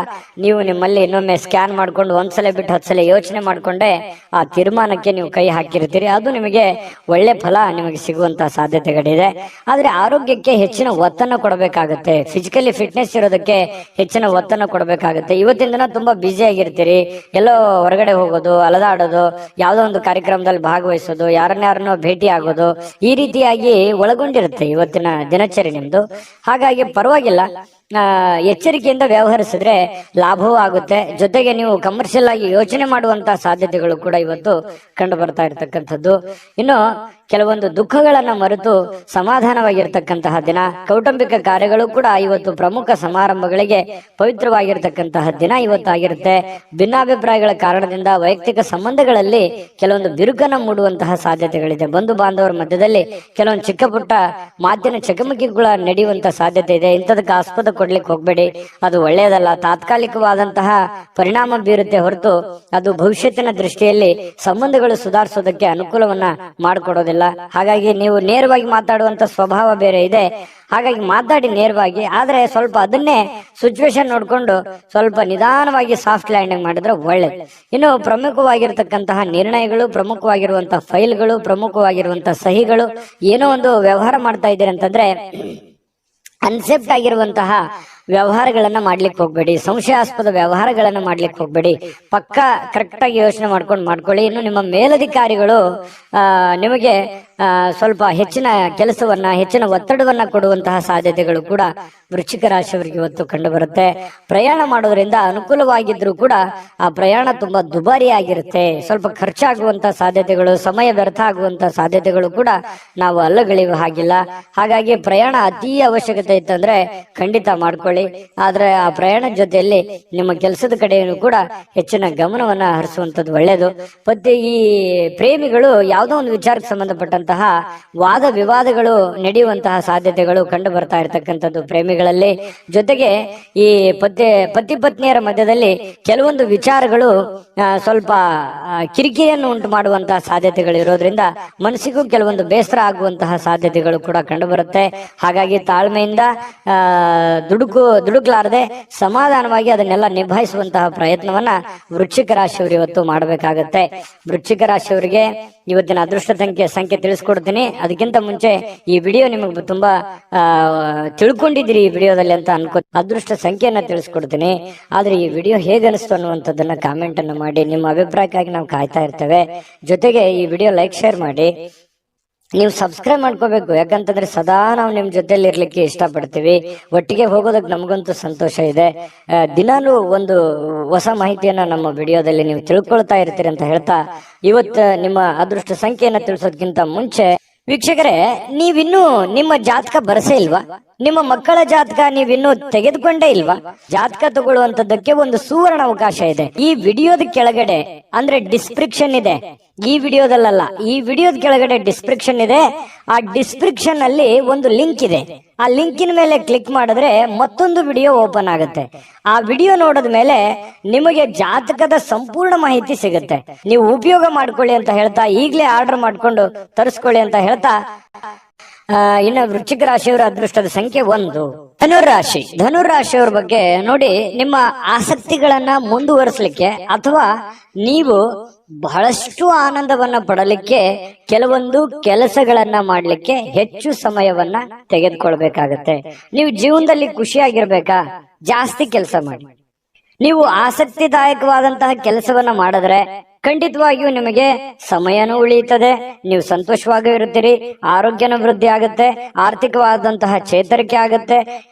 ನೀವು ನಿಮ್ಮಲ್ಲಿ ಇನ್ನೊಮ್ಮೆ ಸ್ಕ್ಯಾನ್ ಮಾಡ್ಕೊಂಡು ಒಂದ್ಸಲ ಬಿಟ್ಟು 10 ಸಲ ಯೋಚನೆ ಮಾಡ್ಕೊಂಡೆ ಆ ತೀರ್ಮಾನಕ್ಕೆ ನೀವು ಕೈ ಹಾಕಿರ್ತೀರಿ. ಅದು ನಿಮಗೆ ಒಳ್ಳೆ ಫಲ ನಿಮಗೆ ಸಿಗುವಂತ ಸಾಧ್ಯತೆಗಳಿದೆ. ಆದ್ರೆ ಆರೋಗ್ಯಕ್ಕೆ ಹೆಚ್ಚಿನ ಒತ್ತನ್ನು ಕೊಡಬೇಕಾಗುತ್ತೆ. ಫಿಸಿಕಲಿ ಫಿಟ್ನೆಸ್ ಇರೋದಕ್ಕೆ ಹೆಚ್ಚಿನ ಒತ್ತನ್ನು ಕೊಡಬೇಕಾಗುತ್ತೆ. ಇವತ್ತಿನ ದಿನ ತುಂಬಾ ಬ್ಯುಸಿ ಆಗಿರ್ತೀರಿ, ಎಲ್ಲೋ ಹೊರಗಡೆ ಹೋಗೋದು, ಅಲದಾಡೋದು, ಯಾವುದೋ ಒಂದು ಕಾರ್ಯಕ್ರಮದಲ್ಲಿ ಭಾಗವಹಿಸೋದು, ಯಾರನ್ನಾರನ್ನೋ ಭೇಟಿ ಆಗೋದು, ಈ ರೀತಿಯಾಗಿ ಒಳಗೊಂಡಿರುತ್ತೆ ಇವತ್ತಿನ ದಿನಚರಿ ನಿಮ್ದು. ಹಾಗಾಗಿ ಪರವಾಗಿಲ್ಲ, ಎಚ್ಚರಿಕೆಯಿಂದ ವ್ಯವಹರಿಸಿದ್ರೆ ಲಾಭವೂ ಆಗುತ್ತೆ. ಜೊತೆಗೆ ನೀವು ಕಮರ್ಷಿಯಲ್ ಆಗಿ ಯೋಚನೆ ಮಾಡುವಂತಹ ಸಾಧ್ಯತೆಗಳು ಕೂಡ ಇವತ್ತು ಕಂಡು ಬರ್ತಾ ಇರತಕ್ಕಂಥದ್ದು. ಇನ್ನು ಕೆಲವೊಂದು ದುಃಖಗಳನ್ನ ಮರೆತು ಸಮಾಧಾನವಾಗಿರ್ತಕ್ಕಂತಹ ದಿನ. ಕೌಟುಂಬಿಕ ಕಾರ್ಯಗಳು ಕೂಡ ಇವತ್ತು ಪ್ರಮುಖ ಸಮಾರಂಭಗಳಿಗೆ ಪವಿತ್ರವಾಗಿರ್ತಕ್ಕಂತಹ ದಿನ ಇವತ್ತಾಗಿರುತ್ತೆ. ಭಿನ್ನಾಭಿಪ್ರಾಯಗಳ ಕಾರಣದಿಂದ ವೈಯಕ್ತಿಕ ಸಂಬಂಧಗಳಲ್ಲಿ ಕೆಲವೊಂದು ಬಿರುಕನ್ನು ಮೂಡುವಂತಹ ಸಾಧ್ಯತೆಗಳಿದೆ. ಬಂಧು ಬಾಂಧವರ ಮಧ್ಯದಲ್ಲಿ ಕೆಲವೊಂದು ಚಿಕ್ಕ ಪುಟ್ಟ ಮಾತಿನ ಚಕಮಕಿಗಳ ನಡೆಯುವಂತಹ ಸಾಧ್ಯತೆ ಇದೆ. ಇಂಥದಕ್ಕೆ ಆಸ್ಪದ ಕೊಡ್ಲಿಕ್ಕೆ ಹೋಗ್ಬೇಡಿ, ಅದು ಒಳ್ಳೆಯದಲ್ಲ. ತಾತ್ಕಾಲಿಕವಾದಂತಹ ಪರಿಣಾಮ ಬೀರುತ್ತೆ ಹೊರತು ಅದು ಭವಿಷ್ಯತ್ತಿನ ದೃಷ್ಟಿಯಲ್ಲಿ ಸಂಬಂಧಗಳು ಸುಧಾರಿಸೋದಕ್ಕೆ ಅನುಕೂಲವನ್ನ ಮಾಡಿಕೊಡೋದಿಲ್ಲ. ಹಾಗಾಗಿ ನೀವು ನೇರವಾಗಿ ಮಾತಾಡುವಂತ ಸ್ವಭಾವ ಬೇರೆ ಇದೆ, ಹಾಗಾಗಿ ಮಾತಾಡಿ ನೇರವಾಗಿ. ಆದ್ರೆ ಸ್ವಲ್ಪ ಅದನ್ನೇ ಸಿಚುವೇಶನ್ ನೋಡ್ಕೊಂಡು ಸ್ವಲ್ಪ ನಿಧಾನವಾಗಿ ಸಾಫ್ಟ್ ಲ್ಯಾಂಡಿಂಗ್ ಮಾಡಿದ್ರೆ ಒಳ್ಳೇದು. ಇನ್ನು ಪ್ರಮುಖವಾಗಿರ್ತಕ್ಕಂತಹ ನಿರ್ಣಯಗಳು, ಪ್ರಮುಖವಾಗಿರುವಂತಹ ಫೈಲ್ಗಳು, ಪ್ರಮುಖವಾಗಿರುವಂತಹ ಸಹಿಗಳು, ಏನೋ ಒಂದು ವ್ಯವಹಾರ ಮಾಡ್ತಾ ಇದ್ದೀರಿ ಅಂತಂದ್ರೆ ಅನ್ಸೆಪ್ಟ್ ಆಗಿರುವಂತಹ ವ್ಯವಹಾರಗಳನ್ನ ಮಾಡ್ಲಿಕ್ಕೆ ಹೋಗ್ಬೇಡಿ. ಸಂಶಯಾಸ್ಪದ ವ್ಯವಹಾರಗಳನ್ನ ಮಾಡ್ಲಿಕ್ಕೆ ಹೋಗ್ಬೇಡಿ. ಪಕ್ಕ ಕರೆಕ್ಟ್ ಆಗಿ ಯೋಚನೆ ಮಾಡ್ಕೊಳ್ಳಿ. ಇನ್ನು ನಿಮ್ಮ ಮೇಲಧಿಕಾರಿಗಳು ನಿಮಗೆ ಸ್ವಲ್ಪ ಹೆಚ್ಚಿನ ಕೆಲಸವನ್ನ, ಹೆಚ್ಚಿನ ಒತ್ತಡವನ್ನ ಕೊಡುವಂತಹ ಸಾಧ್ಯತೆಗಳು ಕೂಡ ವೃಶ್ಚಿಕ ರಾಶಿಯವರಿಗೆ ಇವತ್ತು ಕಂಡು ಬರುತ್ತೆ. ಪ್ರಯಾಣ ಮಾಡೋದ್ರಿಂದ ಅನುಕೂಲವಾಗಿದ್ರು ಕೂಡ ಆ ಪ್ರಯಾಣ ತುಂಬಾ ದುಬಾರಿ ಆಗಿರುತ್ತೆ. ಸ್ವಲ್ಪ ಖರ್ಚಾಗುವಂತಹ ಸಾಧ್ಯತೆಗಳು, ಸಮಯ ವ್ಯರ್ಥ ಆಗುವಂತಹ ಸಾಧ್ಯತೆಗಳು ಕೂಡ ನಾವು ಅಲ್ಲಗಳೆಯುವ ಹಾಗಿಲ್ಲ. ಹಾಗಾಗಿ ಪ್ರಯಾಣ ಅತಿ ಅವಶ್ಯಕತೆ ಇತ್ತಂದ್ರೆ ಖಂಡಿತ ಮಾಡ್ಕೊಳ್ಳಿ. ಆದ್ರೆ ಆ ಪ್ರಯಾಣದ ಜೊತೆಯಲ್ಲಿ ನಿಮ್ಮ ಕೆಲಸದ ಕಡೆಯೂ ಕೂಡ ಹೆಚ್ಚಿನ ಗಮನವನ್ನ ಹರಿಸುವಂತದ್ದು ಒಳ್ಳೆಯದು. ಮತ್ತೆ ಈ ಪ್ರೇಮಿಗಳು ಯಾವುದೋ ಒಂದು ವಿಚಾರಕ್ಕೆ ಸಂಬಂಧಪಟ್ಟಂತಹ ವಾದ ವಿವಾದಗಳು ನಡೆಯುವಂತಹ ಸಾಧ್ಯತೆಗಳು ಕಂಡು ಬರ್ತಾ ಇರತಕ್ಕಂಥದ್ದು ಪ್ರೇಮಿಗಳಲ್ಲಿ. ಜೊತೆಗೆ ಈ ಪತಿ ಪತ್ನಿಯರ ಮಧ್ಯದಲ್ಲಿ ಕೆಲವೊಂದು ವಿಚಾರಗಳು ಸ್ವಲ್ಪ ಕಿರಿಕಿರಿಯನ್ನು ಉಂಟು ಮಾಡುವಂತಹ ಸಾಧ್ಯತೆಗಳು ಇರೋದ್ರಿಂದ ಮನಸ್ಸಿಗೂ ಕೆಲವೊಂದು ಬೇಸರ ಆಗುವಂತಹ ಸಾಧ್ಯತೆಗಳು ಕೂಡ ಕಂಡು ಬರುತ್ತೆ. ಹಾಗಾಗಿ ತಾಳ್ಮೆಯಿಂದ ದುಡುಕ್ಲಾರದೆ ಸಮಾಧಾನವಾಗಿ ಅದನ್ನೆಲ್ಲ ನಿಭಾಯಿಸುವಂತಹ ಪ್ರಯತ್ನವನ್ನ ವೃಶ್ಚಿಕ ರಾಶಿಯವರು ಇವತ್ತು ಮಾಡಬೇಕಾಗತ್ತೆ. ವೃಶ್ಚಿಕ ರಾಶಿಯವರಿಗೆ ಇವತ್ತಿನ ಅದೃಷ್ಟ ಸಂಖ್ಯೆ ತಿಳಿಸ್ಕೊಡ್ತೀನಿ. ಅದಕ್ಕಿಂತ ಮುಂಚೆ ಈ ವಿಡಿಯೋ ನಿಮಗೆ ತುಂಬಾ ತಿಳ್ಕೊಂಡಿದ್ದೀರಿ ಈ ವಿಡಿಯೋದಲ್ಲಿ ಅಂತ ಅನ್ಕೋ, ಅದೃಷ್ಟ ಸಂಖ್ಯೆಯನ್ನ ತಿಳಿಸ್ಕೊಡ್ತೀನಿ. ಆದ್ರೆ ಈ ವಿಡಿಯೋ ಹೇಗೆ ಅನಿಸ್ತು ಅನ್ನುವಂಥದ್ದನ್ನ ಕಾಮೆಂಟ್ ಅನ್ನು ಮಾಡಿ. ನಿಮ್ಮ ಅಭಿಪ್ರಾಯಕ್ಕಾಗಿ ನಾವು ಕಾಯ್ತಾ ಇರ್ತೇವೆ. ಜೊತೆಗೆ ಈ ವಿಡಿಯೋ ಲೈಕ್, ಶೇರ್ ಮಾಡಿ. ನೀವು ಸಬ್ಸ್ಕ್ರೈಬ್ ಮಾಡ್ಕೋಬೇಕು, ಯಾಕಂತಂದ್ರೆ ಸದಾ ನಾವು ನಿಮ್ ಜೊತೆಲಿ ಇರ್ಲಿಕ್ಕೆ ಇಷ್ಟಪಡ್ತೀವಿ. ಒಟ್ಟಿಗೆ ಹೋಗೋದಕ್ಕೆ ನಮಗಂತೂ ಸಂತೋಷ ಇದೆ. ದಿನಾಲೂ ಒಂದು ಹೊಸ ಮಾಹಿತಿಯನ್ನ ನಮ್ಮ ವಿಡಿಯೋದಲ್ಲಿ ನೀವು ತಿಳ್ಕೊಳ್ತಾ ಇರ್ತೀರಿ ಅಂತ ಹೇಳ್ತಾ, ಇವತ್ತು ನಿಮ್ಮ ಅದೃಷ್ಟ ಸಂಖ್ಯೆಯನ್ನ ತಿಳಿಸೋದಕ್ಕಿಂತ ಮುಂಚೆ ವೀಕ್ಷಕರೇ, ನೀವಿನ್ನೂ ನಿಮ್ಮ ಜಾತಕ ಬರಸೇ ಇಲ್ವಾ? ನಿಮ್ಮ ಮಕ್ಕಳ ಜಾತಕ ನೀವಿನ್ನೂ ತೆಗೆದುಕೊಂಡೇ ಇಲ್ವಾ? ಜಾತಕ ತಗೊಳ್ಳುವಂತದ್ದಕ್ಕೆ ಒಂದು ಸುವರ್ಣ ಅವಕಾಶ ಇದೆ. ಈ ವಿಡಿಯೋದ ಕೆಳಗಡೆ ಅಂದ್ರೆ ಡಿಸ್ಕ್ರಿಪ್ಷನ್ ಇದೆ, ಈ ವಿಡಿಯೋದಲ್ಲ, ಈ ವಿಡಿಯೋದ ಕೆಳಗಡೆ ಡಿಸ್ಕ್ರಿಪ್ಷನ್ ಇದೆ. ಆ ಡಿಸ್ಕ್ರಿಪ್ಷನ್ ಅಲ್ಲಿ ಒಂದು ಲಿಂಕ್ ಇದೆ. ಆ ಲಿಂಕಿನ ಮೇಲೆ ಕ್ಲಿಕ್ ಮಾಡಿದ್ರೆ ಮತ್ತೊಂದು ವಿಡಿಯೋ ಓಪನ್ ಆಗುತ್ತೆ. ಆ ವಿಡಿಯೋ ನೋಡಿದ ಮೇಲೆ ನಿಮಗೆ ಜಾತಕದ ಸಂಪೂರ್ಣ ಮಾಹಿತಿ ಸಿಗುತ್ತೆ. ನೀವು ಉಪಯೋಗ ಮಾಡ್ಕೊಳ್ಳಿ ಅಂತ ಹೇಳ್ತಾ, ಈಗಲೇ ಆರ್ಡರ್ ಮಾಡ್ಕೊಂಡು ತರಿಸ್ಕೊಳ್ಳಿ ಅಂತ ಹೇಳ್ತಾ, ಇನ್ನು ವೃಶ್ಚಿಕ ರಾಶಿಯವರ ಅದೃಷ್ಟದ ಸಂಖ್ಯೆ 1. ಧನುರಾಶಿ. ಧನುರಾಶಿಯವರ ಬಗ್ಗೆ ನೋಡಿ, ನಿಮ್ಮ ಆಸಕ್ತಿಗಳನ್ನ ಮುಂದುವರಿಸಲಿಕ್ಕೆ ಅಥವಾ ನೀವು ಬಹಳಷ್ಟು ಆನಂದವನ್ನ ಪಡಲಿಕ್ಕೆ ಕೆಲವೊಂದು ಕೆಲಸಗಳನ್ನ ಮಾಡ್ಲಿಕ್ಕೆ ಹೆಚ್ಚು ಸಮಯವನ್ನ ತೆಗೆದುಕೊಳ್ಬೇಕಾಗತ್ತೆ. ನೀವು ಜೀವನದಲ್ಲಿ ಖುಷಿಯಾಗಿರ್ಬೇಕಾ? ಜಾಸ್ತಿ ಕೆಲಸ ಮಾಡಿ. ನೀವು ಆಸಕ್ತಿದಾಯಕವಾದಂತಹ ಕೆಲಸವನ್ನ ಮಾಡಿದ್ರೆ ಖಂಡಿತವಾಗಿಯೂ ನಿಮಗೆ ಸಮಯನೂ ಉಳಿಯುತ್ತದೆ, ನೀವು ಸಂತೋಷವಾಗಿ ಇರುತ್ತೀರಿ, ಆರೋಗ್ಯನೂ ವೃದ್ಧಿ ಆಗುತ್ತೆ, ಆರ್ಥಿಕವಾದಂತಹ ಚೇತರಿಕೆ ಆಗುತ್ತೆ.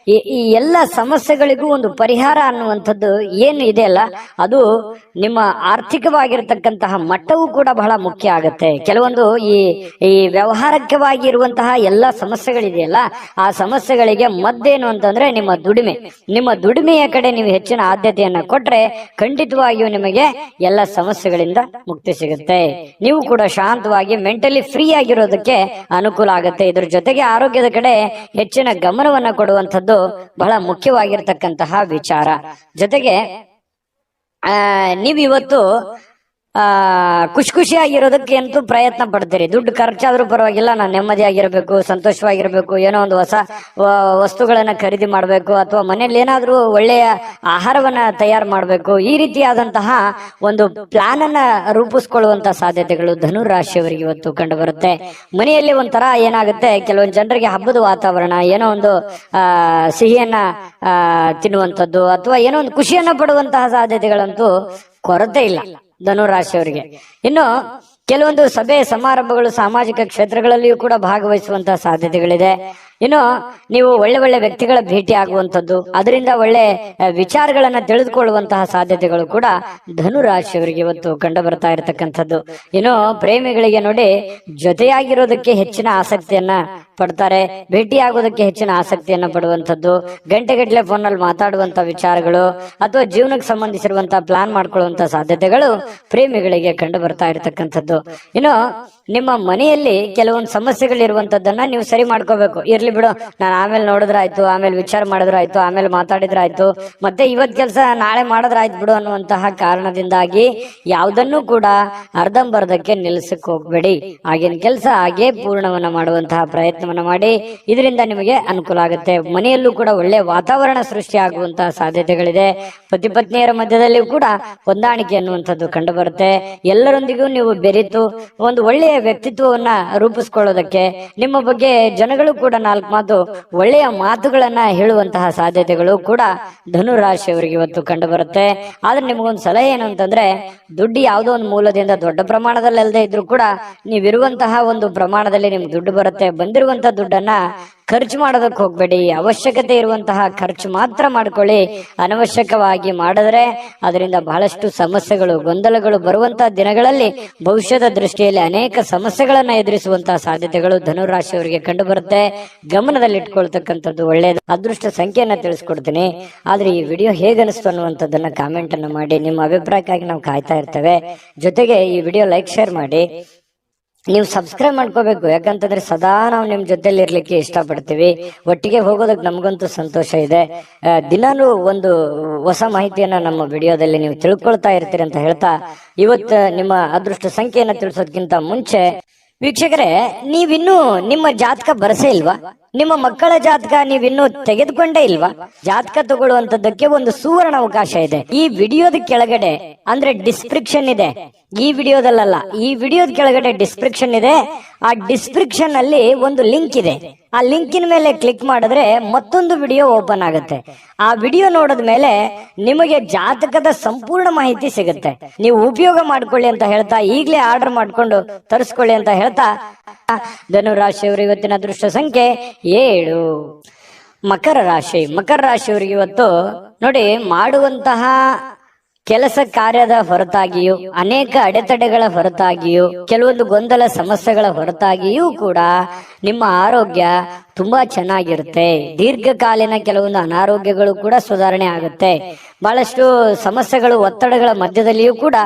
ಈ ಎಲ್ಲ ಸಮಸ್ಯೆಗಳಿಗೂ ಒಂದು ಪರಿಹಾರ ಅನ್ನುವಂಥದ್ದು ಏನು ಇದೆಯಲ್ಲ, ಅದು ನಿಮ್ಮ ಆರ್ಥಿಕವಾಗಿರತಕ್ಕಂತಹ ಮಟ್ಟವೂ ಕೂಡ ಬಹಳ ಮುಖ್ಯ ಆಗುತ್ತೆ. ಕೆಲವೊಂದು ಈ ವ್ಯವಹಾರಕವಾಗಿ ಇರುವಂತಹ ಎಲ್ಲ ಸಮಸ್ಯೆಗಳಿದೆಯಲ್ಲ, ಆ ಸಮಸ್ಯೆಗಳಿಗೆ ಮದ್ದೇನು ಅಂತಂದ್ರೆ ನಿಮ್ಮ ದುಡಿಮೆಯ ಕಡೆ ನೀವು ಹೆಚ್ಚಿನ ಆದ್ಯತೆಯನ್ನ ಕೊಟ್ರೆ ಖಂಡಿತವಾಗಿಯೂ ನಿಮಗೆ ಎಲ್ಲ ಸಮಸ್ಯೆಗಳಿಂದ ಮುಕ್ತಿ ಸಿಗುತ್ತೆ. ನೀವು ಕೂಡ ಶಾಂತವಾಗಿ ಮೆಂಟಲಿ ಫ್ರೀ ಆಗಿರೋದಕ್ಕೆ ಅನುಕೂಲ ಆಗುತ್ತೆ. ಇದ್ರ ಜೊತೆಗೆ ಆರೋಗ್ಯದ ಕಡೆ ಹೆಚ್ಚಿನ ಗಮನವನ್ನ ಕೊಡುವಂಥದ್ದು ಬಹಳ ಮುಖ್ಯವಾಗಿರ್ತಕ್ಕಂತಹ ವಿಚಾರ. ಜೊತೆಗೆ ನೀವಿವತ್ತು ಖುಷಿಯಾಗಿರೋದಕ್ಕೆ ಅಂತೂ ಪ್ರಯತ್ನ ಪಡ್ತೀರಿ. ದುಡ್ಡು ಖರ್ಚಾದ್ರೂ ಪರವಾಗಿಲ್ಲ, ನಾನು ನೆಮ್ಮದಿಯಾಗಿರ್ಬೇಕು, ಸಂತೋಷವಾಗಿರ್ಬೇಕು, ಏನೋ ಒಂದು ಹೊಸ ವಸ್ತುಗಳನ್ನ ಖರೀದಿ ಮಾಡಬೇಕು, ಅಥವಾ ಮನೇಲಿ ಏನಾದ್ರೂ ಒಳ್ಳೆಯ ಆಹಾರವನ್ನ ತಯಾರು ಮಾಡಬೇಕು, ಈ ರೀತಿಯಾದಂತಹ ಒಂದು ಪ್ಲಾನ್ ಅನ್ನ ರೂಪಿಸ್ಕೊಳ್ಳುವಂತಹ ಸಾಧ್ಯತೆಗಳು ಧನುರಾಶಿಯವರಿಗೆ ಇವತ್ತು ಕಂಡು ಬರುತ್ತೆ. ಮನೆಯಲ್ಲಿ ಒಂಥರ ಏನಾಗುತ್ತೆ, ಕೆಲವೊಂದು ಜನರಿಗೆ ಹಬ್ಬದ ವಾತಾವರಣ, ಏನೋ ಒಂದು ಸಿಹಿಯನ್ನ ತಿನ್ನುವಂಥದ್ದು ಅಥವಾ ಏನೋ ಒಂದು ಖುಷಿಯನ್ನ ಪಡುವಂತಹ ಸಾಧ್ಯತೆಗಳಂತೂ ಕೊರತೆ ಇಲ್ಲ ಧನುರಾಶಿಯವರಿಗೆ. ಇನ್ನು ಕೆಲವೊಂದು ಸಭೆ ಸಮಾರಂಭಗಳು ಸಾಮಾಜಿಕ ಕ್ಷೇತ್ರಗಳಲ್ಲಿಯೂ ಕೂಡ ಭಾಗವಹಿಸುವಂತಹ ಸಾಧ್ಯತೆಗಳಿದೆ. ಇನ್ನು ನೀವು ಒಳ್ಳೆ ವ್ಯಕ್ತಿಗಳ ಭೇಟಿ ಆಗುವಂಥದ್ದು, ಅದರಿಂದ ಒಳ್ಳೆ ವಿಚಾರಗಳನ್ನ ತಿಳಿದುಕೊಳ್ಳುವಂತಹ ಸಾಧ್ಯತೆಗಳು ಕೂಡ ಧನುರಾಶಿಯವರಿಗೆ ಇವತ್ತು ಕಂಡು ಬರ್ತಾ ಇರತಕ್ಕಂಥದ್ದು. ಇನ್ನು ಪ್ರೇಮಿಗಳಿಗೆ ನೋಡಿ, ಜೊತೆಯಾಗಿರೋದಕ್ಕೆ ಹೆಚ್ಚಿನ ಆಸಕ್ತಿಯನ್ನ ಪಡ್ತಾರೆ, ಭೇಟಿ ಆಗೋದಕ್ಕೆ ಹೆಚ್ಚಿನ ಆಸಕ್ತಿಯನ್ನ ಪಡುವಂಥದ್ದು, ಗಂಟೆಗಟ್ಟಲೆ ಫೋನಲ್ಲಿ ಮಾತಾಡುವಂತ ವಿಚಾರಗಳು ಅಥವಾ ಜೀವನಕ್ಕೆ ಸಂಬಂಧಿಸಿರುವಂತಹ ಪ್ಲಾನ್ ಮಾಡ್ಕೊಳ್ಳುವಂತ ಸಾಧ್ಯತೆಗಳು ಪ್ರೇಮಿಗಳಿಗೆ ಕಂಡು ಬರ್ತಾ ಇರತಕ್ಕಂಥದ್ದು. ಇನ್ನು ನಿಮ್ಮ ಮನೆಯಲ್ಲಿ ಕೆಲವೊಂದು ಸಮಸ್ಯೆಗಳಿರುವಂತದ್ದನ್ನ ನೀವು ಸರಿ ಮಾಡ್ಕೋಬೇಕು. ಇರ್ಲಿ ಬಿಡು, ನಾನು ಆಮೇಲೆ ನೋಡಿದ್ರಾಯ್ತು, ಆಮೇಲೆ ವಿಚಾರ ಮಾಡಿದ್ರಾಯ್ತು, ಆಮೇಲೆ ಮಾತಾಡಿದ್ರಾಯ್ತು, ಮತ್ತೆ ಇವತ್ ಕೆಲಸ ನಾಳೆ ಮಾಡಿದ್ರಾಯ್ತು ಬಿಡು ಅನ್ನುವಂತಹ ಕಾರಣದಿಂದಾಗಿ ಯಾವುದನ್ನು ಕೂಡ ಅರ್ಧಂಬರ್ಧಕ್ಕೆ ನಿಲ್ಲಿಸಕ್ ಹೋಗ್ಬೇಡಿ. ಆಗಿನ ಕೆಲಸ ಹಾಗೆ ಪೂರ್ಣವನ್ನ ಮಾಡುವಂತಹ ಪ್ರಯತ್ನವನ್ನ ಮಾಡಿ, ಇದರಿಂದ ನಿಮಗೆ ಅನುಕೂಲ ಆಗುತ್ತೆ. ಮನೆಯಲ್ಲೂ ಕೂಡ ಒಳ್ಳೆ ವಾತಾವರಣ ಸೃಷ್ಟಿ ಆಗುವಂತಹ ಸಾಧ್ಯತೆಗಳಿದೆ. ಪತಿ ಪತ್ನಿಯರ ಮಧ್ಯದಲ್ಲಿಯೂ ಕೂಡ ಹೊಂದಾಣಿಕೆ ಅನ್ನುವಂಥದ್ದು ಕಂಡು ಬರುತ್ತೆ. ಎಲ್ಲರೊಂದಿಗೂ ನೀವು ಬೆರೆತು ಒಂದು ಒಳ್ಳೆಯ ವ್ಯಕ್ತಿತ್ವವನ್ನ ರೂಪಿಸ್ಕೊಳ್ಳೋದಕ್ಕೆ, ನಿಮ್ಮ ಬಗ್ಗೆ ಜನಗಳು ಕೂಡ 4 ಮಾತು ಒಳ್ಳೆಯ ಮಾತುಗಳನ್ನ ಹೇಳುವಂತಹ ಸಾಧ್ಯತೆಗಳು ಕೂಡ ಧನುರಾಶಿಯವರಿಗೆ ಇವತ್ತು ಕಂಡು ಬರುತ್ತೆ. ಆದ್ರೆ ನಿಮಗೊಂದು ಸಲಹೆ ಏನು ಅಂತಂದ್ರೆ, ದುಡ್ಡು ಯಾವುದೋ ಒಂದು ಮೂಲದಿಂದ ದೊಡ್ಡ ಪ್ರಮಾಣದಲ್ಲಿ ಅಲ್ಲದೆ ಇದ್ರೂ ಕೂಡ ನೀವಿರುವಂತಹ ಒಂದು ಪ್ರಮಾಣದಲ್ಲಿ ನಿಮ್ಗೆ ದುಡ್ಡು ಬರುತ್ತೆ. ಬಂದಿರುವಂತಹ ದುಡ್ಡನ್ನ ಖರ್ಚು ಮಾಡೋದಕ್ಕೆ ಹೋಗ್ಬೇಡಿ. ಅವಶ್ಯಕತೆ ಇರುವಂತಹ ಖರ್ಚು ಮಾತ್ರ ಮಾಡ್ಕೊಳ್ಳಿ. ಅನವಶ್ಯಕವಾಗಿ ಮಾಡಿದ್ರೆ ಅದರಿಂದ ಬಹಳಷ್ಟು ಸಮಸ್ಯೆಗಳು, ಗೊಂದಲಗಳು ಬರುವಂತಹ ದಿನಗಳಲ್ಲಿ ಭವಿಷ್ಯದ ದೃಷ್ಟಿಯಲ್ಲಿ ಅನೇಕ ಸಮಸ್ಯೆಗಳನ್ನ ಎದುರಿಸುವಂತಹ ಸಾಧ್ಯತೆಗಳು ಧನುರಾಶಿಯವರಿಗೆ ಕಂಡು ಬರುತ್ತೆ. ಗಮನದಲ್ಲಿ ಇಟ್ಕೊಳ್ತಕ್ಕಂಥದ್ದು ಒಳ್ಳೆಯದು. ಅದೃಷ್ಟ ಸಂಖ್ಯೆಯನ್ನ ತಿಳಿಸ್ಕೊಡ್ತೀನಿ. ಆದ್ರೆ ಈ ವಿಡಿಯೋ ಹೇಗನಿಸ್ತು ಅನ್ನುವಂಥದ್ದನ್ನ ಕಾಮೆಂಟ್ ಅನ್ನು ಮಾಡಿ. ನಿಮ್ಮ ಅಭಿಪ್ರಾಯಕ್ಕಾಗಿ ನಾವು ಕಾಯ್ತಾ ಇರ್ತೇವೆ. ಜೊತೆಗೆ ಈ ವಿಡಿಯೋ ಲೈಕ್, ಶೇರ್ ಮಾಡಿ. ನೀವು ಸಬ್ಸ್ಕ್ರೈಬ್ ಮಾಡ್ಕೋಬೇಕು, ಯಾಕಂತಂದ್ರೆ ಸದಾ ನಾವು ನಿಮ್ ಜೊತೆಲಿ ಇರ್ಲಿಕ್ಕೆ ಇಷ್ಟಪಡ್ತೀವಿ. ಒಟ್ಟಿಗೆ ಹೋಗೋದಕ್ಕೆ ನಮಗಂತೂ ಸಂತೋಷ ಇದೆ. ದಿನಾನು ಒಂದು ಹೊಸ ಮಾಹಿತಿಯನ್ನ ನಮ್ಮ ವಿಡಿಯೋದಲ್ಲಿ ನೀವು ತಿಳ್ಕೊಳ್ತಾ ಇರ್ತೀರಿ ಅಂತ ಹೇಳ್ತಾ, ಇವತ್ತು ನಿಮ್ಮ ಅದೃಷ್ಟ ಸಂಖ್ಯೆಯನ್ನ ತಿಳಿಸೋದಕ್ಕಿಂತ ಮುಂಚೆ ವೀಕ್ಷಕರೇ, ನೀವಿನ್ನೂ ನಿಮ್ಮ ಜಾತಕ ಬರಸೇ ಇಲ್ವಾ? ನಿಮ್ಮ ಮಕ್ಕಳ ಜಾತಕ ನೀವಿನ್ನೂ ತೆಗೆದುಕೊಂಡೇ ಇಲ್ವಾ? ಜಾತಕ ತಗೊಳ್ಳುವಂತದ್ದಕ್ಕೆ ಒಂದು ಸುವರ್ಣ ಅವಕಾಶ ಇದೆ. ಈ ವಿಡಿಯೋದ ಕೆಳಗಡೆ ಅಂದ್ರೆ ಡಿಸ್ಕ್ರಿಪ್ಷನ್ ಇದೆ, ಈ ವಿಡಿಯೋದಲ್ಲ, ಈ ವಿಡಿಯೋದ ಕೆಳಗಡೆ ಡಿಸ್ಕ್ರಿಪ್ಷನ್ ಇದೆ. ಆ ಡಿಸ್ಕ್ರಿಪ್ಷನ್ ಅಲ್ಲಿ ಒಂದು ಲಿಂಕ್ ಇದೆ. ಆ ಲಿಂಕಿನ ಮೇಲೆ ಕ್ಲಿಕ್ ಮಾಡಿದ್ರೆ ಮತ್ತೊಂದು ವಿಡಿಯೋ ಓಪನ್ ಆಗುತ್ತೆ. ಆ ವಿಡಿಯೋ ನೋಡಿದ ಮೇಲೆ ನಿಮಗೆ ಜಾತಕದ ಸಂಪೂರ್ಣ ಮಾಹಿತಿ ಸಿಗುತ್ತೆ. ನೀವು ಉಪಯೋಗ ಮಾಡ್ಕೊಳ್ಳಿ ಅಂತ ಹೇಳ್ತಾ, ಈಗಲೇ ಆರ್ಡರ್ ಮಾಡ್ಕೊಂಡು ತರಿಸ್ಕೊಳ್ಳಿ ಅಂತ ಹೇಳ್ತಾ, ಧನುರಾಶಿಯವರು ಇವತ್ತಿನ ಅದೃಷ್ಟ ಸಂಖ್ಯೆ 7. ಮಕರ ರಾಶಿ. ಮಕರ ರಾಶಿಯವರಿಗೆ ಇವತ್ತು ನೋಡಿ, ಮಾಡುವಂತಹ ಕೆಲಸ ಕಾರ್ಯದ ಹೊರತಾಗಿಯೂ, ಅನೇಕ ಅಡೆತಡೆಗಳ ಹೊರತಾಗಿಯೂ, ಕೆಲವೊಂದು ಗೊಂದಲ ಸಮಸ್ಯೆಗಳ ಹೊರತಾಗಿಯೂ ಕೂಡ ನಿಮ್ಮ ಆರೋಗ್ಯ ತುಂಬಾ ಚೆನ್ನಾಗಿರುತ್ತೆ. ದೀರ್ಘಕಾಲೀನ ಕೆಲವೊಂದು ಅನಾರೋಗ್ಯಗಳು ಕೂಡ ಸುಧಾರಣೆ ಆಗುತ್ತೆ. ಬಹಳಷ್ಟು ಸಮಸ್ಯೆಗಳು, ಒತ್ತಡಗಳ ಮಧ್ಯದಲ್ಲಿಯೂ ಕೂಡ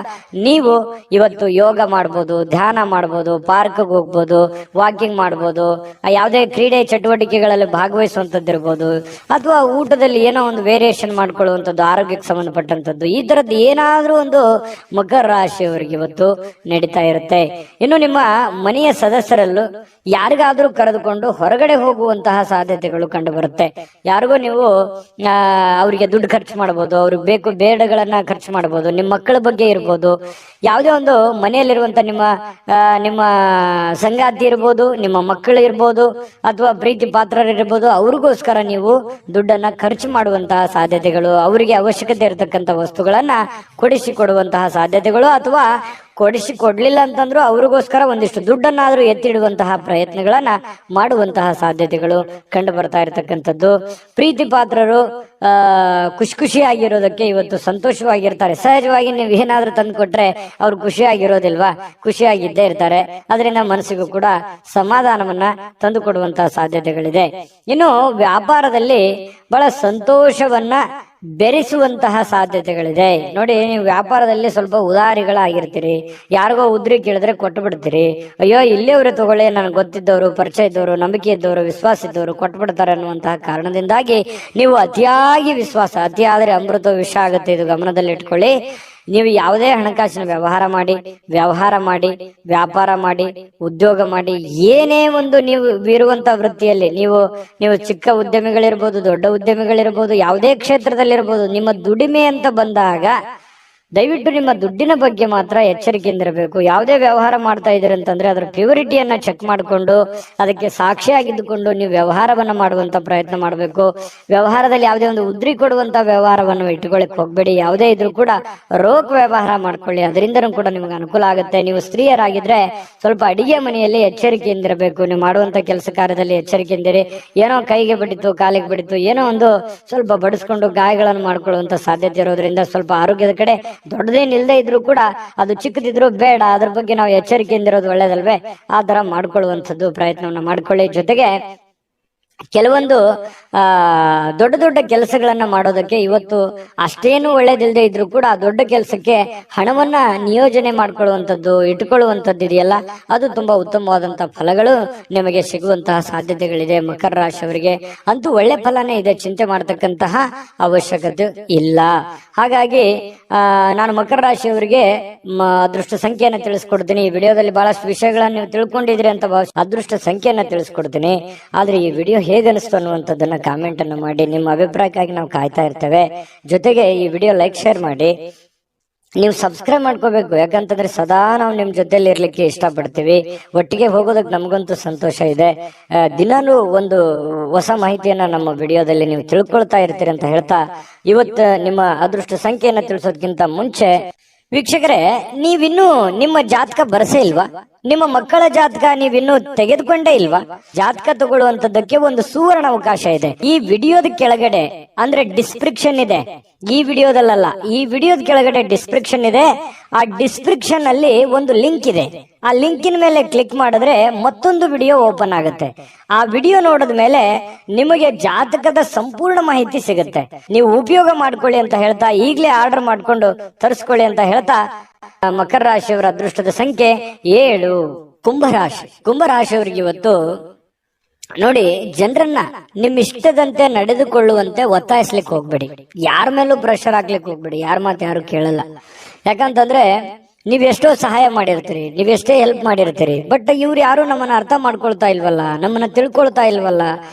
ನೀವು ಇವತ್ತು ಯೋಗ ಮಾಡ್ಬೋದು, ಧ್ಯಾನ ಮಾಡ್ಬೋದು, ಪಾರ್ಕ್ಗೆ ಹೋಗ್ಬೋದು, ವಾಕಿಂಗ್ ಮಾಡ್ಬೋದು, ಯಾವುದೇ ಕ್ರೀಡೆ ಚಟುವಟಿಕೆಗಳಲ್ಲಿ ಭಾಗವಹಿಸುವಂತದ್ದಿರ್ಬೋದು, ಅಥವಾ ಊಟದಲ್ಲಿ ಏನೋ ಒಂದು ವೇರಿಯೇಷನ್ ಮಾಡ್ಕೊಳ್ಳುವಂಥದ್ದು, ಆರೋಗ್ಯಕ್ಕೆ ಸಂಬಂಧಪಟ್ಟಂಥದ್ದು, ಈ ತರದ್ದು ಏನಾದ್ರೂ ಒಂದು ಮಕರ ರಾಶಿಯವರಿಗೆ ಇವತ್ತು ನಡೀತಾ ಇರುತ್ತೆ. ಇನ್ನು ನಿಮ್ಮ ಮನೆಯ ಸದಸ್ಯರಲ್ಲೂ ಯಾರಿಗಾದ್ರೂ ಕರೆದುಕೊಂಡು ಹೊರಗಡೆ ಹೋಗುವಂತಹ ಸಾಧ್ಯತೆಗಳು ಕಂಡು ಬರುತ್ತೆ. ಯಾರಿಗೂ ನೀವು ಅವರಿಗೆ ದುಡ್ಡು ಖರ್ಚು ಮಾಡಬಹುದು, ಅವ್ರಿಗೆ ಬೇಕು ಬೇಡಗಳನ್ನ ಖರ್ಚು ಮಾಡಬಹುದು, ನಿಮ್ಮ ಮಕ್ಕಳ ಬಗ್ಗೆ ಇರ್ಬೋದು, ಯಾವುದೇ ಒಂದು ಮನೆಯಲ್ಲಿರುವಂತ ನಿಮ್ಮ ಸಂಗಾತಿ ಇರ್ಬೋದು, ನಿಮ್ಮ ಮಕ್ಕಳು ಇರ್ಬೋದು, ಅಥವಾ ಪ್ರೀತಿ ಪಾತ್ರರಿರ್ಬೋದು, ಅವ್ರಿಗೋಸ್ಕರ ನೀವು ದುಡ್ಡನ್ನ ಖರ್ಚು ಮಾಡುವಂತಹ ಸಾಧ್ಯತೆಗಳು, ಅವರಿಗೆ ಅವಶ್ಯಕತೆ ಇರತಕ್ಕಂತ ವಸ್ತುಗಳನ್ನ ಕೊಡಿಸಿಕೊಡುವಂತಹ ಸಾಧ್ಯತೆಗಳು, ಅಥವಾ ಕೊಡಿಸಿಕೊಡ್ಲಿಲ್ಲ ಅಂತಂದ್ರೂ ಅವ್ರಿಗೋಸ್ಕರ ಒಂದಿಷ್ಟು ದುಡ್ಡನ್ನಾದ್ರೂ ಎತ್ತಿಡುವಂತಹ ಪ್ರಯತ್ನಗಳನ್ನ ಮಾಡುವಂತಹ ಸಾಧ್ಯತೆಗಳು ಕಂಡು ಬರ್ತಾ ಇರತಕ್ಕಂಥದ್ದು. ಪ್ರೀತಿ ಪಾತ್ರರು ಖುಷಿಯಾಗಿರೋದಕ್ಕೆ ಇವತ್ತು ಸಂತೋಷವಾಗಿರ್ತಾರೆ. ಸಹಜವಾಗಿ ನೀವು ಏನಾದ್ರೂ ತಂದು ಕೊಟ್ರೆ ಅವ್ರು ಖುಷಿಯಾಗಿರೋದಿಲ್ವಾ? ಖುಷಿಯಾಗಿದ್ದೇ ಇರ್ತಾರೆ. ಅದರಿಂದ ಮನಸ್ಸಿಗೂ ಕೂಡ ಸಮಾಧಾನವನ್ನ ತಂದು ಕೊಡುವಂತಹ ಸಾಧ್ಯತೆಗಳಿದೆ. ಇನ್ನು ವ್ಯಾಪಾರದಲ್ಲಿ ಬಹಳ ಸಂತೋಷವನ್ನ ಬೆರೆಸುವಂತಹ ಸಾಧ್ಯತೆಗಳಿದೆ. ನೋಡಿ, ನೀವು ವ್ಯಾಪಾರದಲ್ಲಿ ಸ್ವಲ್ಪ ಉದಾರಿಗಳಾಗಿರ್ತೀರಿ. ಯಾರಿಗೋ ಉದ್ರಿ ಕೇಳಿದ್ರೆ ಕೊಟ್ಟು ಬಿಡ್ತೀರಿ. ಅಯ್ಯೋ ಇಲ್ಲಿಯವರು ತಗೊಳ್ಳಿ, ನನಗೆ ಗೊತ್ತಿದ್ದವರು, ಪರಿಚಯ ಇದ್ದವರು, ನಂಬಿಕೆ ಇದ್ದವರು, ವಿಶ್ವಾಸ ಇದ್ದವರು ಕೊಟ್ಟು ಬಿಡ್ತಾರೆ ಅನ್ನುವಂತಹ ಕಾರಣದಿಂದಾಗಿ ನೀವು ಅತಿಯಾಗಿ ವಿಶ್ವಾಸ, ಅತಿ ಆದ್ರೆ ಅಮೃತ ವಿಷ ಆಗುತ್ತೆ. ಇದು ಗಮನದಲ್ಲಿ ಇಟ್ಕೊಳ್ಳಿ. ನೀವು ಯಾವುದೇ ಹಣಕಾಸಿನ ವ್ಯವಹಾರ ಮಾಡಿ, ವ್ಯಾಪಾರ ಮಾಡಿ, ಉದ್ಯೋಗ ಮಾಡಿ, ಏನೇ ಒಂದು ನೀವು ಇರುವಂತ ವೃತ್ತಿಯಲ್ಲಿ ನೀವು ಚಿಕ್ಕ ಉದ್ಯಮಿಗಳಿರ್ಬೋದು, ದೊಡ್ಡ ಉದ್ಯಮಿಗಳಿರ್ಬೋದು, ಯಾವುದೇ ಕ್ಷೇತ್ರದಲ್ಲಿರ್ಬೋದು, ನಿಮ್ಮ ದುಡಿಮೆ ಅಂತ ಬಂದಾಗ ದಯವಿಟ್ಟು ನಿಮ್ಮ ದುಡ್ಡಿನ ಬಗ್ಗೆ ಮಾತ್ರ ಎಚ್ಚರಿಕೆಯಿಂದಿರಬೇಕು. ಯಾವುದೇ ವ್ಯವಹಾರ ಮಾಡ್ತಾ ಇದ್ದೀರಿ ಅಂತಂದ್ರೆ ಅದರ ಪ್ಯೂರಿಟಿಯನ್ನ ಚೆಕ್ ಮಾಡಿಕೊಂಡು ಅದಕ್ಕೆ ಸಾಕ್ಷಿಯಾಗಿದ್ದುಕೊಂಡು ನೀವು ವ್ಯವಹಾರವನ್ನ ಮಾಡುವಂತ ಪ್ರಯತ್ನ ಮಾಡಬೇಕು. ವ್ಯವಹಾರದಲ್ಲಿ ಯಾವುದೇ ಒಂದು ಉದ್ರಿ ಕೊಡುವಂತ ವ್ಯವಹಾರವನ್ನು ಇಟ್ಟುಕೊಳ್ಳಿಕ್ ಹೋಗ್ಬೇಡಿ. ಯಾವುದೇ ಇದ್ರೂ ಕೂಡ ರೋಕ್ ವ್ಯವಹಾರ ಮಾಡ್ಕೊಳ್ಳಿ, ಅದರಿಂದನೂ ಕೂಡ ನಿಮ್ಗೆ ಅನುಕೂಲ ಆಗುತ್ತೆ. ನೀವು ಸ್ತ್ರೀಯರಾಗಿದ್ರೆ ಸ್ವಲ್ಪ ಅಡಿಗೆ ಮನೆಯಲ್ಲಿ ಎಚ್ಚರಿಕೆಯಿಂದಿರಬೇಕು. ನೀವು ಮಾಡುವಂತ ಕೆಲಸ ಕಾರ್ಯದಲ್ಲಿ ಎಚ್ಚರಿಕೆಯಿಂದಿರಿ. ಏನೋ ಕೈಗೆ ಬಿಡಿತು, ಕಾಲಿಗೆ ಬಿಡಿತು, ಏನೋ ಒಂದು ಸ್ವಲ್ಪ ಬಡಿಸ್ಕೊಂಡು ಗಾಯಗಳನ್ನು ಮಾಡ್ಕೊಳ್ಳುವಂತ ಸಾಧ್ಯತೆ ಇರೋದ್ರಿಂದ ಸ್ವಲ್ಪ ಆರೋಗ್ಯದ ಕಡೆ ದೊಡ್ಡದೇನಿಲ್ಲದೆ ಇದ್ರು ಕೂಡ ಅದು ಚಿಕ್ಕದಿದ್ರು ಬೇಡ, ಅದ್ರ ಬಗ್ಗೆ ನಾವು ಎಚ್ಚರಿಕೆಯಿಂದಿರೋದು ಒಳ್ಳೇದಲ್ವೇ? ಆ ತರ ಮಾಡ್ಕೊಳ್ಳುವಂಥದ್ದು ಪ್ರಯತ್ನವನ್ನ ಮಾಡ್ಕೊಳ್ಳಿ. ಜೊತೆಗೆ ಕೆಲವೊಂದು ದೊಡ್ಡ ದೊಡ್ಡ ಕೆಲಸಗಳನ್ನ ಮಾಡೋದಕ್ಕೆ ಇವತ್ತು ಅಷ್ಟೇನು ಒಳ್ಳೇದಿಲ್ಲದೆ ಇದ್ರು ಕೂಡ ದೊಡ್ಡ ಕೆಲಸಕ್ಕೆ ಹಣವನ್ನ ನಿಯೋಜನೆ ಮಾಡ್ಕೊಳ್ಳುವಂಥದ್ದು, ಇಟ್ಕೊಳ್ಳುವಂಥದ್ದು ಇದೆಯಲ್ಲ, ಅದು ತುಂಬಾ ಉತ್ತಮವಾದಂತಹ ಫಲಗಳು ನಿಮಗೆ ಸಿಗುವಂತಹ ಸಾಧ್ಯತೆಗಳಿದೆ. ಮಕರ ರಾಶಿಯವರಿಗೆ ಅಂತೂ ಒಳ್ಳೆ ಫಲನೇ ಇದೆ, ಚಿಂತೆ ಮಾಡತಕ್ಕಂತಹ ಅವಶ್ಯಕತೆ ಇಲ್ಲ. ಹಾಗಾಗಿ ನಾನು ಮಕರ ರಾಶಿಯವರಿಗೆ ಅದೃಷ್ಟ ಸಂಖ್ಯೆಯನ್ನು ತಿಳಿಸ್ಕೊಡ್ತೀನಿ. ಈ ವಿಡಿಯೋದಲ್ಲಿ ಬಹಳಷ್ಟು ವಿಷಯಗಳನ್ನ ನೀವು ತಿಳ್ಕೊಂಡಿದ್ರಿ ಅಂತ ಅದೃಷ್ಟ ಸಂಖ್ಯೆಯನ್ನ ತಿಳಿಸ್ಕೊಡ್ತೀನಿ. ಆದ್ರೆ ಈ ವಿಡಿಯೋ ಹೇಗನಿಸ್ತು ಅನ್ನುವಂಥದ್ದನ್ನ ಕಾಮೆಂಟ್ ಅನ್ನು ಮಾಡಿ. ನಿಮ್ಮ ಅಭಿಪ್ರಾಯಕ್ಕಾಗಿ ನಾವು ಕಾಯ್ತಾ ಇರ್ತೇವೆ. ಜೊತೆಗೆ ಈ ವಿಡಿಯೋ ಲೈಕ್, ಶೇರ್ ಮಾಡಿ. ನೀವು ಸಬ್ಸ್ಕ್ರೈಬ್ ಮಾಡ್ಕೋಬೇಕು, ಯಾಕಂತಂದ್ರೆ ಸದಾ ನಾವು ನಿಮ್ ಜೊತೆಲಿ ಇರ್ಲಿಕ್ಕೆ ಇಷ್ಟಪಡ್ತೀವಿ. ಒಟ್ಟಿಗೆ ಹೋಗೋದಕ್ಕೆ ನಮಗಂತೂ ಸಂತೋಷ ಇದೆ. ದಿನಾಲೂ ಒಂದು ಹೊಸ ಮಾಹಿತಿಯನ್ನ ನಮ್ಮ ವಿಡಿಯೋದಲ್ಲಿ ನೀವು ತಿಳ್ಕೊಳ್ತಾ ಇರ್ತೀರಿ ಅಂತ ಹೇಳ್ತಾ, ಇವತ್ತು ನಿಮ್ಮ ಅದೃಷ್ಟ ಸಂಖ್ಯೆಯನ್ನ ತಿಳಿಸೋದಕ್ಕಿಂತ ಮುಂಚೆ ವೀಕ್ಷಕರೇ, ನೀವಿನ್ನೂ ನಿಮ್ಮ ಜಾತಕ ಬರಸೇ ಇಲ್ವಾ? ನಿಮ್ಮ ಮಕ್ಕಳ ಜಾತಕ ನೀವಿನ್ನೂ ತೆಗೆದುಕೊಂಡೇ ಇಲ್ವಾ? ಜಾತಕ ತಗೊಳ್ಳುವಂತದ್ದಕ್ಕೆ ಒಂದು ಸುವರ್ಣ ಅವಕಾಶ ಇದೆ. ಈ ವಿಡಿಯೋದ ಕೆಳಗಡೆ ಅಂದ್ರೆ ಡಿಸ್ಕ್ರಿಪ್ಷನ್ ಇದೆ. ಈ ವಿಡಿಯೋದಲ್ಲ, ಈ ವಿಡಿಯೋದ ಕೆಳಗಡೆ ಡಿಸ್ಕ್ರಿಪ್ಷನ್ ಇದೆ. ಆ ಡಿಸ್ಕ್ರಿಪ್ಷನ್ ಅಲ್ಲಿ ಒಂದು ಲಿಂಕ್ ಇದೆ. ಆ ಲಿಂಕಿನ ಮೇಲೆ ಕ್ಲಿಕ್ ಮಾಡಿದ್ರೆ ಮತ್ತೊಂದು ವಿಡಿಯೋ ಓಪನ್ ಆಗುತ್ತೆ. ಆ ವಿಡಿಯೋ ನೋಡಿದ ಮೇಲೆ ನಿಮಗೆ ಜಾತಕದ ಸಂಪೂರ್ಣ ಮಾಹಿತಿ ಸಿಗುತ್ತೆ. ನೀವು ಉಪಯೋಗ ಮಾಡ್ಕೊಳ್ಳಿ ಅಂತ ಹೇಳ್ತಾ, ಈಗಲೇ ಆರ್ಡರ್ ಮಾಡ್ಕೊಂಡು ತರಿಸ್ಕೊಳ್ಳಿ ಅಂತ ಹೇಳ್ತಾ, ಮಕರ ರಾಶಿಯವರ ಅದೃಷ್ಟದ ಸಂಖ್ಯೆ 7. ಕುಂಭರಾಶಿಯವರಿಗೆ ಇವತ್ತು ನೋಡಿ, ಜನರನ್ನ ನಿಮ್ಮ ಇಷ್ಟದಂತೆ ನಡೆದುಕೊಳ್ಳುವಂತೆ ಒತ್ತಾಯಿಸ್ಲಿಕ್ಕೆ ಹೋಗ್ಬೇಡಿ. ಯಾರ ಮೇಲೂ ಪ್ರೆಷರ್ ಹಾಕ್ಲಿಕ್ಕೆ ಹೋಗ್ಬೇಡಿ. ಯಾರ ಮಾತು ಯಾರು ಕೇಳಲ್ಲ. ಯಾಕಂತಂದ್ರೆ ನೀವೆಷ್ಟೋ ಸಹಾಯ ಮಾಡಿರ್ತೀರಿ, ನೀವೆಷ್ಟೇ ಹೆಲ್ಪ್ ಮಾಡಿರ್ತೀರಿ, ಬಟ್ ಇವ್ರು ಯಾರು ನಮ್ಮನ್ನ ಅರ್ಥ ಮಾಡ್ಕೊಳ್ತಾ ಇಲ್ವಲ್ಲ, ನಮ್ಮನ್ನ ತಿಳ್ಕೊಳ್ತಾ ಇಲ್ವಲ್ಲ,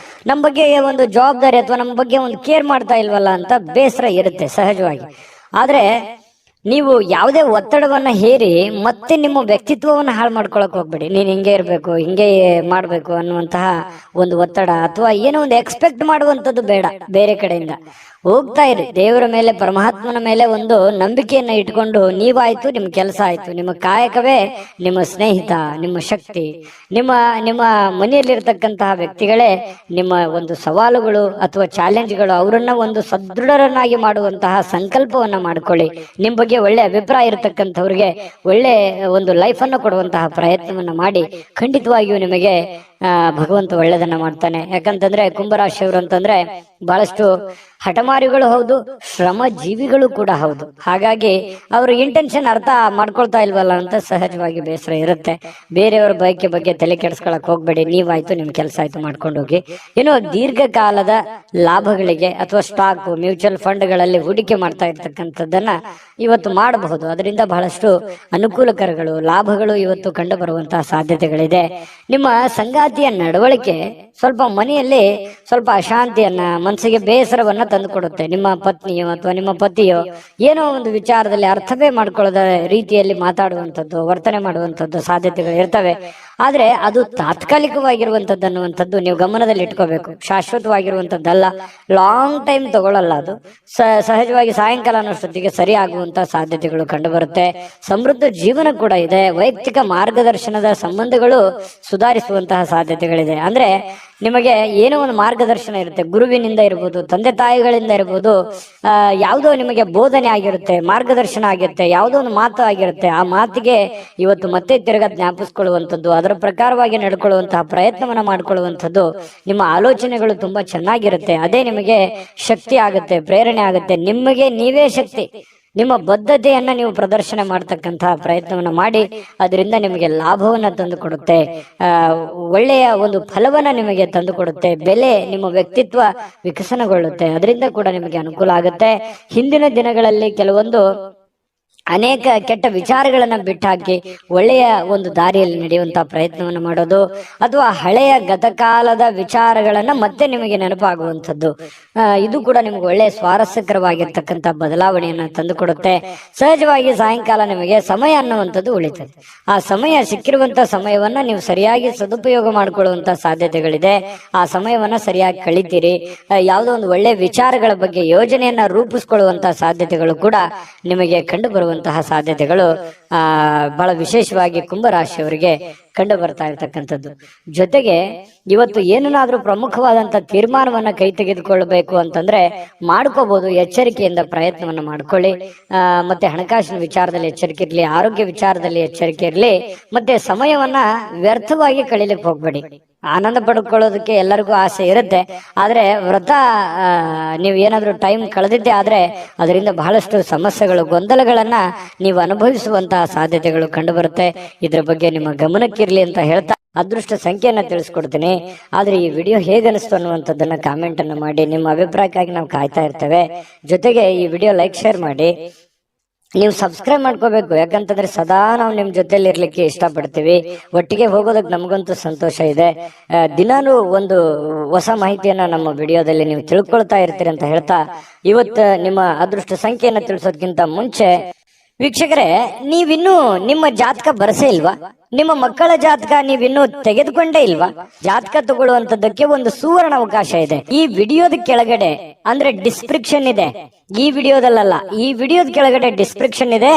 ನಮ್ಮ ಬಗ್ಗೆ ಒಂದು ಜವಾಬ್ದಾರಿ ಅಥವಾ ನಮ್ಮ ಬಗ್ಗೆ ಒಂದು ಕೇರ್ ಮಾಡ್ತಾ ಇಲ್ವಲ್ಲ ಅಂತ ಬೇಸರ ಇರುತ್ತೆ ಸಹಜವಾಗಿ. ಆದ್ರೆ ನೀವು ಯಾವುದೇ ಒತ್ತಡವನ್ನ ಹೇರಿ ಮತ್ತೆ ನಿಮ್ಮ ವ್ಯಕ್ತಿತ್ವವನ್ನು ಹಾಳು ಮಾಡ್ಕೊಳಕ್ ಹೋಗ್ಬೇಡಿ. ನೀನ್ ಹಿಂಗೆ ಇರ್ಬೇಕು, ಹಿಂಗೆ ಮಾಡ್ಬೇಕು ಅನ್ನುವಂತಹ ಒಂದು ಒತ್ತಡ ಅಥವಾ ಏನೋ ಒಂದು ಎಕ್ಸ್ಪೆಕ್ಟ್ ಮಾಡುವಂಥದ್ದು ಬೇಡ. ಬೇರೆ ಕಡೆಯಿಂದ ಹೋಗ್ತಾ ಇರಿ. ದೇವರ ಮೇಲೆ, ಪರಮಾತ್ಮನ ಮೇಲೆ ಒಂದು ನಂಬಿಕೆಯನ್ನ ಇಟ್ಕೊಂಡು ನೀವಾಯ್ತು, ನಿಮ್ಮ ಕೆಲಸ ಆಯ್ತು, ನಿಮ್ಮ ಕಾಯಕವೇ ನಿಮ್ಮ ಸ್ನೇಹಿತ, ನಿಮ್ಮ ಶಕ್ತಿ, ನಿಮ್ಮ ಮನೆಯಲ್ಲಿರ್ತಕ್ಕಂತಹ ವ್ಯಕ್ತಿಗಳೇ ನಿಮ್ಮ ಒಂದು ಸವಾಲುಗಳು ಅಥವಾ ಚಾಲೆಂಜ್ಗಳು. ಅವರನ್ನ ಒಂದು ಸದೃಢರನ್ನಾಗಿ ಮಾಡುವಂತಹ ಸಂಕಲ್ಪವನ್ನ ಮಾಡ್ಕೊಳ್ಳಿ. ನಿಮ್ಮ ಬಗ್ಗೆ ಒಳ್ಳೆ ಅಭಿಪ್ರಾಯ ಇರತಕ್ಕಂಥವ್ರಿಗೆ ಒಳ್ಳೆ ಒಂದು ಲೈಫ್ ಅನ್ನು ಕೊಡುವಂತಹ ಪ್ರಯತ್ನವನ್ನ ಮಾಡಿ. ಖಂಡಿತವಾಗಿಯೂ ನಿಮಗೆ ಭಗವಂತ ಒಳ್ಳೆದನ್ನ ಮಾಡ್ತಾನೆ. ಯಾಕಂತಂದ್ರೆ ಕುಂಭರಾಶಿಯವರು ಅಂತಂದ್ರೆ ಬಹಳಷ್ಟು ಹಠಮಾರಿಗಳು ಹೌದು, ಶ್ರಮ ಜೀವಿಗಳು ಕೂಡ ಹೌದು. ಹಾಗಾಗಿ ಅವರು ಇಂಟೆನ್ಷನ್ ಅರ್ಥ ಮಾಡ್ಕೊಳ್ತಾ ಇಲ್ವಲ್ಲ ಅಂತ ಸಹಜವಾಗಿ ಬೇಸರ ಇರುತ್ತೆ. ಬೇರೆಯವರ ಬಯಕೆ ಬಗ್ಗೆ ತಲೆ ಕೆಡಿಸ್ಕೊಳಕ್ ಹೋಗ್ಬೇಡಿ. ನೀವಾಯ್ತು ನಿಮ್ ಕೆಲಸ ಆಯ್ತು ಮಾಡ್ಕೊಂಡು ಹೋಗಿ. ಏನೋ ದೀರ್ಘಕಾಲದ ಲಾಭಗಳಿಗೆ ಅಥವಾ ಸ್ಟಾಕ್ ಮ್ಯೂಚುವಲ್ ಫಂಡ್ಗಳಲ್ಲಿ ಹೂಡಿಕೆ ಮಾಡ್ತಾ ಇರ್ತಕ್ಕಂಥದ್ದನ್ನ ಇವತ್ತು ಮಾಡಬಹುದು. ಅದರಿಂದ ಬಹಳಷ್ಟು ಅನುಕೂಲಕರಗಳು ಲಾಭಗಳು ಇವತ್ತು ಕಂಡು ಬರುವಂತಹ ಸಾಧ್ಯತೆಗಳಿದೆ. ನಿಮ್ಮ ಸಂಗಾತಿಯ ನಡವಳಿಕೆ ಸ್ವಲ್ಪ ಮನೆಯಲ್ಲಿ ಸ್ವಲ್ಪ ಅಶಾಂತಿಯನ್ನ, ಮನಸ್ಸಿಗೆ ಬೇಸರವನ್ನ ತಂದು ಕೊಡುತ್ತೆ. ನಿಮ್ಮ ಪತ್ನಿಯೋ ಅಥವಾ ನಿಮ್ಮ ಪತಿಯೋ ಏನೋ ಒಂದು ವಿಚಾರದಲ್ಲಿ ಅರ್ಥವೇ ಮಾಡ್ಕೊಳ್ಳದ ರೀತಿಯಲ್ಲಿ ಮಾತಾಡುವಂಥದ್ದು, ವರ್ತನೆ ಮಾಡುವಂಥದ್ದು ಸಾಧ್ಯತೆಗಳು ಇರ್ತವೆ. ಆದ್ರೆ ಅದು ತಾತ್ಕಾಲಿಕವಾಗಿರುವಂಥದ್ದು ಅನ್ನುವಂಥದ್ದು ನೀವು ಗಮನದಲ್ಲಿ ಇಟ್ಕೋಬೇಕು. ಶಾಶ್ವತವಾಗಿರುವಂಥದ್ದಲ್ಲ, ಲಾಂಗ್ ಟೈಮ್ ತಗೊಳ್ಳಲ್ಲ. ಅದು ಸಹಜವಾಗಿ ಸಾಯಂಕಾಲ ಅನ್ನೋಷ್ಟೊತ್ತಿಗೆ ಸರಿ ಆಗುವಂತಹ ಸಾಧ್ಯತೆಗಳು ಕಂಡು ಬರುತ್ತೆ. ಸಮೃದ್ಧ ಜೀವನ ಕೂಡ ಇದೆ. ವೈಯಕ್ತಿಕ ಮಾರ್ಗದರ್ಶನದ ಸಂಬಂಧಗಳು ಸುಧಾರಿಸುವಂತಹ ಸಾಧ್ಯತೆಗಳಿದೆ. ಅಂದ್ರೆ ನಿಮಗೆ ಏನೋ ಒಂದು ಮಾರ್ಗದರ್ಶನ ಇರುತ್ತೆ, ಗುರುವಿನಿಂದ ಇರ್ಬೋದು, ತಂದೆ ತಾಯಿಗಳಿಂದ ಇರ್ಬೋದು, ಯಾವುದೋ ನಿಮಗೆ ಬೋಧನೆ ಆಗಿರುತ್ತೆ, ಮಾರ್ಗದರ್ಶನ ಆಗಿರುತ್ತೆ, ಯಾವುದೋ ಒಂದು ಮಾತು ಆಗಿರುತ್ತೆ. ಆ ಮಾತಿಗೆ ಇವತ್ತು ಮತ್ತೆ ತಿರುಗಾ ಜ್ಞಾಪಿಸ್ಕೊಳ್ಳುವಂಥದ್ದು, ಅದರ ಪ್ರಕಾರವಾಗಿ ನಡ್ಕೊಳ್ಳುವಂತಹ ಪ್ರಯತ್ನವನ್ನ ಮಾಡ್ಕೊಳ್ಳುವಂಥದ್ದು, ನಿಮ್ಮ ಆಲೋಚನೆಗಳು ತುಂಬಾ ಚೆನ್ನಾಗಿರುತ್ತೆ. ಅದೇ ನಿಮಗೆ ಶಕ್ತಿ ಆಗುತ್ತೆ, ಪ್ರೇರಣೆ ಆಗುತ್ತೆ. ನಿಮಗೆ ನೀವೇ ಶಕ್ತಿ. ನಿಮ್ಮ ಬದ್ಧತೆಯನ್ನ ನೀವು ಪ್ರದರ್ಶನ ಮಾಡತಕ್ಕಂತಹ ಪ್ರಯತ್ನವನ್ನ ಮಾಡಿ, ಅದರಿಂದ ನಿಮಗೆ ಲಾಭವನ್ನ ತಂದು ಕೊಡುತ್ತೆ, ಒಳ್ಳೆಯ ಒಂದು ಫಲವನ್ನ ನಿಮಗೆ ತಂದು ಕೊಡುತ್ತೆ. ಬೆಲೆ, ನಿಮ್ಮ ವ್ಯಕ್ತಿತ್ವ ವಿಕಸನಗೊಳ್ಳುತ್ತೆ. ಅದರಿಂದ ಕೂಡ ನಿಮಗೆ ಅನುಕೂಲ ಆಗುತ್ತೆ. ಹಿಂದಿನ ದಿನಗಳಲ್ಲಿ ಕೆಲವೊಂದು ಅನೇಕ ಕೆಟ್ಟ ವಿಚಾರಗಳನ್ನ ಬಿಟ್ಟಾಕಿ ಒಳ್ಳೆಯ ಒಂದು ದಾರಿಯಲ್ಲಿ ನಡೆಯುವಂತಹ ಪ್ರಯತ್ನವನ್ನು ಮಾಡೋದು, ಅಥವಾ ಹಳೆಯ ಗತಕಾಲದ ವಿಚಾರಗಳನ್ನ ಮತ್ತೆ ನಿಮಗೆ ನೆನಪಾಗುವಂಥದ್ದು, ಇದು ಕೂಡ ನಿಮ್ಗೆ ಒಳ್ಳೆಯ ಸ್ವಾರಸ್ಯಕರವಾಗಿರ್ತಕ್ಕಂಥ ಬದಲಾವಣೆಯನ್ನ ತಂದುಕೊಡುತ್ತೆ. ಸಹಜವಾಗಿ ಸಾಯಂಕಾಲ ನಿಮಗೆ ಸಮಯ ಅನ್ನುವಂಥದ್ದು ಉಳಿತದೆ. ಆ ಸಮಯ, ಸಿಕ್ಕಿರುವಂತಹ ಸಮಯವನ್ನ ನೀವು ಸರಿಯಾಗಿ ಸದುಪಯೋಗ ಮಾಡಿಕೊಳ್ಳುವಂತಹ ಸಾಧ್ಯತೆಗಳಿದೆ. ಆ ಸಮಯವನ್ನ ಸರಿಯಾಗಿ ಕಳಿತೀರಿ. ಯಾವುದೋ ಒಂದು ಒಳ್ಳೆಯ ವಿಚಾರಗಳ ಬಗ್ಗೆ ಯೋಜನೆಯನ್ನ ರೂಪಿಸ್ಕೊಳ್ಳುವಂತಹ ಸಾಧ್ಯತೆಗಳು ಕೂಡ ನಿಮಗೆ ಕಂಡು ಬರುವಂತಹ ಸಾಧ್ಯತೆಗಳು ಬಹಳ ವಿಶೇಷವಾಗಿ ಕುಂಭರಾಶಿಯವರಿಗೆ ಕಂಡು ಬರ್ತಾ ಇರ್ತಕ್ಕಂಥದ್ದು. ಜೊತೆಗೆ ಇವತ್ತು ಏನನ್ನಾದ್ರೂ ಪ್ರಮುಖವಾದಂತ ತೀರ್ಮಾನವನ್ನ ಕೈ ತೆಗೆದುಕೊಳ್ಬೇಕು ಅಂತಂದ್ರೆ ಮಾಡ್ಕೋಬಹುದು. ಎಚ್ಚರಿಕೆಯಿಂದ ಪ್ರಯತ್ನವನ್ನ ಮಾಡ್ಕೊಳ್ಳಿ. ಮತ್ತೆ ಹಣಕಾಸಿನ ವಿಚಾರದಲ್ಲಿ ಎಚ್ಚರಿಕೆ ಇರಲಿ, ಆರೋಗ್ಯ ವಿಚಾರದಲ್ಲಿ ಎಚ್ಚರಿಕೆ ಇರಲಿ. ಮತ್ತೆ ಸಮಯವನ್ನ ವ್ಯರ್ಥವಾಗಿ ಕಳೀಲಿಕ್ಕೆ ಹೋಗ್ಬೇಡಿ. ಆನಂದ ಪಡ್ಕೊಳ್ಳೋದಕ್ಕೆ ಎಲ್ಲರಿಗೂ ಆಸೆ ಇರುತ್ತೆ. ಆದ್ರೆ ವ್ರತ ನೀವು ಏನಾದ್ರೂ ಟೈಮ್ ಕಳೆದಿದ್ದೆ ಆದ್ರೆ ಅದರಿಂದ ಬಹಳಷ್ಟು ಸಮಸ್ಯೆಗಳು, ಗೊಂದಲಗಳನ್ನ ನೀವು ಅನುಭವಿಸುವಂತಹ ಸಾಧ್ಯತೆಗಳು ಕಂಡು ಬರುತ್ತೆ. ಇದ್ರ ಬಗ್ಗೆ ನಿಮ್ಮ ಗಮನಕ್ಕಿರ್ಲಿ ಅಂತ ಹೇಳ್ತಾ ಅದೃಷ್ಟ ಸಂಖ್ಯೆಯನ್ನ ತಿಳಿಸ್ಕೊಡ್ತೀನಿ. ಆದ್ರೆ ಈ ವಿಡಿಯೋ ಹೇಗನಿಸ್ತು ಅನ್ನುವಂಥದ್ದನ್ನ ಕಾಮೆಂಟ್ ಅನ್ನು ಮಾಡಿ. ನಿಮ್ಮ ಅಭಿಪ್ರಾಯಕ್ಕಾಗಿ ನಾವು ಕಾಯ್ತಾ ಇರ್ತೇವೆ. ಜೊತೆಗೆ ಈ ವಿಡಿಯೋ ಲೈಕ್, ಶೇರ್ ಮಾಡಿ. ನೀವು ಸಬ್ಸ್ಕ್ರೈಬ್ ಮಾಡ್ಕೋಬೇಕು. ಯಾಕಂತಂದ್ರೆ ಸದಾ ನಾವು ನಿಮ್ ಜೊತೆಲಿ ಇರ್ಲಿಕ್ಕೆ ಇಷ್ಟಪಡ್ತೀವಿ. ಒಟ್ಟಿಗೆ ಹೋಗೋದಕ್ಕೆ ನಮಗಂತೂ ಸಂತೋಷ ಇದೆ. ದಿನಾನು ಒಂದು ಹೊಸ ಮಾಹಿತಿಯನ್ನ ನಮ್ಮ ವಿಡಿಯೋದಲ್ಲಿ ನೀವು ತಿಳ್ಕೊಳ್ತಾ ಇರ್ತೀರಿ ಅಂತ ಹೇಳ್ತಾ, ಇವತ್ತು ನಿಮ್ಮ ಅದೃಷ್ಟ ಸಂಖ್ಯೆಯನ್ನ ತಿಳಿಸೋದಕ್ಕಿಂತ ಮುಂಚೆ ವೀಕ್ಷಕರೇ, ನೀವಿನ್ನೂ ನಿಮ್ಮ ಜಾತಕ ಬರಸೇ ಇಲ್ವಾ? ನಿಮ್ಮ ಮಕ್ಕಳ ಜಾತಕ ನೀವಿನ್ನೂ ತೆಗೆದುಕೊಂಡೇ ಇಲ್ವಾ? ಜಾತಕ ತಗೊಳ್ಳುವಂತದ್ದಕ್ಕೆ ಒಂದು ಸುವರ್ಣ ಅವಕಾಶ ಇದೆ. ಈ ವಿಡಿಯೋದ ಕೆಳಗಡೆ ಅಂದ್ರೆ ಡಿಸ್ಕ್ರಿಪ್ಷನ್ ಇದೆ. ಈ ವಿಡಿಯೋದಲ್ಲ, ಈ ವಿಡಿಯೋದ ಕೆಳಗಡೆ ಡಿಸ್ಕ್ರಿಪ್ಷನ್ ಇದೆ.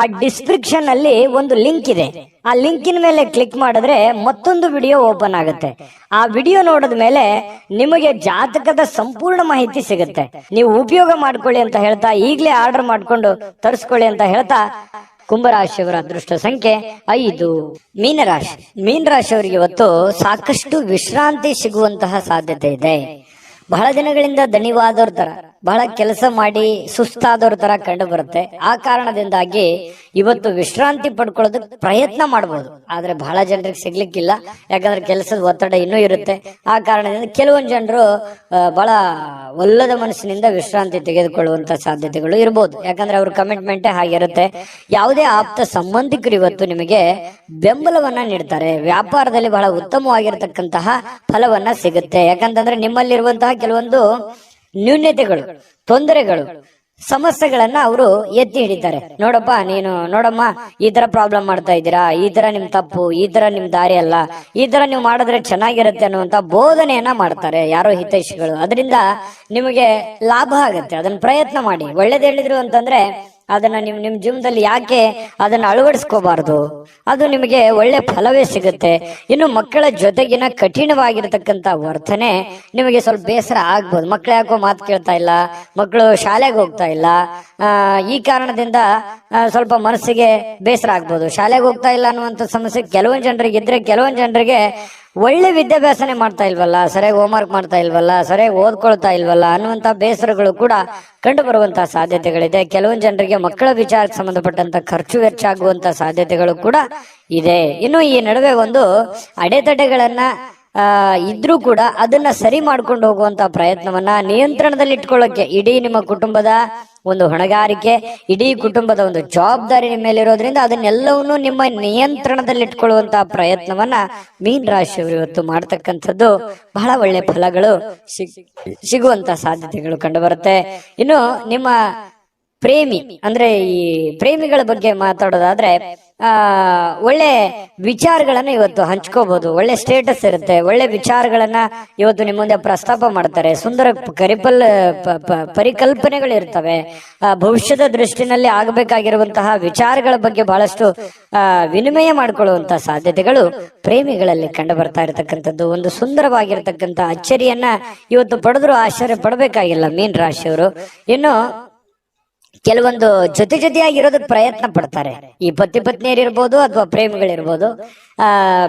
ಆ ಡಿಸ್ಕ್ರಿಪ್ಷನ್ ಅಲ್ಲಿ ಒಂದು ಲಿಂಕ್ ಇದೆ. ಆ ಲಿಂಕಿನ ಮೇಲೆ ಕ್ಲಿಕ್ ಮಾಡಿದ್ರೆ ಮತ್ತೊಂದು ವಿಡಿಯೋ ಓಪನ್ ಆಗುತ್ತೆ. ಆ ವಿಡಿಯೋ ನೋಡಿದ ಮೇಲೆ ನಿಮಗೆ ಜಾತಕದ ಸಂಪೂರ್ಣ ಮಾಹಿತಿ ಸಿಗುತ್ತೆ. ನೀವು ಉಪಯೋಗ ಮಾಡ್ಕೊಳ್ಳಿ ಅಂತ ಹೇಳ್ತಾ, ಈಗಲೇ ಆರ್ಡರ್ ಮಾಡ್ಕೊಂಡು ತರಿಸ್ಕೊಳ್ಳಿ ಅಂತ ಹೇಳ್ತಾ, ಕುಂಭರಾಶಿಯವರ ಅದೃಷ್ಟ ಸಂಖ್ಯೆ 5. ಮೀನರಾಶಿ. ಮೀನರಾಶಿಯವರಿಗೆ ಇವತ್ತು ಸಾಕಷ್ಟು ವಿಶ್ರಾಂತಿ ಸಿಗುವಂತಹ ಸಾಧ್ಯತೆ ಇದೆ. ಬಹಳ ದಿನಗಳಿಂದ ದಣಿವಾದವ್ರ ತರ, ಬಹಳ ಕೆಲಸ ಮಾಡಿ ಸುಸ್ತಾದವ್ರ ತರ ಕಂಡು ಬರುತ್ತೆ. ಆ ಕಾರಣದಿಂದಾಗಿ ಇವತ್ತು ವಿಶ್ರಾಂತಿ ಪಡ್ಕೊಳ್ಳೋದಕ್ಕೆ ಪ್ರಯತ್ನ ಮಾಡಬಹುದು. ಆದ್ರೆ ಬಹಳ ಜನರಿಗೆ ಸಿಗ್ಲಿಕ್ಕಿಲ್ಲ. ಯಾಕಂದ್ರೆ ಕೆಲಸದ ಒತ್ತಡ ಇನ್ನೂ ಇರುತ್ತೆ. ಆ ಕಾರಣದಿಂದ ಕೆಲವೊಂದು ಜನರು ಬಹಳ ಒಲ್ಲದ ಮನಸ್ಸಿನಿಂದ ವಿಶ್ರಾಂತಿ ತೆಗೆದುಕೊಳ್ಳುವಂತ ಸಾಧ್ಯತೆಗಳು ಇರಬಹುದು. ಯಾಕಂದ್ರೆ ಅವ್ರ ಕಮಿಟ್ಮೆಂಟೇ ಹಾಗಿರುತ್ತೆ. ಯಾವುದೇ ಆಪ್ತ ಸಂಬಂಧಿಕರು ಇವತ್ತು ನಿಮಗೆ ಬೆಂಬಲವನ್ನ ನೀಡ್ತಾರೆ. ವ್ಯಾಪಾರದಲ್ಲಿ ಬಹಳ ಉತ್ತಮವಾಗಿರತಕ್ಕಂತಹ ಫಲವನ್ನ ಸಿಗುತ್ತೆ. ಯಾಕಂತಂದ್ರೆ ನಿಮ್ಮಲ್ಲಿರುವಂತಹ ಕೆಲವೊಂದು ನ್ಯೂನ್ಯತೆಗಳು, ತೊಂದರೆಗಳು, ಸಮಸ್ಯೆಗಳನ್ನ ಅವರು ಎತ್ತಿ ಹಿಡಿತಾರೆ. ನೋಡಮ್ಮ, ಈ ತರ ಪ್ರಾಬ್ಲಮ್ ಮಾಡ್ತಾ ಇದ್ದೀರಾ, ಈ ತರ ನಿಮ್ ತಪ್ಪು, ಈ ತರ ನಿಮ್ ದಾರಿ ಅಲ್ಲ, ಈ ತರ ನೀವು ಮಾಡಿದ್ರೆ ಚೆನ್ನಾಗಿರುತ್ತೆ ಅನ್ನುವಂತ ಬೋಧನೆಯನ್ನ ಮಾಡ್ತಾರೆ ಯಾರೋ ಹಿತೈಷಿಗಳು. ಅದರಿಂದ ನಿಮಗೆ ಲಾಭ ಆಗುತ್ತೆ. ಅದನ್ನ ಪ್ರಯತ್ನ ಮಾಡಿ. ಒಳ್ಳೇದ್ ಹೇಳಿದ್ರು ಅಂತಂದ್ರೆ ಅದನ್ನ ನಿಮ್ ಜೀವನದಲ್ಲಿ ಯಾಕೆ ಅದನ್ನ ಅಳವಡಿಸ್ಕೋಬಾರ್ದು? ಅದು ನಿಮಗೆ ಒಳ್ಳೆ ಫಲವೇ ಸಿಗುತ್ತೆ. ಇನ್ನು ಮಕ್ಕಳ ಜೊತೆಗಿನ ಕಠಿಣವಾಗಿರ್ತಕ್ಕಂಥ ವರ್ತನೆ ನಿಮಗೆ ಸ್ವಲ್ಪ ಬೇಸರ ಆಗ್ಬೋದು. ಮಕ್ಳು ಯಾಕೋ ಮಾತು ಕೇಳ್ತಾ ಇಲ್ಲ, ಮಕ್ಕಳು ಶಾಲೆಗೆ ಹೋಗ್ತಾ ಇಲ್ಲ, ಈ ಕಾರಣದಿಂದ ಸ್ವಲ್ಪ ಮನಸ್ಸಿಗೆ ಬೇಸರ ಆಗ್ಬೋದು. ಶಾಲೆಗೆ ಹೋಗ್ತಾ ಇಲ್ಲ ಅನ್ನುವಂಥ ಸಮಸ್ಯೆ ಕೆಲವೊಂದು ಜನರಿಗೆ ಇದ್ರೆ, ಕೆಲವೊಂದು ಜನರಿಗೆ ಒಳ್ಳೆ ವಿದ್ಯಾಭ್ಯಾಸನೆ ಮಾಡ್ತಾ ಇಲ್ವಲ್ಲ, ಸರಿಯಾಗಿ ಹೋಮ್ವರ್ಕ್ ಮಾಡ್ತಾ ಇಲ್ವಲ್ಲ, ಸರಿಯಾಗಿ ಓದ್ಕೊಳ್ತಾ ಇಲ್ವಲ್ಲ ಅನ್ನುವಂತ ಬೇಸರಗಳು ಕೂಡ ಕಂಡು ಬರುವಂತಹ ಸಾಧ್ಯತೆಗಳಿದೆ. ಕೆಲವೊಂದು ಜನರಿಗೆ ಮಕ್ಕಳ ವಿಚಾರಕ್ಕೆ ಸಂಬಂಧಪಟ್ಟಂತ ಖರ್ಚು ವೆಚ್ಚ ಆಗುವಂತ ಸಾಧ್ಯತೆಗಳು ಕೂಡ ಇದೆ. ಇನ್ನು ಈ ನಡುವೆ ಒಂದು ಅಡೆತಡೆಗಳನ್ನ ಇದ್ರೂ ಕೂಡ ಅದನ್ನ ಸರಿ ಮಾಡ್ಕೊಂಡು ಹೋಗುವಂತ ಪ್ರಯತ್ನವನ್ನ ನಿಯಂತ್ರಣದಲ್ಲಿ ಇಟ್ಕೊಳ್ಳೋಕೆ ಇಡೀ ನಿಮ್ಮ ಕುಟುಂಬದ ಒಂದು ಹೊಣೆಗಾರಿಕೆ, ಇಡೀ ಕುಟುಂಬದ ಒಂದು ಜವಾಬ್ದಾರಿ ನಿಮ್ಮ ಮೇಲೆ ಇರೋದ್ರಿಂದ ಅದನ್ನೆಲ್ಲವನ್ನೂ ನಿಮ್ಮ ನಿಯಂತ್ರಣದಲ್ಲಿ ಇಟ್ಕೊಳ್ಳುವಂತಹ ಪ್ರಯತ್ನವನ್ನ ಮೀನ ರಾಶಿಯವರು ಇವತ್ತು ಮಾಡ್ತಕ್ಕಂಥದ್ದು ಬಹಳ ಒಳ್ಳೆ ಫಲಗಳು ಸಿಗುವಂತ ಸಾಧ್ಯತೆಗಳು ಕಂಡು ಬರುತ್ತೆ. ಇನ್ನು ನಿಮ್ಮ ಪ್ರೇಮಿ ಅಂದ್ರೆ ಈ ಪ್ರೇಮಿಗಳ ಬಗ್ಗೆ ಮಾತಾಡೋದಾದ್ರೆ ಒಳ್ಳೆ ವಿಚಾರಗಳನ್ನ ಇವತ್ತು ಹಂಚ್ಕೋಬಹುದು, ಒಳ್ಳೆ ಸ್ಟೇಟಸ್ ಇರುತ್ತೆ, ಒಳ್ಳೆ ವಿಚಾರಗಳನ್ನ ಇವತ್ತು ನಿಮ್ಮ ಮುಂದೆ ಪ್ರಸ್ತಾಪ ಮಾಡ್ತಾರೆ, ಸುಂದರ ಪರಿಕಲ್ಪನೆಗಳು ಇರ್ತವೆ, ಭವಿಷ್ಯದ ದೃಷ್ಟಿನಲ್ಲಿ ಆಗಬೇಕಾಗಿರುವಂತಹ ವಿಚಾರಗಳ ಬಗ್ಗೆ ಬಹಳಷ್ಟು ವಿನಿಮಯ ಮಾಡಿಕೊಳ್ಳುವಂತಹ ಸಾಧ್ಯತೆಗಳು ಪ್ರೇಮಿಗಳಲ್ಲಿ ಕಂಡು ಬರ್ತಾ ಇರತಕ್ಕಂಥದ್ದು. ಒಂದು ಸುಂದರವಾಗಿರ್ತಕ್ಕಂಥ ಅಚ್ಚರಿಯನ್ನ ಇವತ್ತು ಪಡೆದ್ರು ಆಶ್ಚರ್ಯ ಪಡಬೇಕಾಗಿಲ್ಲ ಮೀನ ರಾಶಿಯವರು. ಇನ್ನು ಕೆಲವೊಂದು ಜೊತೆಯಾಗಿರೋದಕ್ಕೆ ಪ್ರಯತ್ನ ಪಡ್ತಾರೆ. ಈ ಪತಿ ಪತ್ನಿಯರಿರ್ಬೋದು ಅಥವಾ ಪ್ರೇಮಿಗಳಿರ್ಬೋದು,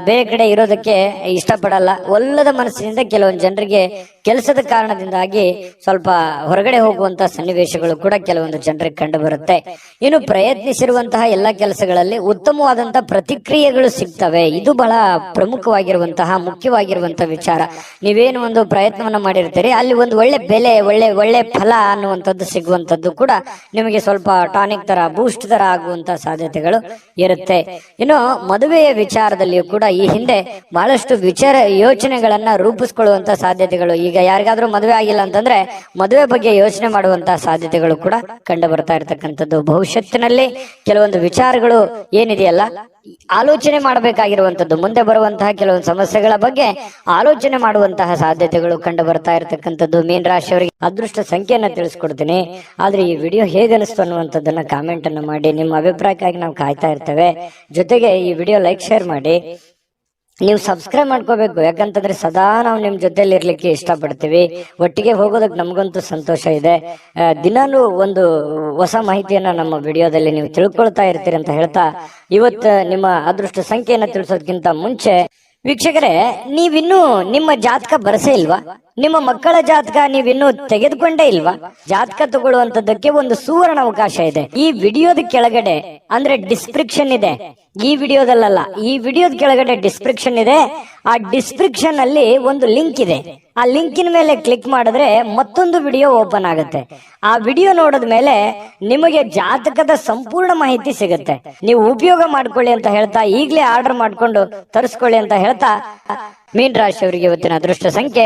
ಬೇರೆ ಕಡೆ ಇರೋದಕ್ಕೆ ಇಷ್ಟಪಡಲ್ಲ. ಒಲ್ಲದ ಮನಸ್ಸಿನಿಂದ ಕೆಲವೊಂದು ಜನರಿಗೆ ಕೆಲಸದ ಕಾರಣದಿಂದಾಗಿ ಸ್ವಲ್ಪ ಹೊರಗಡೆ ಹೋಗುವಂತಹ ಸನ್ನಿವೇಶಗಳು ಕೂಡ ಕೆಲವೊಂದು ಜನರಿಗೆ ಕಂಡು ಬರುತ್ತೆ. ಇನ್ನು ಪ್ರಯತ್ನಿಸಿರುವಂತಹ ಎಲ್ಲ ಕೆಲಸಗಳಲ್ಲಿ ಉತ್ತಮವಾದಂತಹ ಪ್ರತಿಕ್ರಿಯೆಗಳು ಸಿಗ್ತವೆ. ಇದು ಬಹಳ ಪ್ರಮುಖವಾಗಿರುವಂತಹ ಮುಖ್ಯವಾಗಿರುವಂತಹ ವಿಚಾರ. ನೀವೇನು ಒಂದು ಪ್ರಯತ್ನವನ್ನ ಮಾಡಿರ್ತೀರಿ ಅಲ್ಲಿ ಒಂದು ಒಳ್ಳೆ ಬೆಲೆ, ಒಳ್ಳೆ ಫಲ ಅನ್ನುವಂಥದ್ದು ಸಿಗುವಂತದ್ದು ಕೂಡ ನಿಮಗೆ ಸ್ವಲ್ಪ ಟಾನಿಕ್ ತರ, ಬೂಸ್ಟ್ ತರ ಆಗುವಂತ ಸಾಧ್ಯತೆಗಳು ಇರುತ್ತೆ. ಇನ್ನು ಮದುವೆಯ ವಿಚಾರದಲ್ಲಿಯೂ ಕೂಡ ಈ ಹಿಂದೆ ಬಹಳಷ್ಟು ಯೋಚನೆಗಳನ್ನ ರೂಪಿಸ್ಕೊಳ್ಳುವಂತ ಸಾಧ್ಯತೆಗಳು, ಈಗ ಯಾರಿಗಾದ್ರೂ ಮದುವೆ ಆಗಿಲ್ಲ ಅಂತಂದ್ರೆ ಮದುವೆ ಬಗ್ಗೆ ಯೋಚನೆ ಮಾಡುವಂತಹ ಸಾಧ್ಯತೆಗಳು ಕೂಡ ಕಂಡು ಬರ್ತಾ ಇರತಕ್ಕಂಥದ್ದು. ಭವಿಷ್ಯತ್ತಿನಲ್ಲಿ ಕೆಲವೊಂದು ವಿಚಾರಗಳು ಏನಿದೆಯಲ್ಲ ಆಲೋಚನೆ ಮಾಡಬೇಕಾಗಿರುವಂತದ್ದು, ಮುಂದೆ ಬರುವಂತಹ ಕೆಲವೊಂದು ಸಮಸ್ಯೆಗಳ ಬಗ್ಗೆ ಆಲೋಚನೆ ಮಾಡುವಂತಹ ಸಾಧ್ಯತೆಗಳು ಕಂಡು ಬರ್ತಾ ಇರತಕ್ಕಂಥದ್ದು. ಮೀನ ರಾಶಿಯವರಿಗೆ ಅದೃಷ್ಟ ಸಂಖ್ಯೆಯನ್ನ ತಿಳಿಸ್ಕೊಡ್ತೀನಿ. ಆದ್ರೆ ಈ ವಿಡಿಯೋ ಹೇಗೆ ಅನಿಸ್ತು ಅನ್ನುವಂಥದ್ದನ್ನ ಕಾಮೆಂಟ್ ಅನ್ನು ಮಾಡಿ. ನಿಮ್ಮ ಅಭಿಪ್ರಾಯಕ್ಕಾಗಿ ನಾವು ಕಾಯ್ತಾ ಇರ್ತೇವೆ. ಜೊತೆಗೆ ಈ ವಿಡಿಯೋ ಲೈಕ್, ಶೇರ್ ಮಾಡಿ. ನೀವು ಸಬ್ಸ್ಕ್ರೈಬ್ ಮಾಡ್ಕೋಬೇಕು, ಯಾಕಂತಂದ್ರೆ ಸದಾ ನಾವು ನಿಮ್ ಜೊತೆಲಿ ಇರ್ಲಿಕ್ಕೆ ಇಷ್ಟಪಡ್ತೀವಿ. ಒಟ್ಟಿಗೆ ಹೋಗೋದಕ್ಕೆ ನಮಗಂತೂ ಸಂತೋಷ ಇದೆ. ದಿನಾನು ಒಂದು ಹೊಸ ಮಾಹಿತಿಯನ್ನ ನಮ್ಮ ವಿಡಿಯೋದಲ್ಲಿ ನೀವು ತಿಳ್ಕೊಳ್ತಾ ಇರ್ತೀರಿ ಅಂತ ಹೇಳ್ತಾ, ಇವತ್ತು ನಿಮ್ಮ ಅದೃಷ್ಟ ಸಂಖ್ಯೆಯನ್ನ ತಿಳಿಸೋದಕ್ಕಿಂತ ಮುಂಚೆ ವೀಕ್ಷಕರೇ, ನೀವಿನ್ನೂ ನಿಮ್ಮ ಜಾತಕ ಬರಸೇ ಇಲ್ವಾ? ನಿಮ್ಮ ಮಕ್ಕಳ ಜಾತಕ ನೀವಿನ್ನೂ ತೆಗೆದುಕೊಂಡೇ ಇಲ್ವಾ? ಜಾತಕ ತಗೊಳ್ಳುವಂತದ್ದಕ್ಕೆ ಒಂದು ಸುವರ್ಣ ಅವಕಾಶ ಇದೆ. ಈ ವಿಡಿಯೋದ ಕೆಳಗಡೆ ಅಂದ್ರೆ ಡಿಸ್ಕ್ರಿಪ್ಷನ್ ಇದೆ, ಈ ವಿಡಿಯೋದಲ್ಲ, ಈ ವಿಡಿಯೋದ ಕೆಳಗಡೆ ಡಿಸ್ಕ್ರಿಪ್ಷನ್ ಇದೆ. ಆ ಡಿಸ್ಕ್ರಿಪ್ಷನ್ ಅಲ್ಲಿ ಒಂದು ಲಿಂಕ್ ಇದೆ. ಆ ಲಿಂಕಿನ ಮೇಲೆ ಕ್ಲಿಕ್ ಮಾಡಿದ್ರೆ ಮತ್ತೊಂದು ವಿಡಿಯೋ ಓಪನ್ ಆಗುತ್ತೆ. ಆ ವಿಡಿಯೋ ನೋಡಿದ ಮೇಲೆ ನಿಮಗೆ ಜಾತಕದ ಸಂಪೂರ್ಣ ಮಾಹಿತಿ ಸಿಗುತ್ತೆ. ನೀವು ಉಪಯೋಗ ಮಾಡ್ಕೊಳ್ಳಿ ಅಂತ ಹೇಳ್ತಾ, ಈಗಲೇ ಆರ್ಡರ್ ಮಾಡ್ಕೊಂಡು ತರಿಸ್ಕೊಳ್ಳಿ ಅಂತ ಹೇಳ್ತಾ, ಮೀನ ರಾಶಿಯವರಿಗೆ ಇವತ್ತಿನ ಅದೃಷ್ಟ ಸಂಖ್ಯೆ